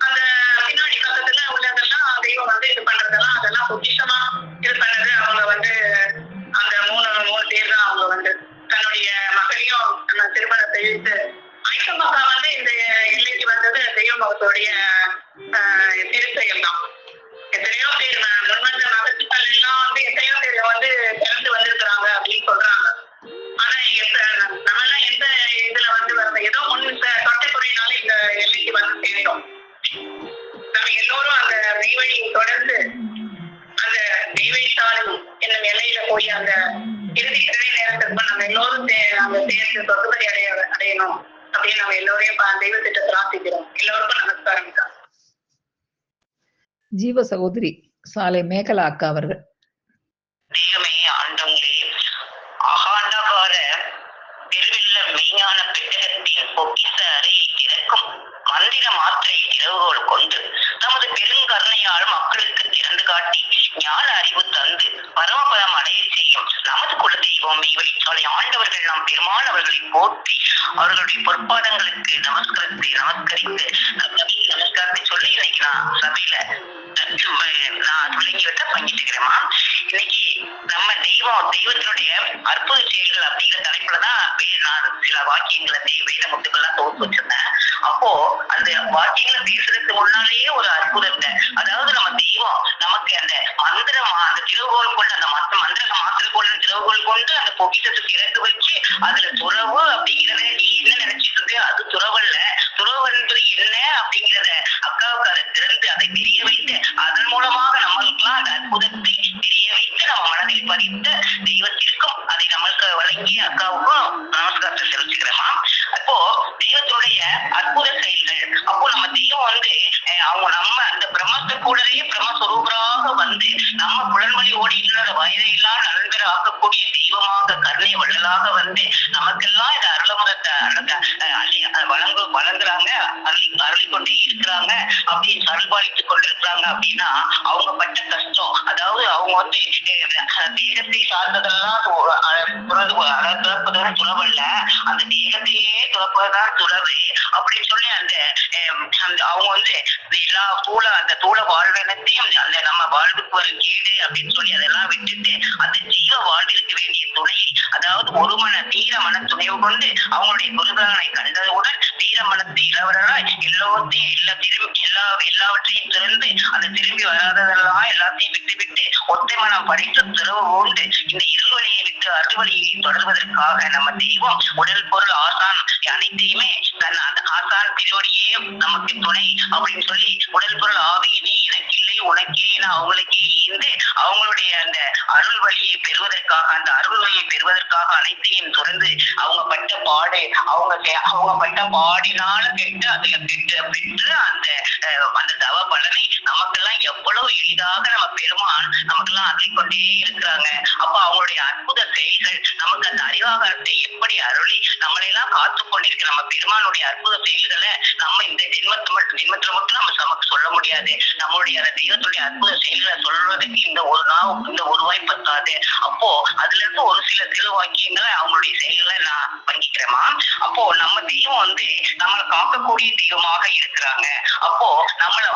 E: அந்த பின்னாடி பக்கத்துல உள்ளதெல்லாம் தெய்வம் வந்து இது பண்றதெல்லாம் அதெல்லாம் பொக்கிஷமா இது பண்ணது. அவங்க வந்து அந்த மூணு பேர் தான் அவங்க வந்து தன்னுடைய மகளையும் திருமணத்தை இழுத்து ஐக்கமக்கா வந்து இந்த எல்லைக்கு வந்தது தெய்வ முகத்துடைய திருச்செயல் தான். எத்தனையோ பேர் முன்வந்த மகத்துக்கள் எல்லாம் வந்து எத்தனையோ பேர் வந்து பிறந்து வந்திருக்கிறாங்க அப்படின்னு சொல்றாங்க. ஆனா நம்மளாம் எந்த இதுல வந்து வரல, ஏதோ தொட்டைக்குறையினால இந்த எல்லைக்கு வந்து சேர்ந்தோம். நம்ம எல்லோரும் அந்த நெய்வழி தொடர்ந்து அந்த நெய்வேலி சாலை என்னும் எல்லையில போய் அந்த இறுதி கிழமை நேரத்திற்கு நம்ம எல்லோரும் அங்க சேர்ந்து சொத்துப்படி அடையணும் அப்படின்னு நம்ம எல்லோரையும் தெய்வத்திட்ட பிரார்த்திக்கிறோம். எல்லோருக்கும் நமஸ்காரம்.
C: ஜீவ சகோதரி சாலை மேகலா அக்கா அவர்கள்.
B: தெய்வமே ஆண்டவங்களே, அகாண்டகார திருவெல்ல மெய்ஞான பெட்டகத்தின் பொக்கிச அறையை திறக்கும் மந்திர மாத்திரை திறவுகோல் கொண்டு தமது பெருங்கருணையால் மக்களுக்கு திறந்து காட்டி ஞான அறிவு தந்து பரமபதம் அடைய செய்யும் நமது குல தெய்வம் மெய்வழிச்சாலை ஆண்டவர்கள் நம் பெருமான் அவர்களை போற்றி அவர்களுடைய பொற்பாதங்களுக்கு நமஸ்கரித்து நமஸ்காரத்தை சொல்லி இன்னைக்கு நான் சபையில நான் தொடங்கி வச்ச பங்கிட்டு இருக்கிறேமா. இன்னைக்கு நம்ம தெய்வத்தினுடைய அற்புத செயல்கள் அப்படிங்கிற தலைப்புலதான் நான் சில வாக்கியங்களை வேத முத்துக்கள்லாம் தொகுத்து வச்சிருந்தேன். அப்போ அந்த வாக்கியங்களை பேசுறதுக்கு முன்னாலேயே ஒரு அற்புதத்தை, அதாவது நம்ம தெய்வம் நமக்கு அந்த அந்த திறவுகோல் கொண்டு அந்த மந்திர மாத்திரக்கோள் திறவுகோல் கொண்டு அந்த பொக்கிஷத்தை திறந்து வச்சு அதுல துறவு அப்படிங்கிறத நீ என்ன நினைச்சிட்டு இருக்கு, அது துறவல்ல, துறவு என்பது என்ன அப்படிங்கிறத அக்காவுக்கு அதை திறந்து அதை தெரிய வைத்து அதன் மூலமாக நம்மளுக்கெல்லாம் அந்த அற்புதத்தை தெரிய வைத்து நம்ம மனதில் பதித்த தெய்வத்திற்கும் அதை நம்மளுக்கு வழங்கிய அக்காவுக்கும் நமஸ்காரத்தை செலுத்துகிறேமா. அப்போ தெய்வத்துடைய அற்புத செயல்கள், அப்போ நம்ம தெய்வம் வந்து நம்ம அந்த பிரம்மத்தை கூடவே பிரம்மஸ்வரூபராக வந்து நம்ம புலன்வழி ஓடிட்டு வயதையெல்லாம் நண்பர் ஆக்கக்கூடிய தெய்வமாக கருணை வள்ளலாக வந்து நமக்கெல்லாம் இந்த அருளமுகத்தை வழங்குறாங்க, அருளி கொண்டே இருக்கிறாங்க, அப்படி அருள்பாலித்துக் கொண்டிருக்கிறாங்க. அப்படின்னா அவங்க பட்ட கஷ்டம், அதாவது அவங்க வந்து தேகத்தை சார்ந்ததெல்லாம் துறப்பதுதான் துறவல்ல, அந்த தேகத்தையே துறப்பதுதான் துறவு அப்படின்னு சொல்லி அந்த அவங்க வந்து எல்லா அந்த தூள வாழ்வெனத்தையும் அந்த நம்ம வாழ்வுக்கு வரும் கேடு அப்படின்னு சொல்லி அதெல்லாம் விட்டுட்டு அந்த ஜீவ வாழ்விற்கு வேண்டிய துணை, அதாவது ஒரு தீர மன துணைவு கொண்டு அவங்களுடைய குருதானை கண்டதுடன் வீர மனத்தை இளவராய் எல்லாவற்றையும் திறந்து அந்த திரும்பி வராததெல்லாம் எல்லாத்தையும் விட்டு ஒத்தை மனம் படைத்து திறவு கொண்டு இந்த இருவழியை விட்டு அறுவழியை தொடர்வதற்காக நம்ம தெய்வம் உடல் பொருள் ஆசான் அனைத்தையுமே தன் அந்த ஆசான் திருவடியே நமக்கு துணை அப்படின்னு சொல்லி உடல் பொருள் ஆவியினே எனக்கு இல்லை உனக்கே என அவங்களுக்கே ஈந்து அவங்களுடைய அந்த அருள் வழியை பெறுவதற்காக அந்த அருள் வழியை பெறுவதற்காக அனைத்தையும் துறந்து அவங்க பட்ட பாடு அவங்க பட்ட பாடினால கெட்டு அதுல பெற்று அந்த தவ பலனை நமக்கெல்லாம் எவ்வளவு எளிதாக நம்ம பெருமான் நமக்கெல்லாம் அருளிக்கொண்டே இருக்கிறாங்க. அப்ப அவங்களுடைய அற்புத செயல்கள் நமக்கு அந்த அறிவாகாரத்தை எப்படி அருளி நம்மளையெல்லாம் காத்து கொண்டிருக்க நம்ம பெருமானுடைய அற்புத செயல்களை நம்ம இந்த ஜென்மத்துல மட்டும் நம்ம நமக்கு சொல்ல முடியாது. நம்மளுடைய அந்த தெய்வத்துடைய அற்புத செயல்களை சொல்றதுக்கு இந்த ஒரு வாய் பத்தாது. அப்போ அதுல இருந்து ஒரு சில திருவாக்கியங்களை அவங்களுடைய செயல்களை நான் பங்கிக்கிறேமா. அப்போ நம்ம தெய்வம் வந்து நம்மளை காக்கக்கூடிய தெய்வமாக இருக்கிறாங்க. அப்போ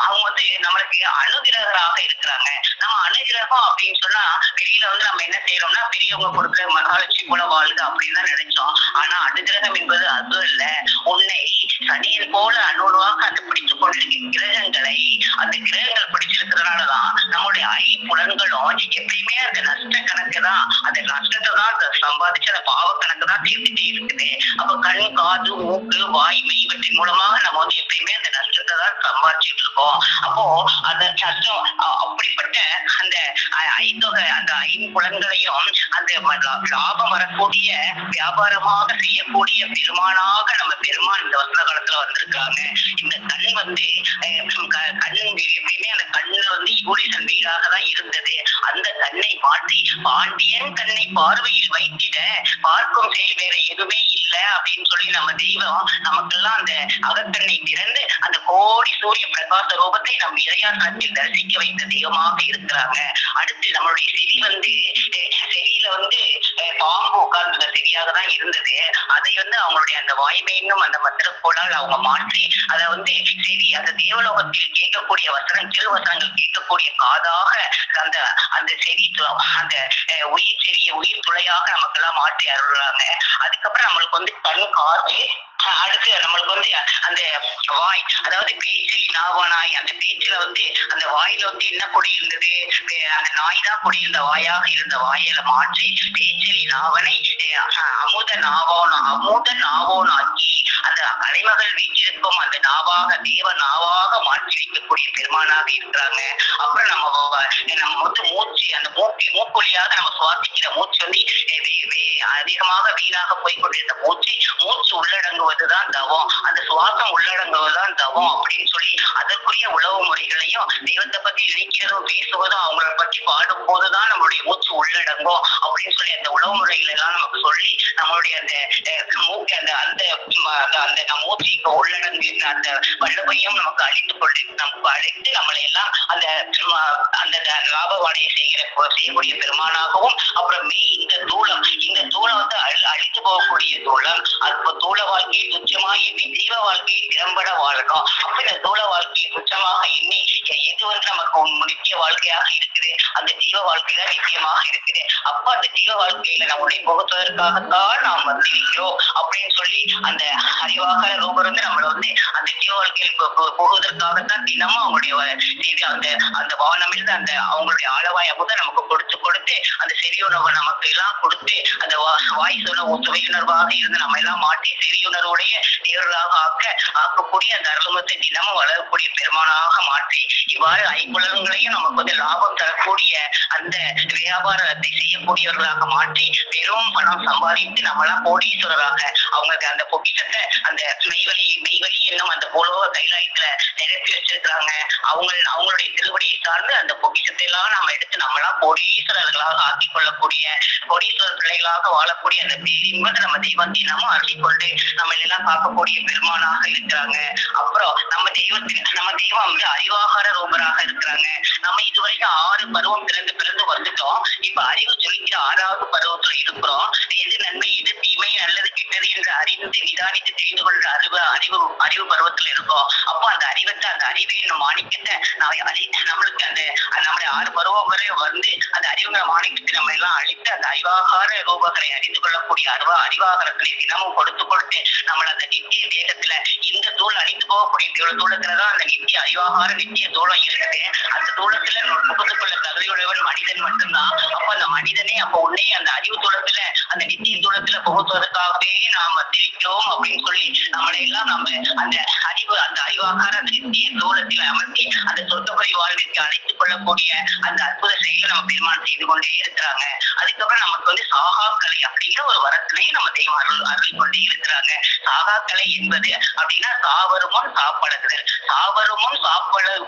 B: அவங்க வந்து நம்மளுக்கு அனுகிரகராக இருக்கிறாங்க. நம்ம அனுகிரகம் அப்படின்னு சொன்னா வெளியில வந்து நம்ம என்ன செய்யறோம்னா பெரியவங்க கொடுக்குற மகாலட்சுமி போல வாழுது அப்படின்னு தான் நினைச்சோம். ஆனா அனுகிரகம் என்பது அது அல்ல. உன்னை சனியின் போல அணுவாக அது பிடித்துக் கொண்டிருக்கிற கிரகங்களை, அந்த கிரகங்கள் பிடிச்சிருக்கிறதுனாலதான் நம்முடைய ஐம்புலன்களும் எப்பயுமே அந்த நஷ்ட கணக்கு தான், அந்த நஷ்டத்தை தான் சம்பாதிச்சு அந்த பாவ கணக்கு தான் தீர்த்துட்டே இருக்குது. அப்ப கண், காது, மூக்கு, வாய்மை இவற்றின் மூலமாக நம்ம எப்பயுமே அந்த நஷ்டத்தை தான் சம்பாதிச்சுட்டு இருக்கோம். அப்போ அந்த நஷ்டம் அப்படிப்பட்ட அந்த அந்த ஐம்புலன்களையும் அந்த லாபம் வரக்கூடிய வியாபாரமாக செய்யக்கூடிய பெருமானாக நம்ம பெருமான் இந்த வசன காலத்துல வந்திருக்காங்க. இந்த கண் கண் எப்பயுமே அந்த கண்ணு ஈகோலிசன் வீடாக தான் இருந்தது. அந்த கண்ணை மாற்றி பாண்டியன் கண்ணை பார்வையில் வைத்திட பார்க்கும் செயல் வேற எதுவுமே இல்லை அப்படின்னு சொல்லி நம்ம தெய்வம் நமக்கெல்லாம் அந்த அகக்கண்ணை திறந்து அந்த கோடி சூரிய பிரகாச ரூபத்தை நம் இறையாசனத்தில் தரிசிக்க வைத்த தெய்வமாக இருக்கிறாங்க. அடுத்து நம்மளுடைய செடியில பாம்பு உட்கார்ந்த செடியாக தான் இருந்தது. அதை அவங்களுடைய அந்த வாய்மையும் அந்த மந்திரக்கோளால் அவங்க மாற்றி அதை செடி அந்த தேவலோகத்தில் கேட்கக்கூடிய வசனம், திருவசனங்கள் கேட்கக்கூடிய காதாக அந்த அந்த செடி அந்த உயிர் செடியை உயிர் துளையாக நமக்கெல்லாம் மாற்றி அருள்றாங்க. அதுக்கப்புறம் நம்மளுக்கு கண், காது, அடுத்து நம்மளுக்கு அந்த வாய், அதாவது பேச்சில் நாவானாய், அந்த பேச்சுல அந்த வாயில என்ன கொடி இருந்தது, அந்த நாய் தான் கொடி இருந்த வாயாக இருந்த வாயில மாற்றி பேச்சில் நாவனை அமுத நாவோனாக்கி அந்த கலைமகள் வீட்டிற்கும் அந்த நாவாக தேவ நாவாக மாற்றி வைக்கக்கூடிய பெருமானாக இருக்கிறாங்க. அப்புறம் நம்ம மூச்சு, அந்த மூக்கொலியாக நம்ம சுவாசிக்கிற மூச்சு அதிகமாக வீணாக போய்கொண்டிருந்த மூச்சு உள்ளடங்குவதுதான் தவம், அந்த சுவாசம் உள்ளடங்குவதுதான் தவம் அப்படின்னு சொல்லி அதற்குரிய உளவு முறைகளையும் தெய்வத்தை பத்தி நினைக்கிறதும் பேசுவதும் அவங்கள பற்றி பாடும் போதுதான் நம்மளுடைய மூச்சு உள்ளடங்கும் அப்படின்னு சொல்லி அந்த உளவு முறைகள் எல்லாம் நமக்கு சொல்லி நம்மளுடைய அந்த மூக்கு அந்த மூச்சு உள்ளடங்கு அந்த வல்லமையும் நமக்கு அழைத்து நம்மளை எல்லாம் அந்த லாபவாடையை செய்யக்கூடிய பெருமானாகவும், அப்புறம் இந்த தூளம் அழித்து போகக்கூடிய தூளம், அது தூள வாழ்க்கையை துச்சமா எண்ணி ஜீவ வாழ்க்கையை திறம்பட வாழணும். அப்ப இந்த தூள வாழ்க்கையை துச்சமாக எண்ணி எது நமக்கு நித்திய வாழ்க்கையாக இருக்குது, அந்த ஜீவ வாழ்க்கை தான் நித்தியமாக இருக்குது. அப்ப அந்த ஜீவ வாழ்க்கையில நம்முடைய புகுத்துவதற்காகத்தான் நாம் வந்திருக்கிறோம் அப்படின்னு சொல்லி அந்த அறிவாக ரூபர் நம்மளை அந்த ஜீவ வாழ்க்கையில் போகுவதற்காகத்தான் தினமும் அவங்களுடைய அந்த வானமிருந்து அந்த அவங்களுடைய ஆளவாய் அமுத நமக்கு கொடுத்து அந்த செறியுணர்வை நமக்கு எல்லாம் கொடுத்து அந்த வாய் சுவையுணர்வாக இருந்து நம்ம எல்லாம் மாற்றி செறியுணர்வுடைய தேவர்களாக ஆக்கக்கூடிய அந்த அருளமத்தை தினமும் வளரக்கூடிய பெருமானாக மாற்றி இவ்வாறு ஐம்புலன்களையும் நமக்கு லாபம் தரக்கூடிய அந்த வியாபாரத்தை செய்யக்கூடியவர்களாக மாற்றி பெரும் பணம் சம்பாதித்து நம்மளாம் கோடீஸ்வரராக அவங்க அந்த பொக்கிஷத்தை அந்த மெய்வழி என்னும் அந்த போலோக கைலாயத்துல நிரப்பி வச்சிருக்கிறாங்க. அவங்களுடைய திருவடியை சார்ந்து அந்த பொக்கிஷத்தை எல்லாம் நம்ம எடுத்து நம்மளாம் கோடீஸ்வரர்களாக ஆக்கிக் கொள்ளக்கூடிய கோடீஸ்வர பிள்ளைகளாக வாழக்கூடிய அந்த பேரின்பதை நம்ம தெய்வம் தினமும் அருளிக்கொண்டு நம்ம எல்லாம் பார்க்கக்கூடிய பெருமானாக இருக்கிறாங்க. அப்புறம் நம்ம தெய்வம் அறிவாகார ரூபராக இருக்கிறாங்க. நம்ம இதுவரைக்கும் 6 பருவம் பிறந்து வந்துட்டோம். இப்ப அறிவு சொல்லிக்கிற 6வது பருவத்துல இருக்கிறோம். எது நன்மை, எது தீமை, நல்லது கெட்டது என்று அறிந்து நிதானித்து தெரிந்து கொள்ற அறிவு பருவத்துல இருக்கோம். அப்போ அந்த அறிவை என்னும் மாணிக்கத்தை நம்மளுக்கு நம்முடைய 6 பருவம் வரை அந்த அறிவுங்கிற மாணிக்கத்தை நம்ம எல்லாம் அழித்து அந்த அறிவாகார ரூபங்களை அறிந்து கொள்ளக்கூடிய அறிவாகாரத்திலே தினமும் கொடுத்து நம்மள அந்த நித்திய தேகத்துல இந்த தூள் அழிந்து போகக்கூடிய தூளத்துலதான் அந்த நித்திய அறிவாகார நித்திய தூளம் இருக்குது. அந்த தூளத்துல முகத்து கொள்ள தகுதியுடையவன் மனிதன் மட்டும்தான். அப்ப அந்த மனிதனே உன்னையே அந்த அறிவு தூளத்துல அந்த நித்திய தூளத்துல புகுத்துவதற்காகவே நாம் வந்திருக்கிறோம் அப்படின்னு சொல்லி நம்மளை எல்லாம் அந்த அறிவாகார அந்த நித்திய தூளத்தில் அமர்த்தி அந்த சொந்தப்படி வாழ்விற்கு அழைத்துக் கொள்ளக்கூடிய அந்த அற்புத செயலை நம்ம பெருமான் செய்து கொண்டே இருக்கிறாங்க. அதுக்கப்புறம் நமக்கு சாகாக்கலை அப்படிங்கிற ஒரு வரத்தினையும் நம்ம தெய்வம் அருள் கொண்டே இருக்கிறாங்க. சாகாக்கலை என்பது அப்படின்னா சாவருமுன் சாப்பழகுதல், சாவருமுன்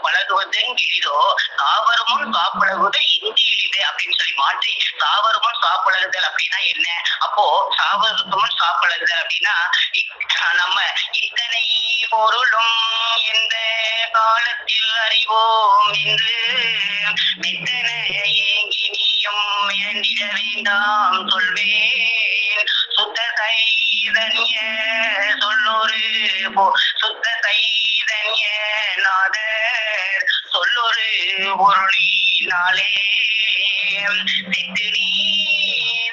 B: பழகுவதுன்னு எளிதோ சாவருமுன் சாப்பழகுவது இந்தி எளிது அப்படின்னு சொல்லி மாற்றி சாவருமுன் சாப்பழகுதல் அப்படின்னா என்ன? அப்போ சாவருமுன் சாப்பழகுதல் அப்படின்னா நம்ம இத்தனை பொருளும் எந்த காலத்தில் அறிவோம் என்று மெத்தனை ஏங்கி நீயும் இழந்திட வேண்டாம் சொல்வேன். சுத்த கைதன்ய சொல்லொரு சுத்த கைதன்ய நாதர் சொல்லொரு பொருளினாலே சித்து நீ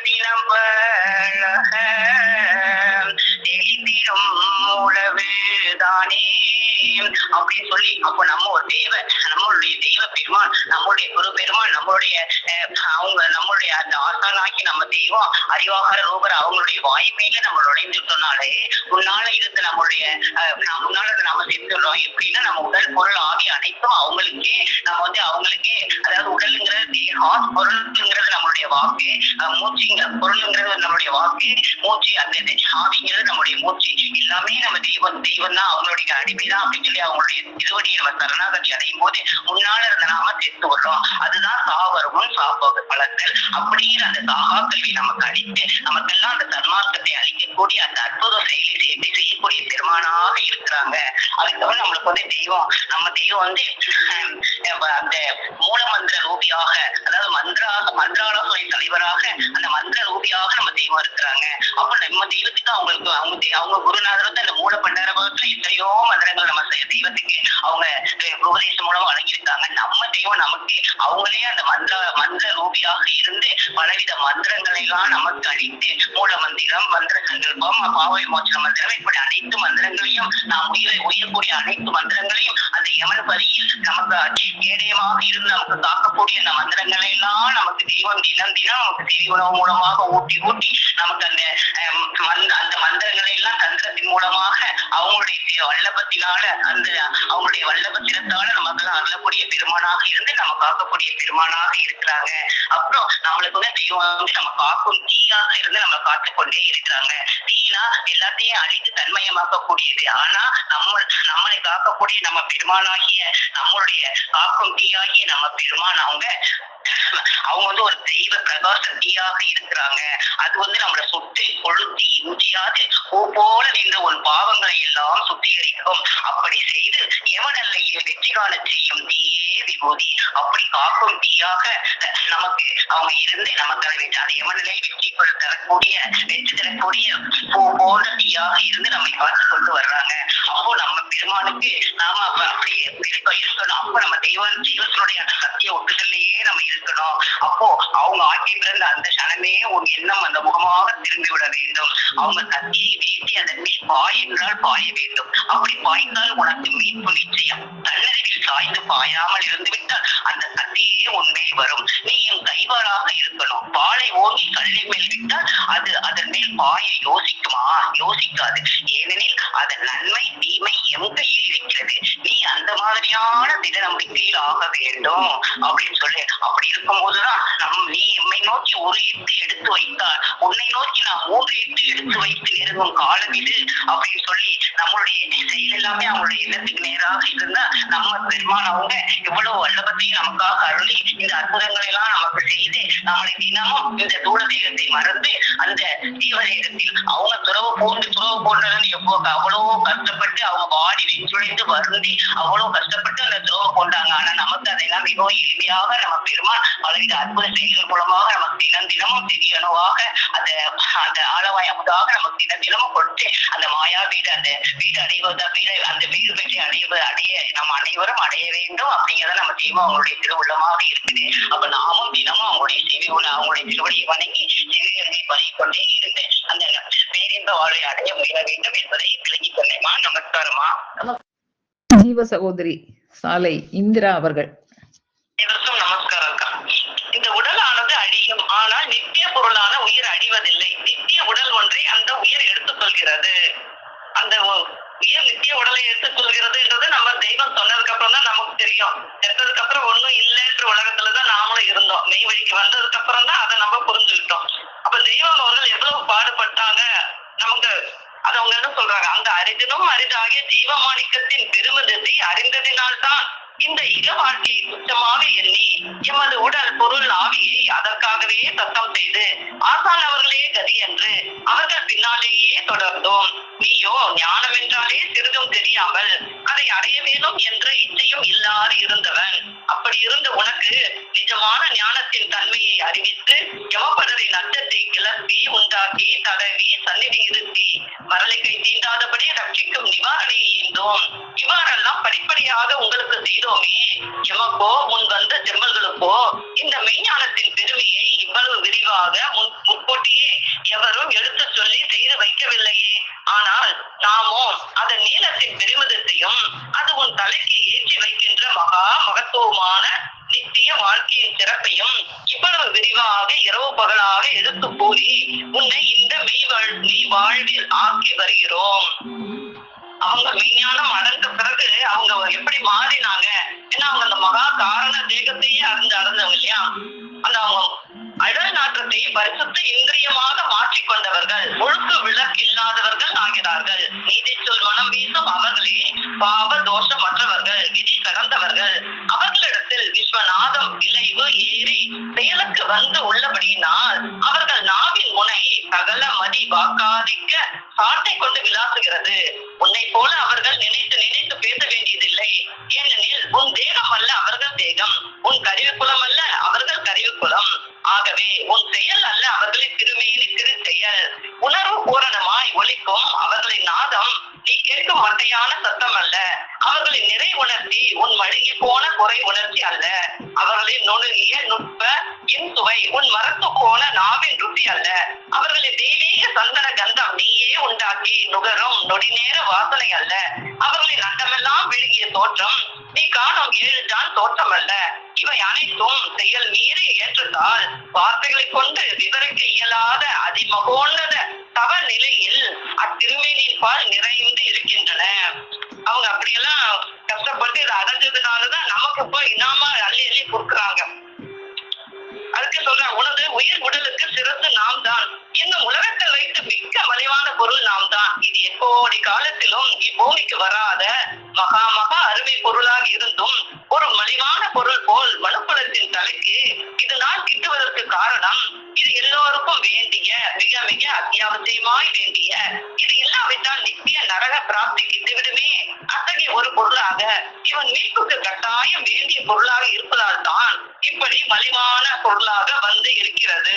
B: தினம்பழக தெளிந்திடும் உழவு அப்படின்னு சொல்லி அப்போ நம்ம ஒரு நம்மளுடைய தெய்வ பெருமான், நம்மளுடைய குரு பெருமான், நம்மளுடைய நம்மளுடைய அந்த ஆசானாக்கி நம்ம தெய்வம் அறிவாகார ரூபர் அவங்களுடைய வாய்மையில நம்ம நுழைஞ்சுட்டோம்னாலே முன்னால இருந்து நம்மளுடைய முன்னால நம்ம செஞ்சுடுறோம். எப்படின்னா நம்ம உடல் பொருள் ஆவி அனைத்தும் அவங்களுக்கே அவங்களுக்கே, அதாவது உடலுங்கிறது தேகம், பொருளுங்கிறது நம்மளுடைய வாக்கு, பொருளுங்கிறது நம்மளுடைய வாக்கு, மூச்சு அந்த ஆவிங்கிறது நம்மளுடைய மூச்சு, எல்லாமே நம்ம தெய்வம் தான் அவங்களுடைய அடிமைதான் அப்படின்னு சொல்லி அவங்களுடைய திருவடியை நம்ம சரணாகதி அடையும் போது முன்னால இருந்த நாம சேர்த்து விடுறோம். அதுதான் சாவரும் சாப்பாடு பலன்கள். அப்படிங்கிற அந்த சாகா கல்வி நமக்கு அளித்து நமக்கெல்லாம் அந்த தன்மார்க்கத்தை அளிக்கக்கூடிய அந்த அற்புத செயலை சேர்த்து செய்யக்கூடிய பெருமானாக இருக்கிறாங்க. அதுக்கப்புறம் நம்மளுக்கு தெய்வம், நம்ம தெய்வம் அந்த மூலமந்திர ரூபியாக, அதாவது மந்திராலோசனை தலைவராக அந்த மந்திர ரூபியாக நம்ம தெய்வம் இருக்கிறாங்க. அப்ப நம்ம தெய்வத்துக்கு அவங்க குருநாதர் அந்த மூல பண்டாரத்துல எத்தனையோ மந்திரங்கள் நம்ம தெய்வத்துக்கு அவங்க உபதேசம் மூலமா வழங்கியிருக்காங்க. நம்ம தெய்வம் நமக்கு அவங்களே அந்த மந்திர ரூபியாக இருந்து பலவித மந்திரங்களை எல்லாம் நமக்கு அளித்து மூல மந்திரம், மந்திர சங்கல்பம், பாவை மோட்ச மந்திரம், இப்படி அனைத்து மந்திரங்களையும் நாம் உயரக்கூடிய அனைத்து மந்திரங்களையும் அந்த யமன் பரியில் நமக்கு ஏடையமாக இருந்து நமக்கு காக்கக்கூடிய அந்த மந்திரங்களை எல்லாம் நமக்கு தெய்வம் தினம் நமக்கு திரி உணவு மூலமாக ஊட்டி நமக்கு அந்த மந்திரங்களை எல்லாம் தந்திரத்தின் மூலமாக அவங்களுடைய வல்லபத்தினால அவங்களுடைய வல்லபத்தினத்தால நமக்கு அருளக்கூடிய பெருமானாக இருந்து நம்ம காக்கக்கூடிய பெருமானாக இருக்கிறாங்க. அப்புறம் நம்மளுக்கு தெய்வம் நம்ம காக்கும் தீயாக இருந்து நம்ம காத்துக்கொண்டே இருக்கிறாங்க. தீனா எல்லாத்தையும் அழித்து தன்மயமாக்கக்கூடியது. ஆனா நம்மளை காக்கக்கூடிய நம்ம பெருமானாகிய நம்மளுடைய காக்கும் தீயாகிய நம்ம பெருமான் அவங்க ஒரு தெய்வ பிரகாச தீயாக இருக்கிறாங்க. அது நம்மளை சுற்றி கொளுத்தி ஊற்றியாது பூ போல நின்ற ஒரு பாவங்களை எல்லாம் சுத்திகரிக்கும். அப்படி செய்து எவனல்லையே வெற்றி காண செய்யும் தீயே விபூதி. அப்படி காக்கும் தீயாக நமக்கு அவங்க இருந்து நமக்கு அதை எவனிலை வெற்றி தரக்கூடிய பூ போன்ற தீயாக இருந்து நம்மை பார்த்து கொண்டு வர்றாங்க. அப்போ நம்ம பெருமானுக்கு நாம அப்படியே இருக்கணும். அப்போ நம்ம தெய்வத்தினுடைய அந்த சத்திய ஒட்டுதல்லையே நம்ம இருக்கணும். அப்போ அவங்க ஆட்சி பிறந்த அந்த சனமே ஒரு எண்ணம் அந்த முகமாக திரும்பி விட வேண்டும். அவங்க கத்தியை வீசி அதன் மேல் பாய் என்றால் பாய வேண்டும். அப்படி பாய்ந்தால் உனக்கு மீட்பு நிச்சயம். தன்னறிவில் சாய்ந்து பாயாமல் இருந்து விட்டால் அந்த கத்தியே உண்மையில் வரும். நீ என் கைவாளாக இருக்கணும். பாலை ஓங்கி கல்லை மேல் விட்டால் அது அதன் மேல் பாய யோசிக்காது. ஏனெனில் அதன் நன்மை தீமை எம் கையில் இருக்கிறது. நீ அந்த மாதிரியான திட நம்பிக்கையில் ஆக வேண்டும் அப்படின்னு சொல்லி, அப்படி இருக்கும் போதுதான் நீ எம்மை நோக்கி ஒரு எட்டு எடுத்து வைத்தால் உன்னை நோக்கி நான் 3 எட்டு எடுத்து வைத்து நெருங்கும் காலம் இது அப்படின்னு சொல்லி நம்மளுடைய செயல் எல்லாமே அவங்களுடைய எண்ணத்துக்கு நேராக இருந்தா நம்ம பெருமான் அவங்க எவ்வளவு வல்லபத்தையும் நமக்காக அருளி இந்த அற்புதங்களை எல்லாம் நமக்கு செய்து நம்மளை தினமும் இந்த தூர தேகத்தை மறந்து அந்த தீவதேகத்தில் அவங்க துறவு போன்றதுன்னு அவ்வளவோ கஷ்டப்பட்டு அவங்க வாடி வெஞ்சுழைந்து வருந்தி அவ்வளவு கஷ்டப்பட்டு அந்த துறவு கொண்டாங்க. ஆனா நமக்கு அதெல்லாம் மிகவும் எளிமையாக நம்ம பெருமான் பலவித அற்புத செயல்கள் மூலமாக நமக்கு தினமும் தெரியணுவாக அந்த ஆளவாய் அமுதாக நமக்கு தினமும் கொடுத்து அந்த மாயா வீடு அந்த வீடு அந்த வீடு பெற்று அடைய நம்ம அனைவரும் அடைய வேண்டும் அப்படிங்கிறத நம்ம தெய்வம் அவங்களுடைய திருவுள்ளமாக இருக்குது. அப்ப நாமும் தினமும் அவங்களுடைய அவங்களுடைய திருவடியை வணங்கி செவியர்களை பறிக்கொண்டே இருந்து அந்த பேரின்ப வாழ்வை அடைய முயல வேண்டும் என்பதை விளங்கிக் கொண்டேமா. நமஸ்காரமா.
C: ஜீவ சகோதரி சாலை இந்திரா அவர்கள்.
E: அனைவருக்கும் நமஸ்காரம். இந்த உடலானது அழியும், ஆனால் நித்திய பொருளான உயிர் அழிவதில்லை. நித்திய உடல் ஒன்றை அந்த உயிர் எடுத்துக்கொள்கிறது. அந்த உயிர் நித்திய உடலை எடுத்துக்கொள்கிறதுன்றது நம்ம தெய்வம் சொன்னதுக்கு அப்புறம் தான் நமக்கு தெரியும். எடுத்ததுக்கு அப்புறம் ஒண்ணும் இல்லைன்ற உலகத்துலதான் நாமளும் இருந்தோம். மெய் வழிக்கு வந்ததுக்கு அப்புறம் தான் அதை நம்ம புரிஞ்சுக்கிட்டோம். அப்ப தெய்வம் அவர்கள் எவ்வளவு பாடுபட்டாங்க நமக்கு அது அவங்க என்ன சொல்றாங்க, அந்த அரிதினும் அரிதாகிய ஜீவமாணிக்கத்தின் பெருமிதத்தை அறிந்ததினால்தான் இந்த இக வாழ்க்கையை துச்சமாக எண்ணி எமது உடல் பொருள் ஆவியை அதற்காகவே சத்தம் செய்து ஆசான் அவர்களே கதி என்று அவர்கள் பின்னாலேயே தொடர்ந்தோம். நீயோ ஞானம் என்றாலே சிறிதும் தெரியாமல் அதை அடைய வேண்டும் என்ற இச்சையும் இல்லாது இருந்தவன். அப்படி இருந்த உனக்கு நிஜமான ஞானத்தின் தன்மையை அறிவித்து யமபடரின் அச்சத்தை கிளப்பி உண்டாக்கி தடவி சந்நிதி இருத்தி மரலைக்கை தீண்டாதபடி ரட்சிக்கும் நிவாரணை ஈந்தோம். இவ்வாறெல்லாம் படிப்படியாக உங்களுக்கு செய்தோமே. எமக்கோ முன் வந்த செம்மல்களுக்கோ இந்த மெய்ஞானத்தின் பெருமையை
B: இவ்வளவு விரிவாக முன்கூட்டியே எவரும் எடுத்து சொல்லி செய்து வைக்கவில்லையே. ஆனால் நாமோ அதன் நீளத்தின் பெருமிதத்தையும் அது உன் தலைக்கு ஏற்றி வைக்கின்ற மகா மகத்துவமான நித்திய வாழ்க்கையின் சிறப்பையும் இவ்வளவு விரிவாக இரவு பகலாக எடுத்து கூறி உன்னை இந்த மெய் வாழ்வில் ஆக்கி வருகிறோம். அவங்க மெய்ஞானம் அடைந்த பிறகு அவங்க எப்படி மாறினாங்க? ஏன்னா அவங்க அந்த மகா காரண தேகத்தையே அறிந்தவங்க இல்லையா? அந்த அவங்க அடல் நாற்றத்தை பரிசுத்த இந்திரியமாக மாற்றிக்கொண்டவர்கள், ஒழுக்க விளக்கு இல்லாதவர்கள் ஆகிறார்கள். நீதி சொல் மனம் வீசும் அவர்களே பாவ தோஷமற்றவர்கள், விதி கடந்தவர்கள். அவர்களிடத்தில் விஸ்வநாதம் விளைவு ஏறி செயலுக்கு வந்து உள்ளபடியினால் அவர்கள் நாவின் முனை சகல மதி வாக்காதிக்க சாட்டை கொண்டு விளாசுகிறது. உன்னை போல அவர்கள் நினைத்து நினைத்து பேச வேண்டியதில்லை. ஏனெனில் உன் தேகம் அல்ல அவர்கள் தேகம், உன் கருவி குலம் அல்ல அவர்கள் கருவி குலம். ஆகவே உன் செயல் அல்ல அவர்களின் திருமேனி திரு செயல். உணர்வு பூரணமாய் ஒலிக்கும் அவர்களின் நாதம் நீ கேட்கும் மட்டையான சத்தம் அல்ல. அவர்களின் நிறை உணர்ச்சி உன் மழுங்கி போன குறை உணர்ச்சி அல்ல. அவர்களின் நுணுகிய நுட்ப இன்சுவை உன் மரத்து போன நாவின் ருசி அல்ல. அவர்களின் தெய்வீக சந்தன கந்தம் நீயே உண்டாக்கி நுகரும் நொடிநேர வாசனை அல்ல. அவர்களின் அண்டமெல்லாம் விழுகிய தோற்றம் நீ காணும் 7 ஜான் தோற்றம் அல்ல. இவை அனைத்தும் செயல் மீறி ஏற்றத்தால் வார்த்தைகளை கொண்டு விவரிக்க இயலாத அதிமகோன்னத தவ நிலையில் அத்திருமேனின் பால் நிறைந்து இருக்கின்றன. அவங்க அப்படியெல்லாம் கஷ்டப்பட்டு இதை அடைஞ்சதுனாலதான் நமக்கு இப்போ இனாமா அள்ளி அள்ளி கொடுக்குறாங்க. அதுக்கு சொல்ற உனது உயிர் உடலுக்கு சிறந்து நாம் தான். இன்னும் உலகத்தில் வைத்து மிக்க மலிவான பொருள் நாம் தான். இது எப்போடி காலத்திலும் இப்பூமிக்கு வராத மகா மகா அருமை பொருளாக இருந்தும் ஒரு மலிவான பொருள் போல் மனுக்குலத்தின் தலைக்கு இது நான் கிட்டுவதற்கு காரணம் இது எல்லோருக்கும் வேண்டிய மிக மிக அத்தியாவசியமாய் வேண்டிய இது இல்லாவிட்டால் நித்திய நரக பிராப்தி கிட்டுவிடுமே. அத்தகைய ஒரு பொருளாக இவன் மீட்புக்கு கட்டாயம் வேண்டிய பொருளாக இருப்பதால் தான் இப்படி மலிவான பொருளாக வந்து இருக்கிறது.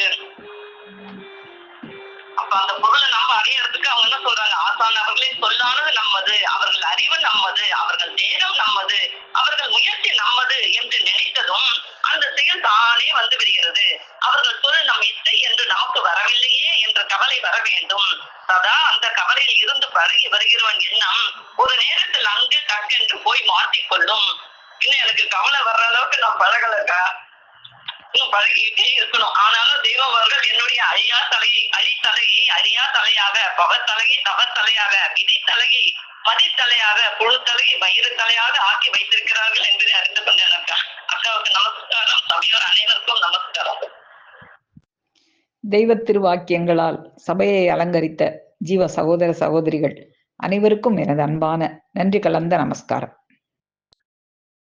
B: அப்ப அந்த பொருளை நம்ம அறியறதுக்கு அவங்க என்ன சொல்றாங்க? ஆசான் அவர்களின் சொல்லானது நம்மது, அவர்கள் அறிவு நம்மது, அவர்கள் தேகம் நம்மது, அவர்கள் முயற்சி நம்மது என்று நினைத்ததும் அந்த செயல் தானே வந்து விடுகிறது. அவர்கள் சொல் நம் இசை என்று நமக்கு வரவில்லையே என்ற கவலை வர வேண்டும். சதா அந்த கவலையில் இருந்து பழகி வருகிறவன் எண்ணம் ஒரு நேரத்தில் அங்கு டக்கென்று போய் மாற்றிக்கொள்ளும். இன்னும் எனக்கு கவலை வர்ற அளவுக்கு நான் பழகலக்கா, இன்னும் பழகிட்டே இருக்கணும். ஆனாலும் தெய்வம் அவர்கள் என்னுடைய அழியா தலையை அழித்தலையை அறியா தலையாக, பவத்தலையை தவத்தலையாக, விதி தலையை மதித்தலையாக, புழு தலையை வயிறு தலையாக ஆக்கி வைத்திருக்கிறார்கள் என்பதை அறிந்து கொண்டேன் அக்கா. அக்காவுக்கு நமஸ்காரம். சபையோர் அனைவருக்கும் நமஸ்காரம்.
C: தெய்வ திருவாக்கியங்களால் சபையை அலங்கரித்த ஜீவ சகோதர சகோதரிகள் அனைவருக்கும் எனது அன்பான நன்றி கலந்த நமஸ்காரம்.